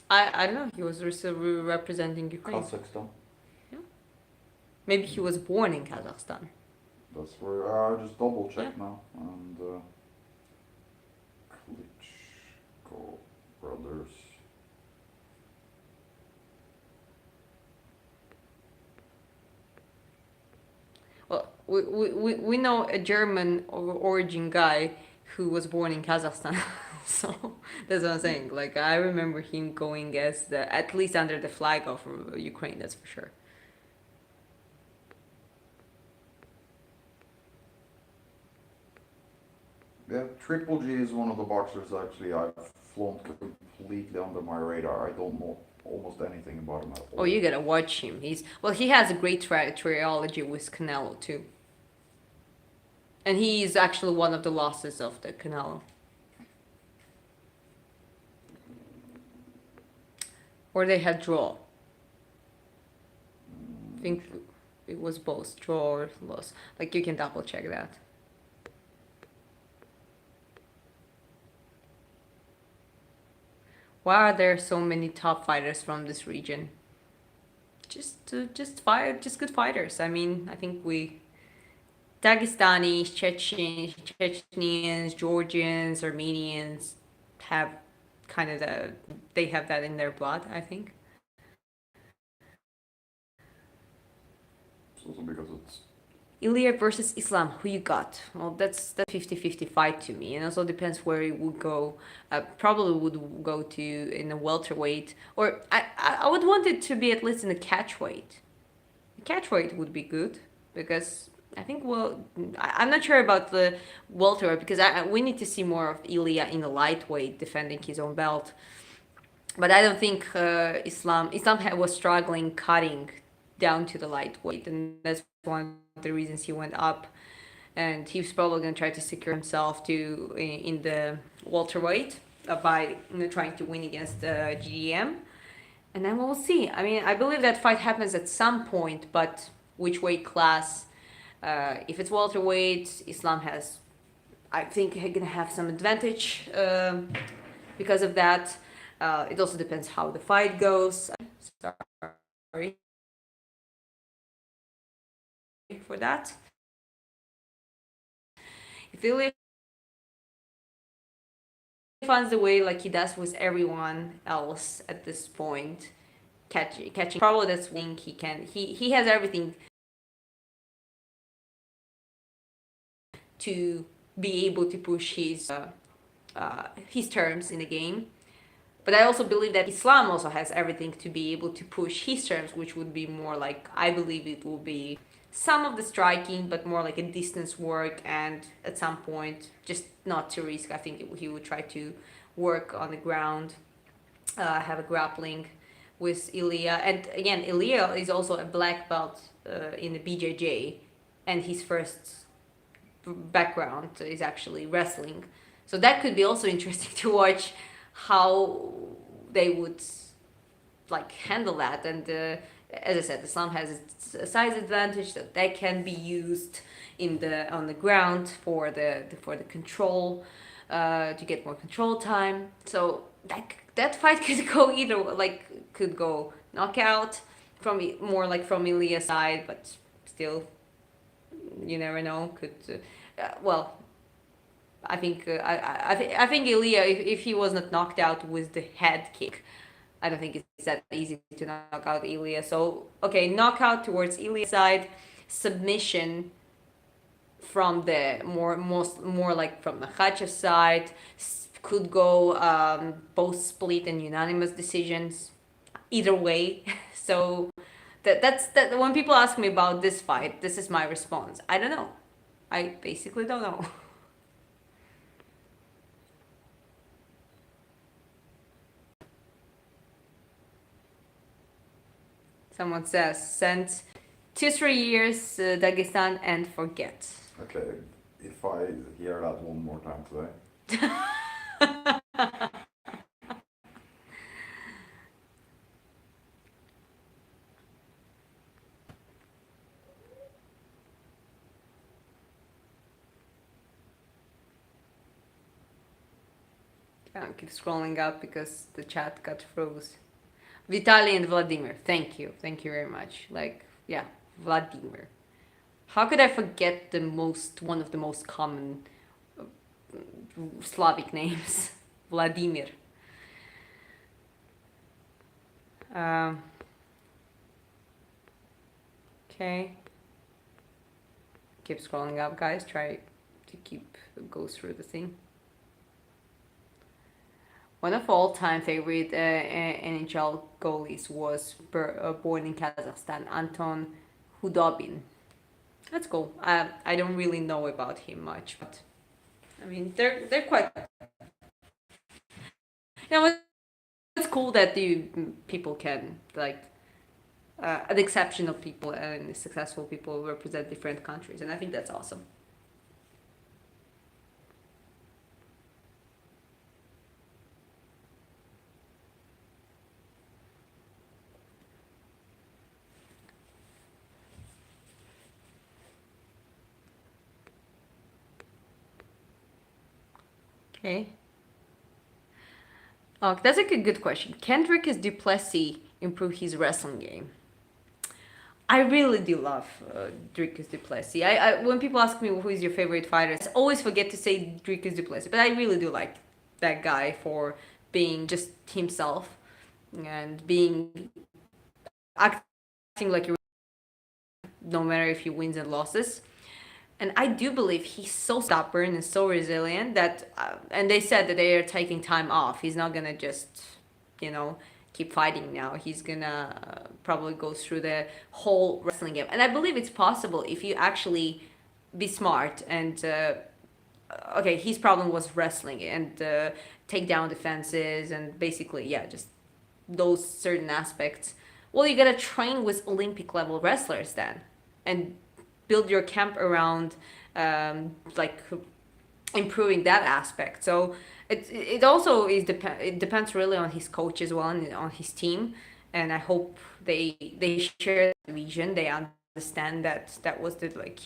I don't know. He was representing Ukraine. Kazakhstan. Yeah. Maybe he was born in Kazakhstan. That's where I just double check now, and Klitschko brothers. Well, we know a German origin guy who was born in Kazakhstan. So that's what I'm saying. Like, I remember him going as at least under the flag of Ukraine, that's for sure. Yeah, Triple G is one of the boxers actually I've flown completely under my radar. I don't know almost anything about him at all. Oh, you gotta watch him. He has a great trilogy with Canelo too. And he is actually one of the losses of the Canelo. Or they had draw. I think it was both draw or loss. Like, you can double check that. Why are there so many top fighters from this region? Just good fighters. I mean, I think Dagestanis, Chechens, Georgians, Armenians have kind of they have that in their blood, I think. It's also because it's Ilya versus Islam, who you got? Well, that's 50-50 fight to me, and also depends where it would go. Probably would go to in a welterweight, or I would want it to be at least in a catchweight. The catchweight would be good because I think I'm not sure about the welterweight because we need to see more of Ilya in the lightweight defending his own belt. But I don't think Islam was struggling cutting down to the lightweight, and that's one of the reasons he went up. And he's probably going to try to secure himself in the welterweight by trying to win against GDM. And then we'll see. I mean, I believe that fight happens at some point, but which weight class? If it's welterweight, Islam has, I think, going to have some advantage because of that. It also depends how the fight goes. Sorry for that. If Ilya finds the way like he does with everyone else at this point, catching probably that's when he has everything to be able to push his terms in the game. But I also believe that Islam also has everything to be able to push his terms, which would be more like, I believe it will be some of the striking, but more like a distance work, and at some point, just not to risk. I think he would try to work on the ground, have a grappling with Ilya. And again, Ilya is also a black belt in the BJJ, and his first background is actually wrestling. So that could be also interesting to watch how they would like handle that. And as I said, Islam has a size advantage that can be used on the ground for the control to get more control time. So that fight could go either, like could go knockout from more like from Ilya's side, but still, you never know. Could I think I think Ilya, if he was not knocked out with the head kick, I don't think it's that easy to knock out Ilya. So okay, knockout towards Ilya's side, submission from the more like from Makhachev's side, could go both split and unanimous decisions, either way. So that's when people ask me about this fight, this is my response. I don't know. I basically don't know. Someone says, send 2-3 years Dagestan and forget. okay. If I hear that one more time today. I'll keep scrolling up because the chat got froze. Vitaly and Vladimir, thank you very much. Like, yeah, Vladimir. How could I forget one of the most common Slavic names? Vladimir. Okay. Keep scrolling up, guys. Try to go through the thing. One of all-time favorite NHL goalies was born in Kazakhstan, Anton Khudobin. That's cool. I don't really know about him much, but I mean they're quite. You know, what's cool that people can like an exception of people and successful people represent different countries, and I think that's awesome. Okay. Oh, that's a good question. Can Dricus du Plessis improve his wrestling game? I really do love Dricus du Plessis. When people ask me who is your favorite fighter, I always forget to say Dricus du Plessis, but I really do like that guy for being just himself and being acting like you, no matter if he wins and losses. And I do believe he's so stubborn and so resilient that, and they said that they are taking time off. He's not gonna just, keep fighting now. He's gonna probably go through the whole wrestling game. And I believe it's possible if you actually be smart and, okay, his problem was wrestling and take down defenses and basically, yeah, just those certain aspects. Well, you gotta train with Olympic level wrestlers then and build your camp around like improving that aspect. So it also is it depends really on his coach as well and on his team. And I hope they share the vision. They understand that was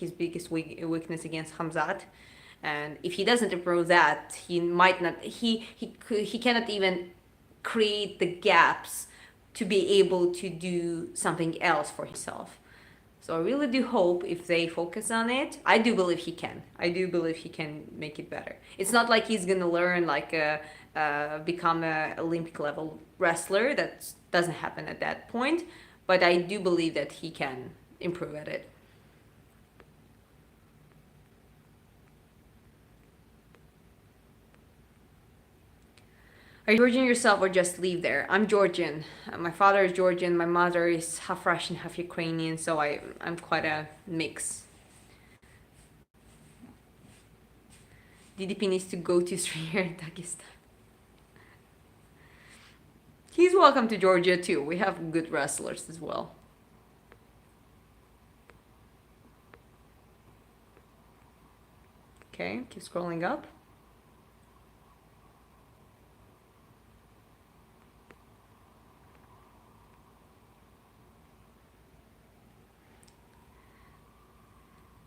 his biggest weakness against Khamzat. And if he doesn't improve that, he might not. He cannot even create the gaps to be able to do something else for himself. So I really do hope if they focus on it, I do believe he can. I do believe he can make it better. It's not like he's gonna learn become a Olympic level wrestler. That doesn't happen at that point. But I do believe that he can improve at it. Are you Georgian yourself or just live there? I'm Georgian. My father is Georgian. My mother is half Russian, half Ukrainian. So I'm quite a mix. DDP needs to go to Sri in Dagestan. He's welcome to Georgia too. We have good wrestlers as well. Okay, keep scrolling up.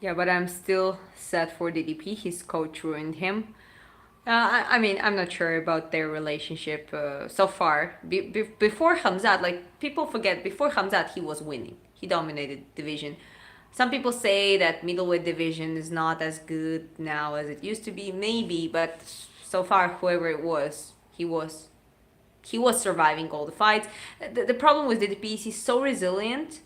Yeah, but I'm still sad for DDP. His coach ruined him. I mean, I'm not sure about their relationship so far. Before Khamzat, people forget, before Khamzat, he was winning. He dominated division. Some people say that middleweight division is not as good now as it used to be. Maybe, but so far, whoever it was, he was surviving all the fights. The problem with DDP is he's so resilient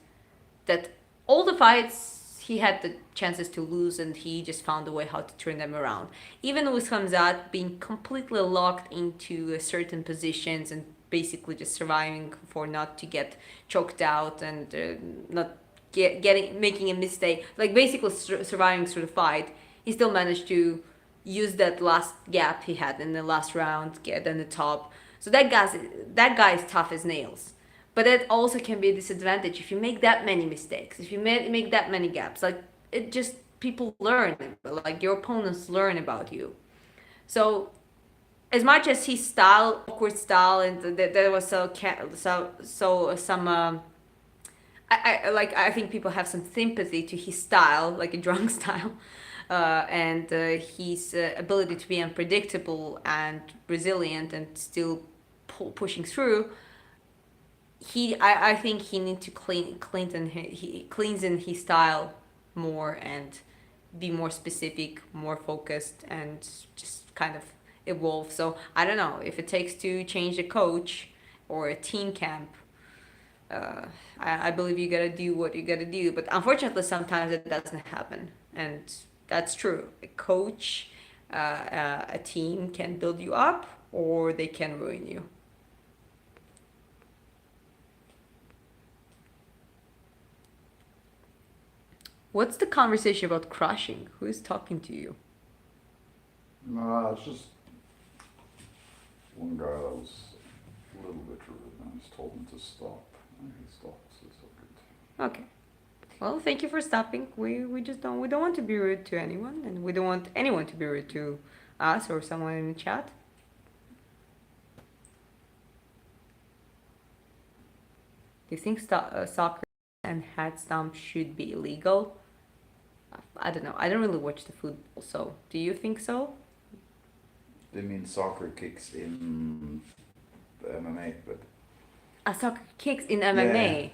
that all the fights he had the chances to lose and he just found a way how to turn them around. Even with Khamzat being completely locked into certain positions and basically just surviving for not to get choked out and not making a mistake, basically surviving through the fight, he still managed to use that last gap he had in the last round, get on the top. So that guy is tough as nails. But that also can be a disadvantage if you make that many mistakes, if you make that many gaps. It just, people learn, your opponents learn about you. So as much as his style, awkward style, and there was I think people have some sympathy to his style, like a drunk style, and his ability to be unpredictable and resilient and still pushing through. I think he needs to cleanse in his style more and be more specific, more focused, and just kind of evolve. So I don't know if it takes to change a coach or a team camp. I believe you gotta do what you gotta do, but unfortunately sometimes it doesn't happen, and that's true. A coach, a team can build you up or they can ruin you. What's the conversation about crushing? Who is talking to you? No, it's just one guy that was little bit rude. I just told him to stop, and he stopped. So it's all good. Okay. Well, thank you for stopping. We just don't want to be rude to anyone, and we don't want anyone to be rude to us or someone in the chat. Do you think soccer and head stomp should be illegal? I don't know. I don't really watch the football, so do you think so? They mean soccer kicks in MMA, but Soccer kicks in MMA. Yeah.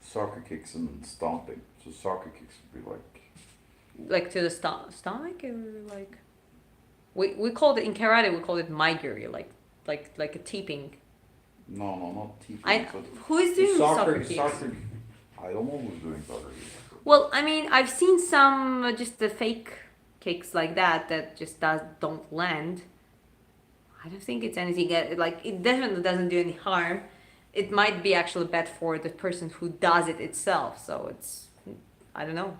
Soccer kicks and stomping. So soccer kicks would be Like to the stomach, or like we called it in karate. We called it maigiri, like a teeping. No, not teeping. Who is doing soccer kicks? Soccer. I don't know who's doing soccer kicks. Well, I mean, I've seen some just the fake kicks like that just don't land. I don't think it's anything like it definitely doesn't do any harm. It might be actually bad for the person who does it itself. So it's, I don't know.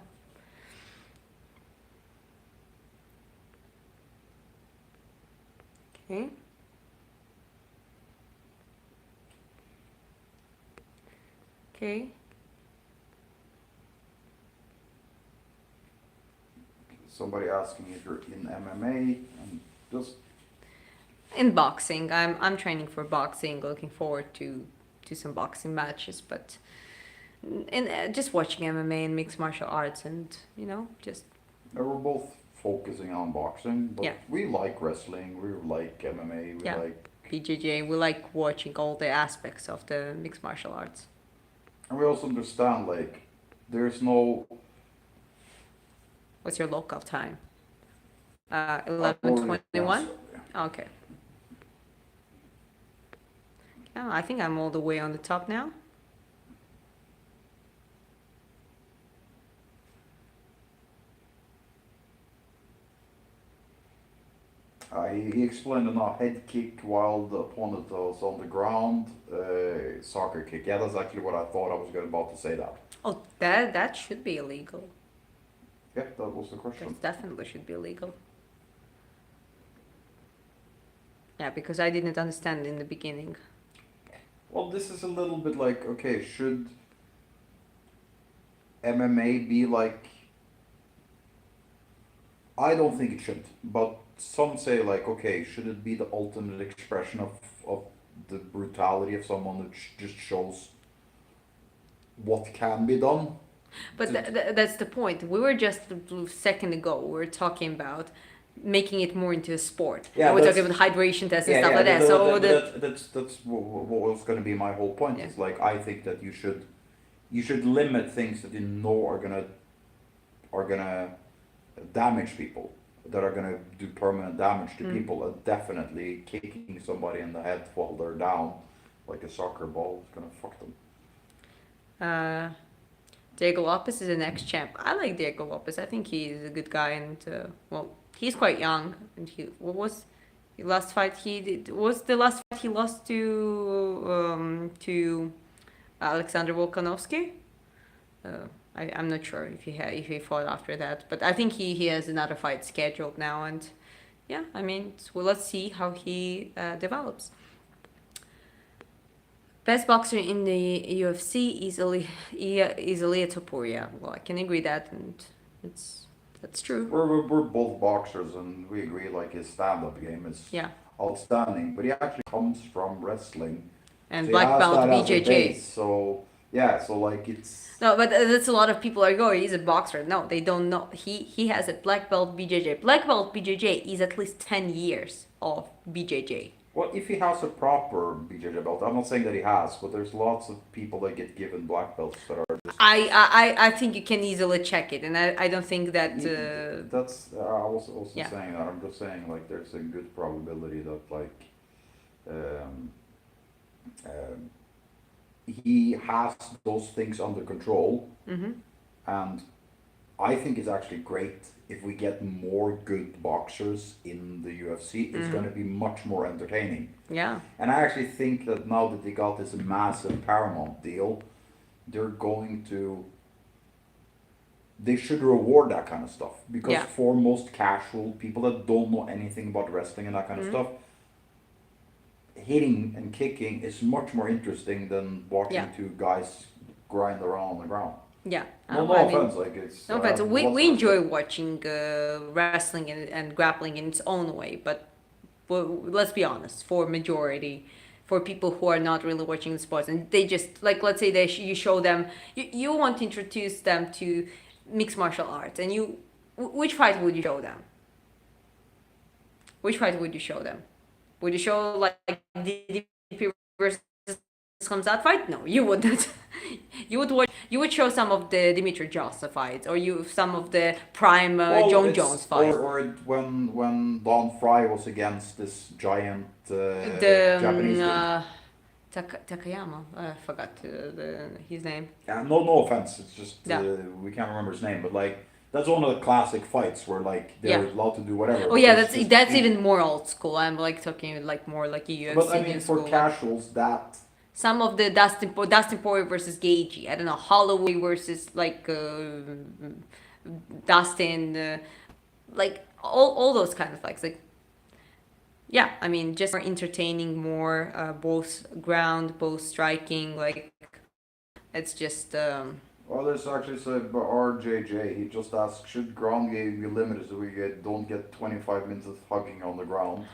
Okay. Okay. Somebody asking if you're in MMA and just In boxing, I'm training for boxing. Looking forward to some boxing matches, but in just watching MMA and mixed martial arts, and just. we're both focusing on boxing, but Yeah. we like wrestling, we like MMA, we Yeah. like BJJ. We like watching all the aspects of the mixed martial arts. and we also understand like there's no What's your local time? 11:21. Okay. Yeah, I think I'm all the way on the top now. He explained a head kick while the opponent was on the ground, soccer kick. Yeah, that's actually what I thought I was about to say that. Oh, that should be illegal. Yeah, that was the question. That definitely should be illegal. Yeah, because I didn't understand in the beginning. Well, this is a little bit like, okay, should MMA be like... I don't think it should, but some say like, okay, should it be the ultimate expression of the brutality of someone that just shows what can be done? But that's the point. We were just a second ago, we were talking about making it more into a sport. Yeah, we're talking about hydration tests and stuff like that. That's what was going to be my whole point. Yeah. It's like I think that you should limit things that you know are gonna damage people, that are gonna do permanent damage to people. And definitely kicking somebody in the head while they're down, like a soccer ball, is gonna fuck them. Diego Lopez is the next champ. I like Diego Lopez. I think he's a good guy, and well, he's quite young. And what was the last fight he did? Was the last fight he lost to Alexander Volkanovski? I'm not sure if he fought after that, but I think he has another fight scheduled now, and yeah, I mean, well, let's see how he develops. Best boxer in the UFC is Ilia Topuria. Well, I can agree that, and that's true. We're both boxers, and we agree like his stand-up game is outstanding. But he actually comes from wrestling and so black belt BJJ. So yeah, so like it's no, but that's a lot of people are going. He's a boxer. No, they don't know. He has a black belt BJJ. Black belt BJJ is at least 10 years of BJJ. Well, if he has a proper BJJ belt, I'm not saying that he has, but there's lots of people that get given black belts that are just... I think you can easily check it, and I don't think that... That's... I was also saying that. I'm just saying, like, there's a good probability that, like, he has those things under control, and I think it's actually great if we get more good boxers in the UFC. It's going to be much more entertaining. Yeah. And I actually think that now that they got this massive Paramount deal, they should reward that kind of stuff. Because for most casual people that don't know anything about wrestling and that kind of stuff, hitting and kicking is much more interesting than watching Yeah. two guys grind around on the ground. Yeah. No, I offense, mean, like it's. no offense. lots We of enjoy respect. watching wrestling and grappling in its own way, but let's be honest, for majority, for people who are not really watching the sports and they just like, let's say you show them, you want to introduce them to mixed martial arts, and which fight would you show them? Which fight would you show them? Would you show like DDP versus Khamzat fight? No, you wouldn't. You would show some of the Dimitri Josta fights, or some of the prime John Jones fights. Or when Don Fry was against this giant The Japanese dude. Takayama, I forgot his name. Yeah, no offense. It's just Yeah. we can't remember his name, but like that's one of the classic fights where like they're Yeah. allowed to do whatever. Oh yeah, It's just- that's even more old school. I'm like talking like more like a UFC But I mean, new for school. casuals, that Some of the Dustin Poirier versus Gagey. I don't know, Holloway versus like Dustin, like all those kind of fights. Like, yeah, I mean, just more entertaining, more both ground, both striking. Like, it's just. well, there's actually said by RJJ. He just asked, should ground game be limited so we don't get 25 minutes of hugging on the ground?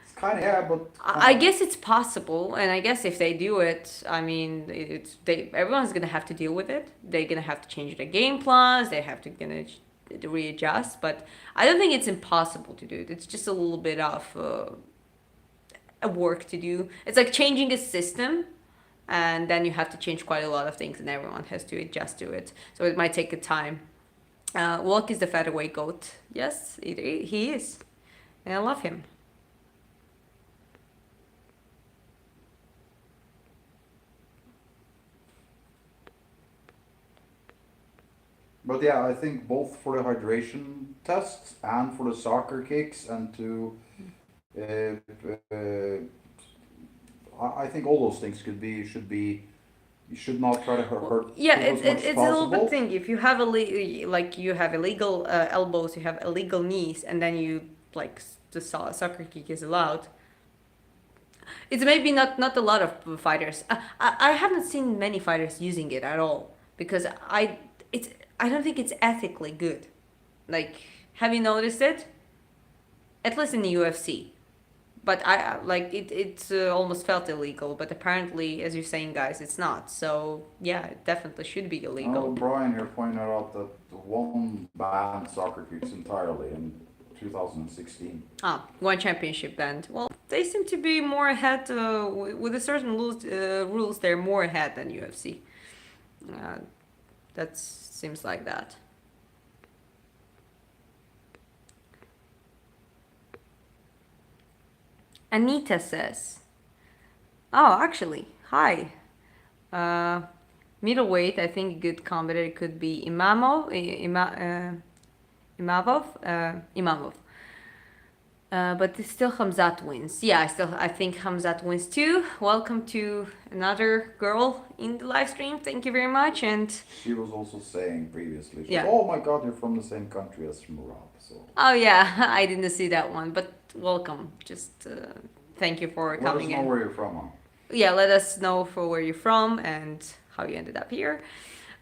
It's kind of yeah, but I guess it's possible, and I guess if they do it, I mean, everyone's gonna have to deal with it. They're gonna have to change their game plans. They have to readjust. But I don't think it's impossible to do it. It's just a little bit of a work to do. It's like changing a system, and then you have to change quite a lot of things, and everyone has to adjust to it. So it might take a time. Walk is the featherweight goat. Yes, he is, and I love him. But yeah, I think both for the hydration tests and for the soccer kicks and to, I think all those things should be, you should not try to hurt. Yeah, people as much as it's a little bit possible. thing. If you have you have illegal elbows, you have illegal knees, and then you like the soccer kick is allowed. It's maybe not a lot of fighters. I haven't seen many fighters using it at all because I don't think it's ethically good. Like, have you noticed it? At least in the UFC. But I like it almost felt illegal, but apparently, as you're saying, guys, it's not. So yeah, it definitely should be illegal. Oh, Brian here pointed out that the one banned soccer kicks entirely in 2016. One championship banned. Well, they seem to be more ahead with a certain rules. They're more ahead than UFC. That seems like that. Anita says, "Oh, actually, hi. Middleweight. I think a good competitor could be Imamov. But it's still Khamzat wins. Yeah, I think Khamzat wins too. Welcome to another girl in the live stream. Thank you very much. And She was also saying previously, she Yeah. was, oh my god, you're from the same country as Murad. So oh yeah, I didn't see that one, but welcome. Just thank you for let us coming know in. where you're from. Huh? Yeah, let us know for where you're from and how you ended up here.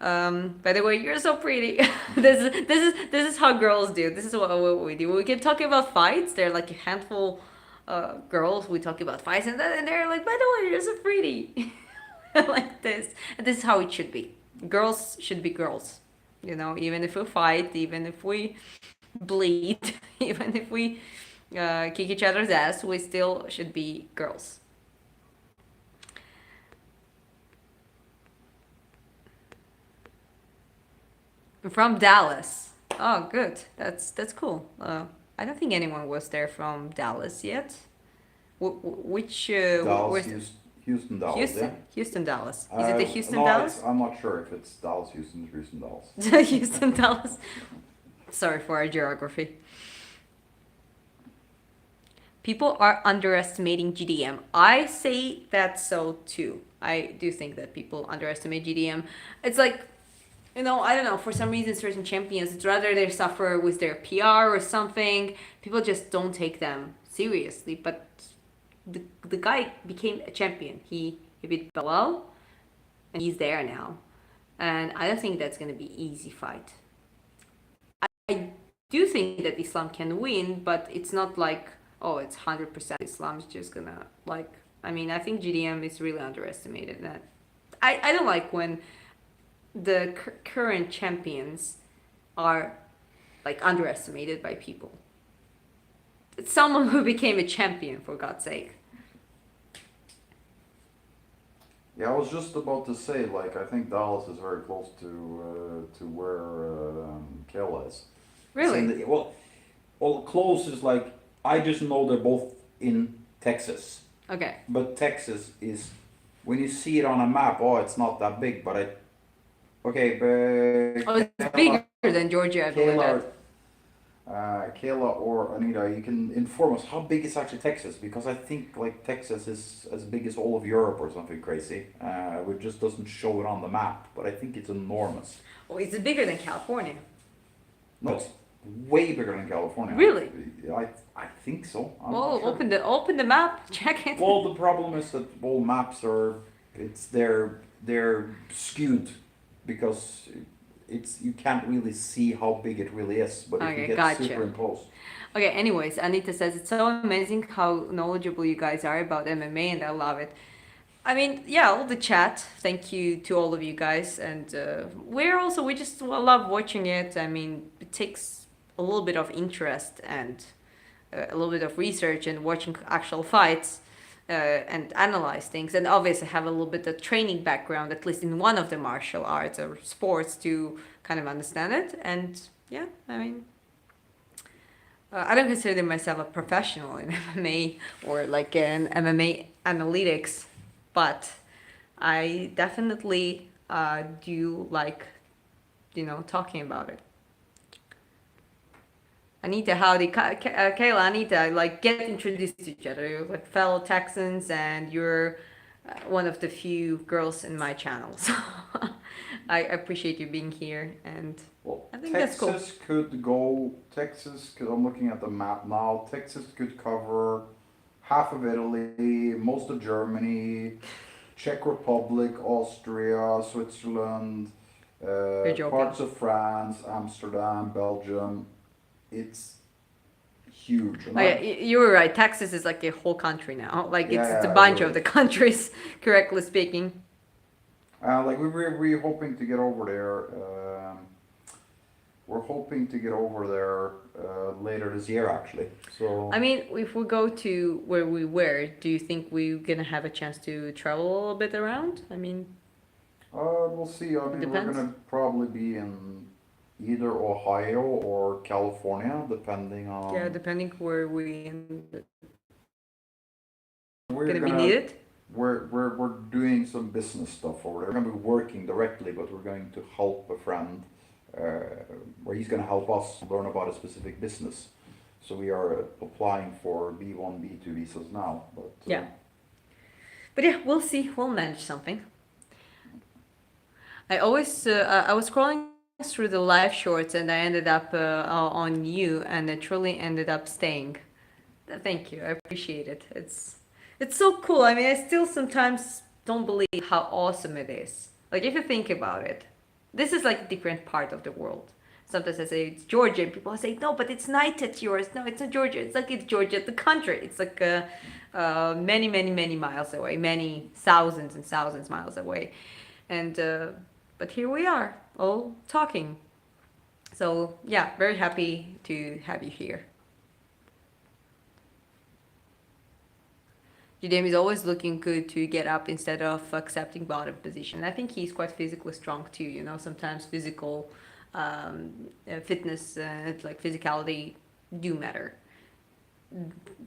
By the way, you're so pretty. This is how girls do. This is what we do. We can talk about fights. They're like a handful girls. We talk about fights, and they're like, by the way, you're so pretty. Like this. And this is how it should be. Girls should be girls. You know, even if we fight, even if we bleed, even if we kick each other's ass, we still should be girls. From Dallas. Oh, good. That's cool. I don't think anyone was there from Dallas yet. Which Dallas, where's Houston, Dallas. Houston? Yeah? Houston, Dallas. Is it the Houston, no, Dallas? I'm not sure if it's Dallas, Houston, or Houston, Dallas. Houston, Dallas. Sorry for our geography. People are underestimating GDM. I say that so too. I do think that people underestimate GDM. It's like, you know, I don't know, for some reason certain champions, it's rather they suffer with their PR or something. People just don't take them seriously. But the guy became a champion. He beat Belal, and he's there now. And I don't think that's going to be easy fight. I do think that Islam can win, but it's not like, oh, it's 100% Islam's just gonna, like, I mean, I think GDM is really underestimated. That I don't like when the current champions are like underestimated by people. It's someone who became a champion, for God's sake. Yeah, I was just about to say, like, I think Dallas is very close to where Kayla is. Really? Well, close is like, I just know they're both in Texas. Okay. But Texas is, when you see it on a map, oh, it's not that big, but Oh, it's bigger than Georgia, I believe that. Kayla or Anita, you can inform us how big is actually Texas, because I think like Texas is as big as all of Europe or something crazy. It just doesn't show it on the map, but I think it's enormous. Oh, is it bigger than California? No, it's way bigger than California. Really? I think so. I'm Well, not sure. open the map, check it. Well, the problem is that all maps are, they're skewed because you can't really see how big it really is, but if Okay, you get gotcha. superimposed. Okay, anyways, Anita says it's so amazing how knowledgeable you guys are about MMA, and I love it. I mean, yeah, all the chat. Thank you to all of you guys, and we just love watching it. I mean, it takes a little bit of interest and a little bit of research and watching actual fights and analyze things, and obviously have a little bit of training background, at least in one of the martial arts or sports, to kind of understand it. And yeah, I mean, I don't consider myself a professional in MMA or like an MMA analytics, but I definitely do like, talking about it. Anita, howdy. Kayla, Anita, like, get introduced to each other. You're like fellow Texans, and you're one of the few girls in my channel. So I appreciate you being here, and Well, I think that's cool. I'm looking at the map now, Texas could cover half of Italy, most of Germany, Czech Republic, Austria, Switzerland, parts of France, Amsterdam, Belgium. It's huge. Oh, yeah, you were right. Texas is like a whole country now. Like, it's a bunch really. of the countries, correctly speaking. Like we're hoping to get over there. We're hoping to get over there later this year, actually. So I mean, if we go to where we were, do you think we're gonna have a chance to travel a little bit around? I mean, we'll see. I mean, depends. we're gonna probably be in either Ohio or California, depending on. Yeah, depending where we We're gonna be needed. We're doing some business stuff over there. We're gonna be working directly, but we're going to help a friend, where he's gonna help us learn about a specific business. So we are applying for B1, B2 visas now. But Yeah. But yeah, we'll see. We'll manage something. I was scrolling through the live shorts, and I ended up on you, and it truly ended up staying. Thank you. I appreciate it. It's so cool. I mean, I still sometimes don't believe how awesome it is. Like, if you think about it, this is like a different part of the world. Sometimes I say it's Georgia, and people say, no, but it's night at yours. No, it's not Georgia. It's like it's Georgia, the country. It's like many, many, many miles away, many thousands and thousands miles away. And but here we are, all talking. So yeah, very happy to have you here. Judem is always looking good to get up instead of accepting bottom position. I think he's quite physically strong too. Sometimes physical fitness, like physicality, do matter.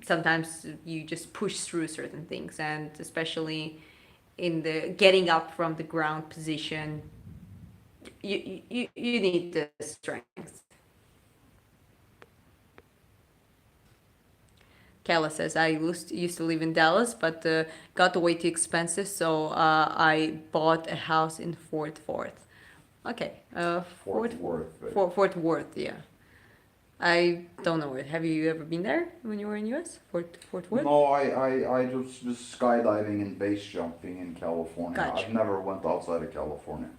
Sometimes you just push through certain things, and especially in the getting up from the ground position, you need the strength. Kayla says, I used to live in Dallas, but got way too expensive, so I bought a house in Fort Worth. Okay, Fort Worth. Fort Worth, yeah. I don't know it. Have you ever been there when you were in US? Fort Worth? No, I just skydiving and base jumping in California. Gotcha. I've never went outside of California.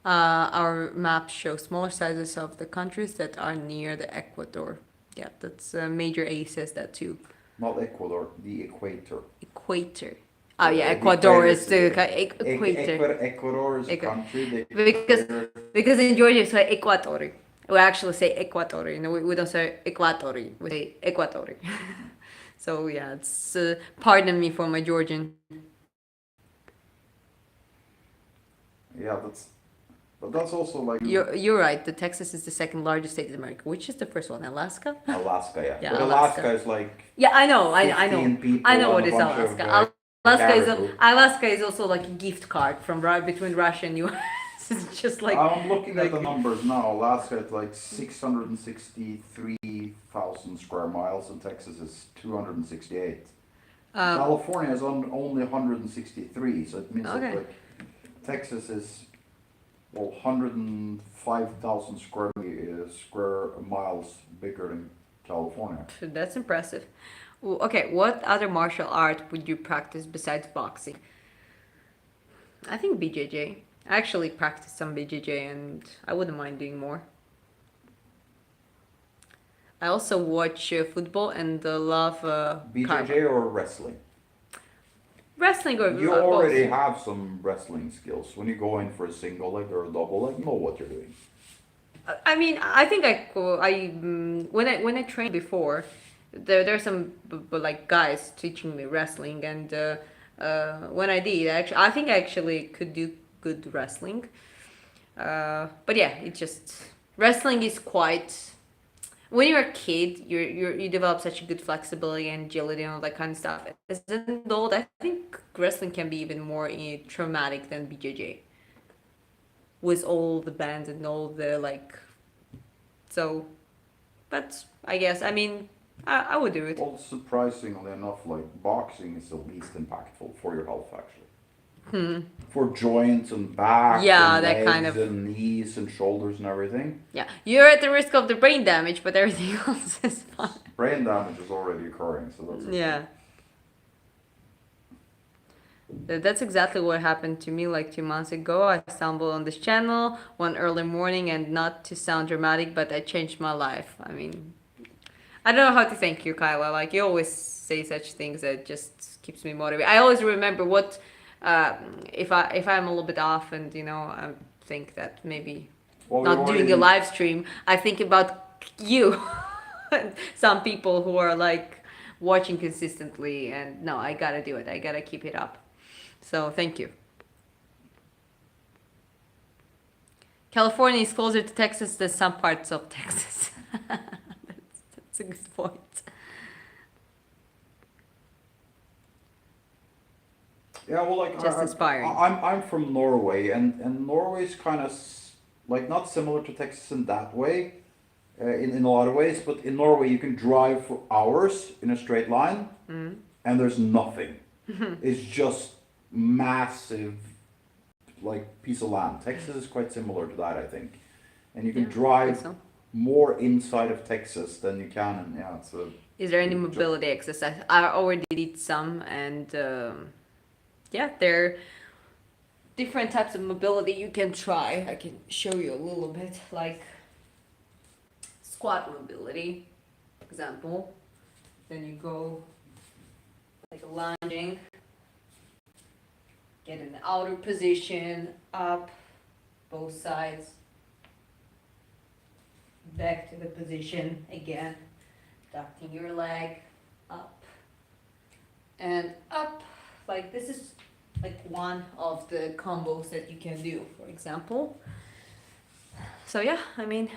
Our map shows smaller sizes of the countries that are near the equator. Yeah, that's Major A says that too. Not Ecuador, the equator. Equator. Oh yeah, The Ecuador equator is the equator. Ecuador is a Equa- country. The Because equator. because in Georgia we say equatori. We actually say equatori. No, we don't say equatori. We say equatori. So yeah, it's pardon me for my Georgian. Yeah, but that's also like You're right. The Texas is the second largest state in America. Which is the first one? Alaska? Alaska, yeah. Yeah, But Alaska. Alaska is like Yeah, I know. I know. 15 people I know what and a is bunch of, Alaska. Alaska is caribou. Alaska is also like a gift card from between Russia and US. It's just like I'm looking at the like- numbers now. Alaska is like 663,000 square miles, and Texas is 268. California is only 163, so it means Okay. that like Texas is 105,000 square miles bigger than California. That's impressive. Okay, what other martial art would you practice besides boxing? I think BJJ. I actually practiced some BJJ and I wouldn't mind doing more. I also watch football and love BJJ or wrestling? wrestling or You both. already have some wrestling skills. When you go in for a single leg or a double leg, you know what you're doing. I mean, I think when I trained before, there's some like guys teaching me wrestling, and when I did, I think I actually could do good wrestling. But yeah, it just wrestling is quite. When you're a kid, you develop such a good flexibility and agility and all that kind of stuff. As an adult, I think wrestling can be even more traumatic than BJJ. With all the bands and all the like, so, but I guess I mean I would do it. Well, surprisingly enough, like boxing is the least impactful for your health, actually. For joints and back, Yeah, and that legs kind of- and knees and shoulders and everything. Yeah, you're at the risk of the brain damage, but everything else is fine. Brain damage is already occurring, so that's okay. Yeah. That's exactly what happened to me like 2 months ago. I stumbled on this channel one early morning, and not to sound dramatic, but I changed my life. I mean, I don't know how to thank you, Kyla. Like, you always say such things that just keeps me motivated. I always remember what, if I'm a little bit off and, I think that maybe Well, not we doing a already- live stream, I think about you. Some people who are like watching consistently, and no, I gotta do it. I gotta keep it up. So thank you. California is closer to Texas than some parts of Texas. That's a good point. Yeah, well, like Just inspiring. I'm from Norway, and Norway's kind of like not similar to Texas in that way, in a lot of ways. But in Norway, you can drive for hours in a straight line, and there's nothing. It's just massive, like piece of land. Texas is quite similar to that, I think, and you can Yeah, I drive think so. more inside of Texas than you can, and yeah, it's a. Is there any mobility exercise? I already did some, and yeah, there are different types of mobility you can try. I can show you a little bit, like squat mobility, for example. Then you go like lunging, get in the outer position, up, both sides, back to the position again, ducting your leg, up, and up. Like, this is like one of the combos that you can do, for example. So yeah, I mean,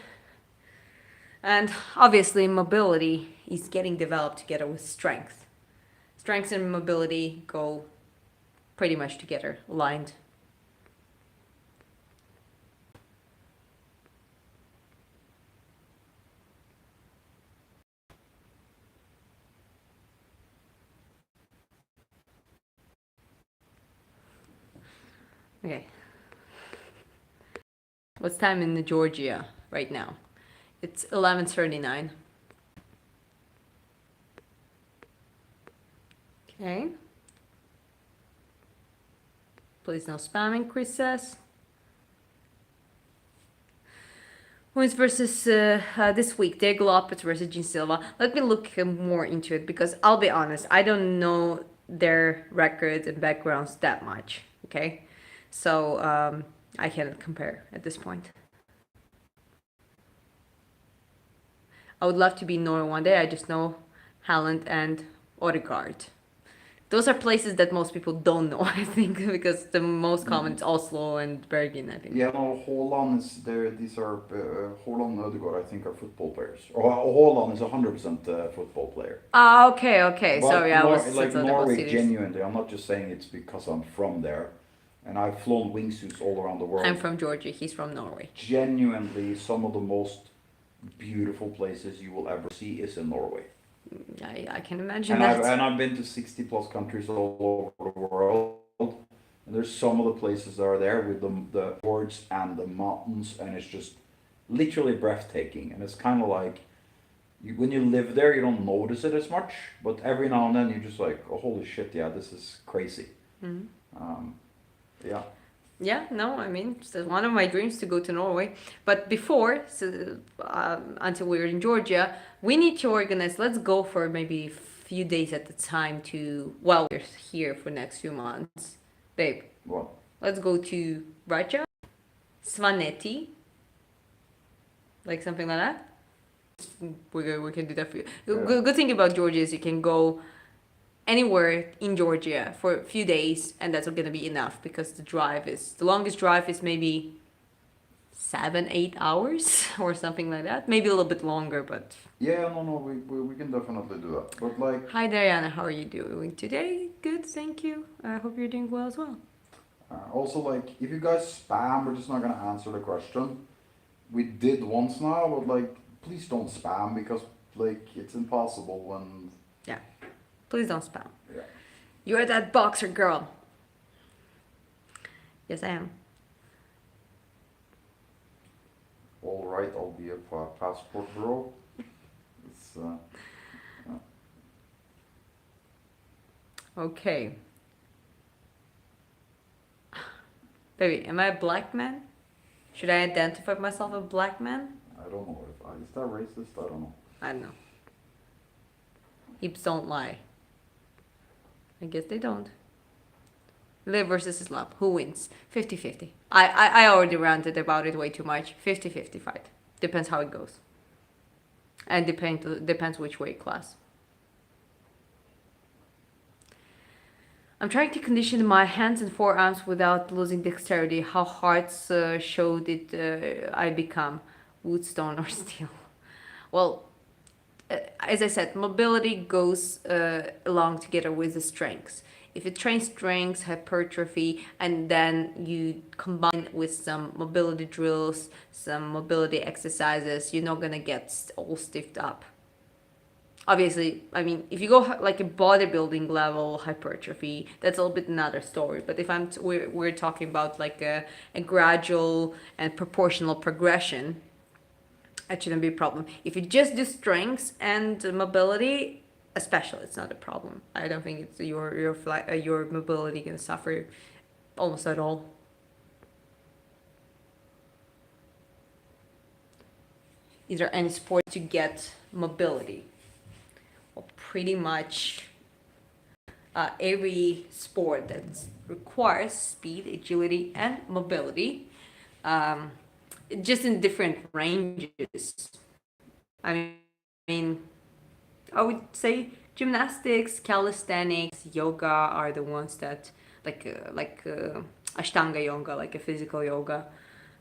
and obviously mobility is getting developed together with strength. Strength and mobility go pretty much together, aligned. Okay. What's time in Georgia? right now. It's 11:39. Okay. Please no spamming, Chris says. Wins versus this week, Diego Lopez versus Jean Silva. Let me look more into it because I'll be honest, I don't know their records and backgrounds that much. Okay, so I cannot compare at this point. I would love to be in Norway one day. I just know Haaland and Odegaard. Those are places that most people don't know, I think, because the most common is Oslo and Bergen, I think. Yeah, no, Haaland is there. These are Haaland and Odegaard, I think, are football players. Or Haaland is 100% football player. Ah, okay. But Sorry, I was like Norway, cities. genuinely. I'm not just saying it's because I'm from there, and I've flown wingsuits all around the world. I'm from Georgia. He's from Norway. Genuinely, some of the most beautiful places you will ever see is in Norway. I can imagine that. And I've been to 60 plus countries all over the world. And there's some of the places that are there with the fjords and the mountains, and it's just literally breathtaking. And it's kind of like, when you live there, you don't notice it as much, but every now and then you're just like, oh, holy shit, yeah, this is crazy. Mm-hmm. Yeah. Yeah, no, I mean, it's one of my dreams to go to Norway. But before, until we were in Georgia, we need to organize, let's go for maybe a few days at a time we're here for next few months. Babe, What? let's go to Raja, Svaneti, like something like that. We can do that for you. Yeah. Good thing about Georgia is you can go anywhere in Georgia for a few days, and that's going to be enough because the longest drive is maybe 7-8 hours or something like that. Maybe a little bit longer, but Yeah, no, we can definitely do that. But like, hi Diana, how are you doing today? Good, thank you. I hope you're doing well as well. also like, if you guys spam, we're just not gonna answer the question. We did once now, but like, please don't spam because like it's impossible when. Yeah, please don't spam. Yeah. You're that boxer girl. Yes, I am. All right, I'll be a passport bro. It's Okay. Baby, am I a black man? Should I identify myself as a black man? I don't know if is that racist? I don't know. I don't know. Hips don't lie. I guess they don't. Live versus Islam. Who wins? 50-50. I already ranted about it way too much. 50-50 fight. Depends how it goes. And depends which weight class. I'm trying to condition my hands and forearms without losing dexterity. How hard show did I become? Wood, stone, or steel? Well, as I said, mobility goes along together with the strengths. If you train strengths, hypertrophy, and then you combine with some mobility drills, some mobility exercises, you're not gonna get all stiffed up. Obviously, I mean, if you go like a bodybuilding level hypertrophy, that's a little bit another story. But if we're talking about like a gradual and proportional progression, that shouldn't be a problem. If you just do strengths and mobility, especially, it's not a problem. I don't think it's your mobility can suffer almost at all. Is there any sport to get mobility? Well, pretty much every sport that requires speed, agility, and mobility, just in different ranges. I mean, I would say gymnastics, calisthenics, yoga are the ones that like Ashtanga yoga, like a physical yoga,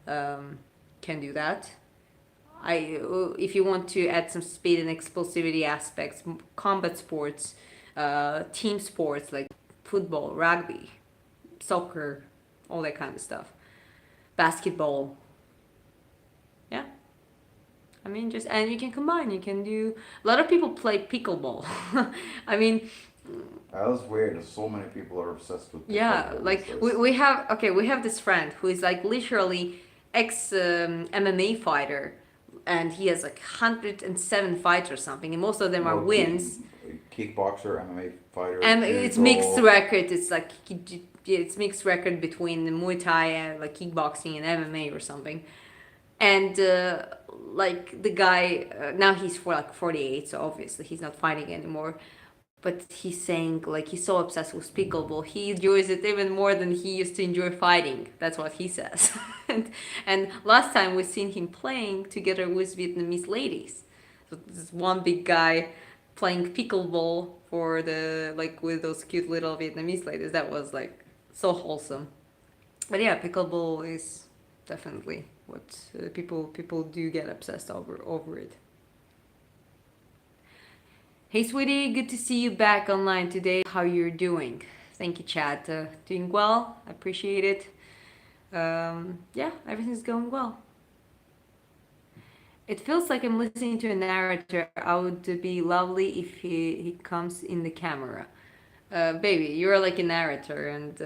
can do that. If you want to add some speed and explosivity aspects, combat sports, team sports like football, rugby, soccer, all that kind of stuff, basketball. Yeah. I mean, and you can combine. You can do. A lot of people play pickleball. I mean. That's weird. So many people are obsessed with. Yeah, like we have this friend who is like literally ex MMA fighter, and he has like 107 fights or something, and most of them are Well, wins. Kickboxer, MMA fighter. And it's judo. mixed record. It's like it's mixed record between the Muay Thai and like kickboxing and MMA or something. And like the guy now he's for like 48, so obviously he's not fighting anymore. But he's saying like he's so obsessed with pickleball, he enjoys it even more than he used to enjoy fighting. That's what he says. and last time we seen him playing together with Vietnamese ladies. So this one big guy playing pickleball for the like with those cute little Vietnamese ladies. That was like so wholesome. But yeah, pickleball is definitely what people do get obsessed over it. Hey sweetie, good to see you back online today. How you're doing? Thank you, Chad. Doing well. I appreciate it. Yeah, everything's going well. It feels like I'm listening to a narrator. I would be lovely if he comes in the camera. Baby, you're like a narrator, and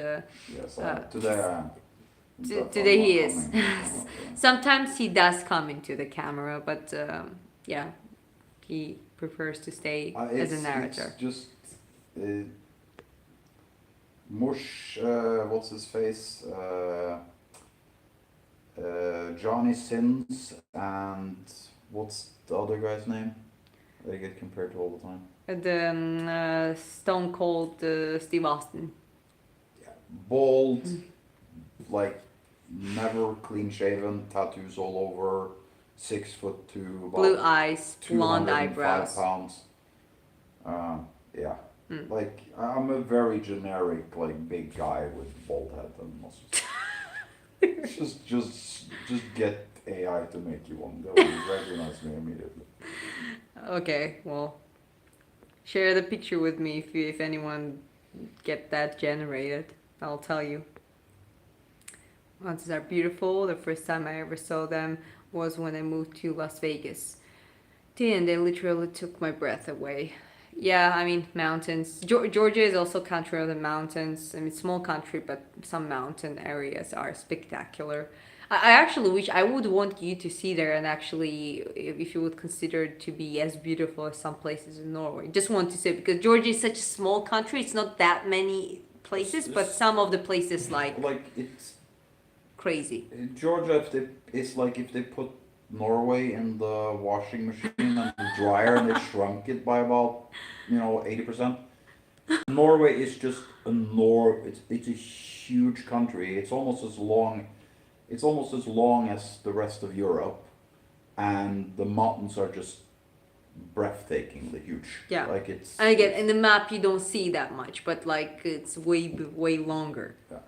Yes, today I am. today he is. Yeah. Sometimes he does come into the camera, but yeah, he prefers to stay as a narrator. It's just Mush. What's his face? Johnny Sins and what's the other guy's name? They get compared to all the time. The Stone Cold Steve Austin. Yeah. Bald, like never clean shaven, tattoos all over, 6'2", about Blue eyes, blonde 205 eyebrows. pounds. Yeah. Like I'm a very generic, like big guy with bald head and muscles. just get AI to make you one. They'll recognize me immediately. Okay, well, share the picture with me if anyone get that generated. I'll tell you. Mountains are beautiful. The first time I ever saw them was when I moved to Las Vegas. And they literally took my breath away. Yeah, I mean, mountains. Georgia is also country of the mountains. I mean, small country, but some mountain areas are spectacular. I actually wish I would want you to see there, and actually, if you would consider it to be as beautiful as some places in Norway. Just want to say, because Georgia is such a small country, it's not that many places, but some of the places like it's crazy. in Georgia. It's like if they put Norway in the washing machine and the dryer and they shrunk it by about 80%. Norway is just it's a huge country. It's almost as long as the rest of Europe, and the mountains are just breathtakingly huge. Yeah. Like it's. And again, in the map you don't see that much, but like it's way longer. Yeah.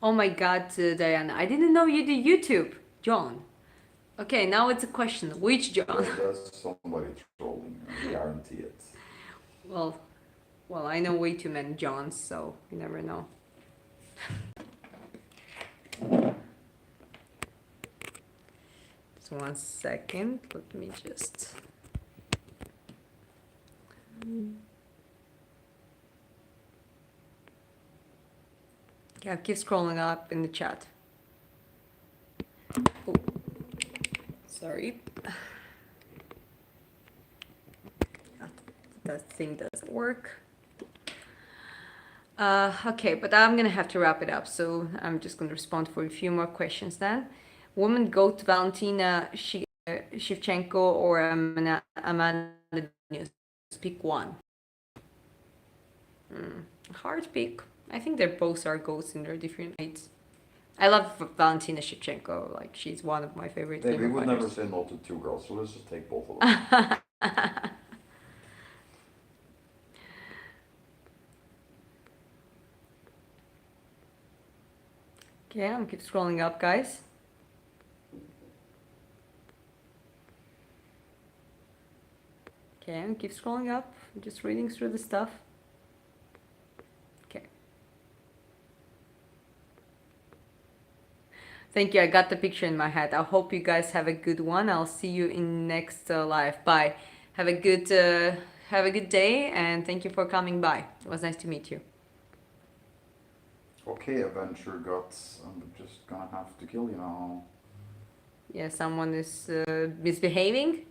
Oh my God, Diana, I didn't know you did YouTube, John. Okay, now it's a question. Which John? That's somebody trolling. I guarantee it. Well, I know way too many Johns, so you never know. Just 1 second. Let me just. Yeah, keep scrolling up in the chat. Oh, sorry. That thing doesn't work. Okay, but I'm gonna have to wrap it up, so I'm just gonna respond for a few more questions then. Woman GOAT Valentina Shevchenko or Amanda Nunes? Pick one. Hard pick. I think they both are GOATs in their different ways. I love Valentina Shevchenko. Like, she's one of my favorite Hey, we female would fighters. never say no to two girls, so let's just take both of them. Okay, I'm keep scrolling up, guys. Okay, I'm keep scrolling up. I'm just reading through the stuff. Okay. Thank you. I got the picture in my head. I hope you guys have a good one. I'll see you in next live. Bye. Have a good day, and thank you for coming by. It was nice to meet you. Okay, Adventure Guts, I'm just gonna have to kill you now. Yeah, someone is misbehaving.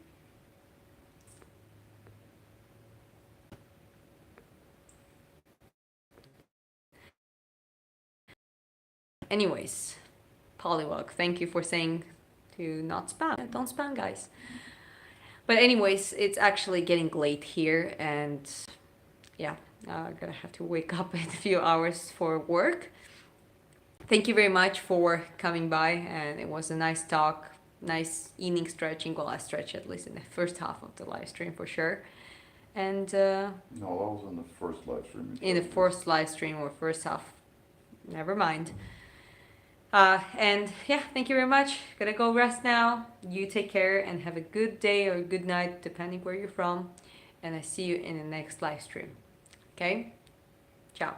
Anyways, Polywog, thank you for saying to not spam. Yeah, don't spam, guys. But anyways, it's actually getting late here, and yeah, I'm gonna have to wake up in a few hours for work. Thank you very much for coming by, and it was a nice talk, nice evening stretching. Well, I stretched at least in the first half of the live stream for sure. And No, that was in the first live stream. in the first live stream or first half, never mind. And yeah, thank you very much. Gotta go rest now. You take care and have a good day or good night, depending where you're from. And I see you in the next live stream. Okay? Ciao.